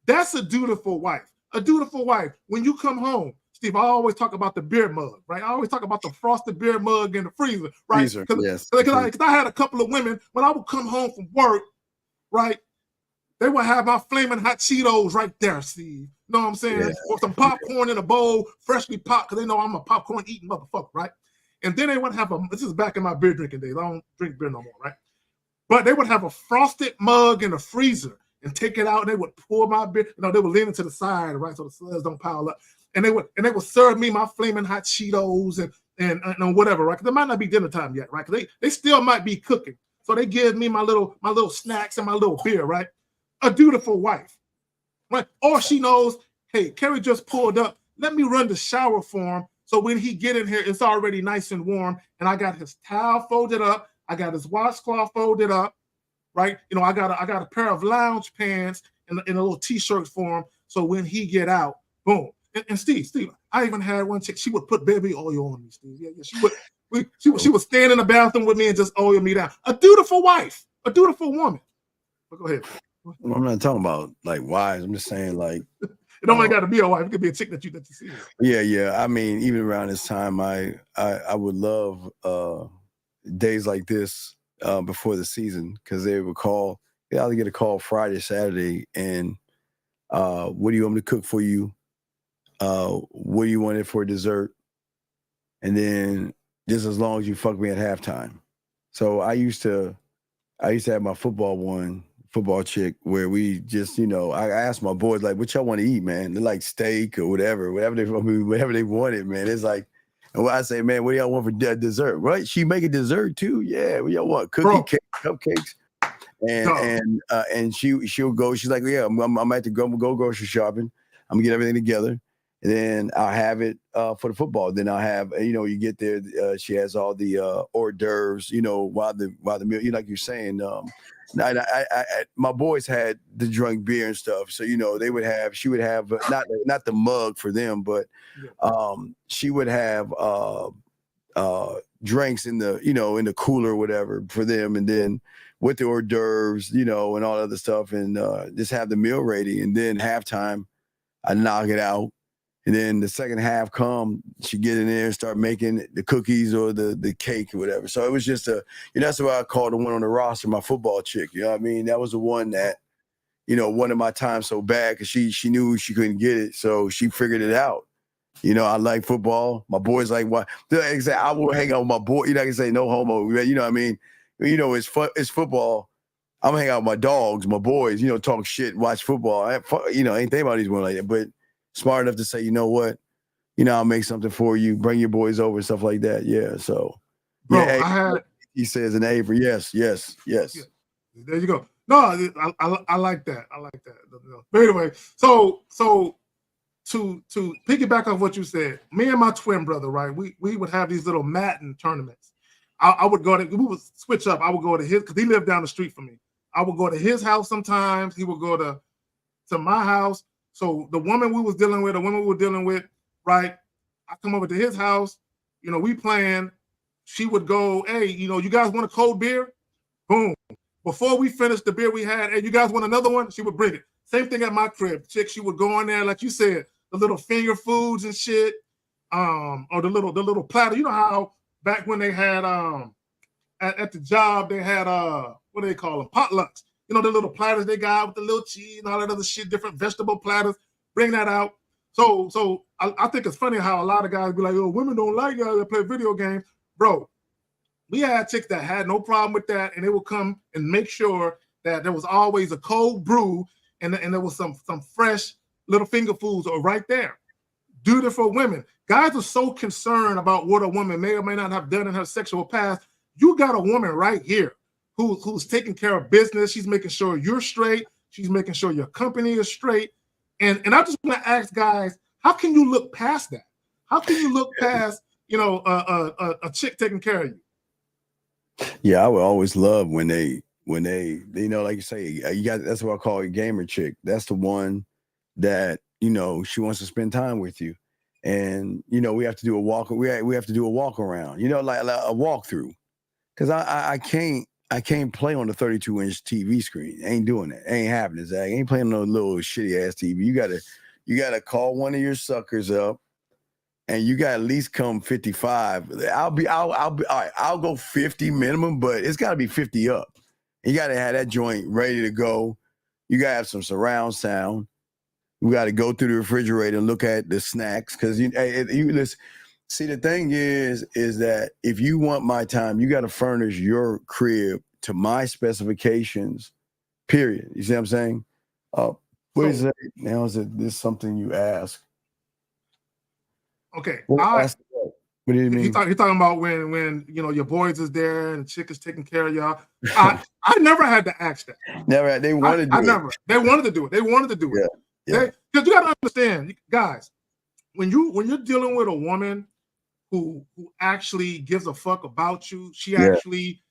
That's a dutiful wife. A dutiful wife. When you come home, Steve, I always talk about the beer mug, right? I always talk about the frosted beer mug in the freezer, right? Because I had a couple of women, when I would come home from work, right, they would have my flaming hot Cheetos right there, Steve. You know what I'm saying? Yeah. Or some popcorn in a bowl, freshly popped, because they know I'm a popcorn eating motherfucker, right? And then they would have this is back in my beer drinking days. I don't drink beer no more, right? But they would have a frosted mug in the freezer and take it out, and they would pour my beer. You know, they would lean it to the side, right, so the suds don't pile up. And they would serve me my flaming hot Cheetos and whatever, right? Because it might not be dinner time yet, right? Because they still might be cooking. So they give me my little snacks and my little beer, right? A dutiful wife, right? Or she knows, hey, Kerry just pulled up. Let me run the shower for him. So when he get in here, it's already nice and warm. And I got his towel folded up. I got his washcloth folded up, right? You know, I got a pair of lounge pants and a little t-shirt for him. So when he get out, boom. And Steve, I even had one chick. She would put baby oil on me, Steve. Yeah, she would. She was standing in the bathroom with me and just oiled me down. A dutiful wife, a dutiful woman. But go ahead. I'm not talking about like wives. I'm just saying like it only got to be a wife. It could be a chick that you see. Yeah. I mean, even around this time, I would love days like this before the season because they would call. They either get a call Friday, Saturday, and what do you want me to cook for you? What do you want it for dessert? And then just as long as you fuck me at halftime. So I used to have my football chick where we just, I asked my boys like, what y'all want to eat, man? They're like steak or whatever they wanted, man. It's like, and when I say, man, what do y'all want for dessert? Right? She make a dessert too. Yeah. What y'all want? Cake, cupcakes. And she'll go. She's like, yeah, I'm at the go grocery shopping. I'm gonna get everything together, and then I'll have it for the football. Then I'll have, you get there. She has all the hors d'oeuvres, while the meal. Like you're saying, my boys had the drunk beer and stuff. So she would have not the mug for them, but she would have drinks in the cooler or whatever for them, and then with the hors d'oeuvres, and all other stuff, and just have the meal ready. And then halftime, I knock it out. And then the second half she get in there and start making the cookies or the cake or whatever. So it was just that's what I called the one on the roster, my football chick. You know what I mean? That was the one that, wanted my time so bad because she knew she couldn't get it. So she figured it out. I like football. My boys like what? I will hang out with my boy. I can say no homo. You know what I mean? It's football. I'm gonna hang out with my dogs, my boys. Talk shit, watch football. Ain't think about these one like that. But smart enough to say, you know what? I'll make something for you. Bring your boys over and stuff like that. Yeah. So, Bro, he says an Avery. Yes. There you go. No, I like that. I like that. But anyway, so to piggyback off what you said, me and my twin brother, right? We would have these little Madden tournaments. I would go to, we would switch up. I would go to his, because he lived down the street from me. I would go to his house sometimes. He would go to my house. So the woman we were dealing with, right? I come over to his house, we playing. She would go, hey, you guys want a cold beer? Boom. Before we finished the beer we had, hey, you guys want another one? She would bring it. Same thing at my crib. Chick, she would go in there, like you said, the little finger foods and shit, or the little platter. You know how back when they had at the job they had what do they call them? Potlucks. The little platters they got with the little cheese and all that other shit, different vegetable platters. Bring that out. So I think it's funny how a lot of guys be like, oh, women don't like guys that play video games. Bro, we had chicks that had no problem with that, and they would come and make sure that there was always a cold brew and there was some fresh little finger foods right there. Dutiful women. Guys are so concerned about what a woman may or may not have done in her sexual past. You got a woman right here who's taking care of business. She's making sure you're straight. She's making sure your company is straight. And I just want to ask guys, how can you look past that? How can you look past, a chick taking care of you? Yeah, I would always love when they like you say, that's what I call a gamer chick. That's the one that, she wants to spend time with you. And, we have to do a walk. We have to do a walk around, like a walkthrough. Cause I can't play on the 32-inch TV screen. I ain't doing that. Ain't happening, Zach. I ain't playing on a little shitty ass TV. You gotta call one of your suckers up, and you gotta at least come 55. I'll be all right, I'll go 50 minimum, but it's gotta be 50 up. You gotta have that joint ready to go. You gotta have some surround sound. We gotta go through the refrigerator and look at the snacks. Cause you listen. See, the thing is that if you want my time, you got to furnish your crib to my specifications, period. You see what I'm saying? What is that? Now, is this something you ask? Okay. What do you mean? He's talking about when your boys is there and the chick is taking care of y'all. I never had to ask that. Never. They wanted to do it. They wanted to do it. They wanted to do it. Yeah. Because you got to understand, guys, when you're dealing with a woman who actually gives a fuck about you, she actually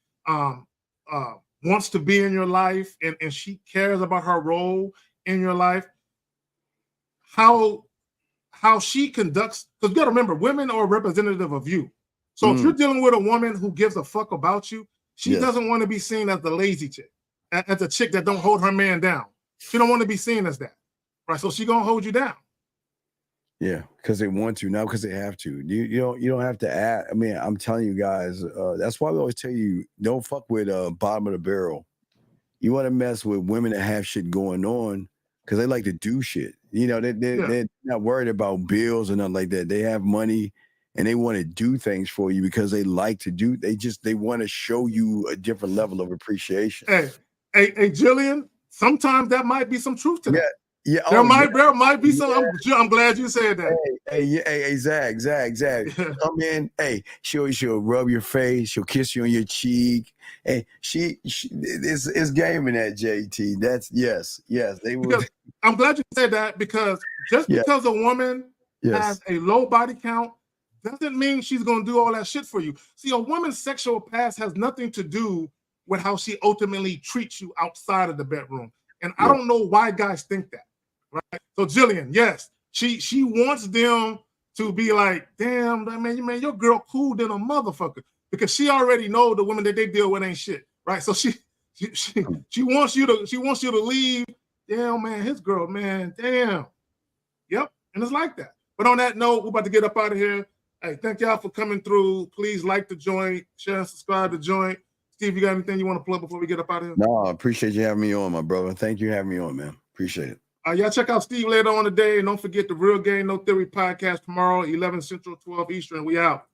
wants to be in your life and she cares about her role in your life, how she conducts, because you got to remember, women are representative of you. So if you're dealing with a woman who gives a fuck about you, she Yes. doesn't want to be seen as the lazy chick, as a chick that don't hold her man down. She don't want to be seen as that, right? So she gonna hold you down. Yeah, because they want to, not because they have to. You don't have to add. I mean, I'm telling you guys, that's why we always tell you, don't fuck with bottom of the barrel. You want to mess with women that have shit going on because they like to do shit. You know, they're not worried about bills and nothing like that. They have money and they want to do things for you because they like to do. They want to show you a different level of appreciation. Hey, Jillian, sometimes that might be some truth to that. Yeah, there might be some. I'm glad you said that. Hey, Zach. Come in. Hey, she'll rub your face. She'll kiss you on your cheek. Hey, it's game in that, JT. That's yes. They will. Because I'm glad you said that because just because a woman has a low body count doesn't mean she's gonna do all that shit for you. See, a woman's sexual past has nothing to do with how she ultimately treats you outside of the bedroom. And I don't know why guys think that. Right. So Jillian, yes, she wants them to be like, damn, man, your girl cool than a motherfucker, because she already know the women that they deal with ain't shit, right? So she wants you to leave. Damn, man, his girl, man, damn. Yep, and it's like that. But on that note, we're about to get up out of here. Hey, thank y'all for coming through. Please like the joint, share and subscribe to the joint. Steve, you got anything you want to plug before we get up out of here? No, I appreciate you having me on, my brother. Thank you for having me on, man. Appreciate it. Y'all check out Steve later on today. And don't forget the Real Game No Theory podcast tomorrow, 11 Central, 12 Eastern. We out.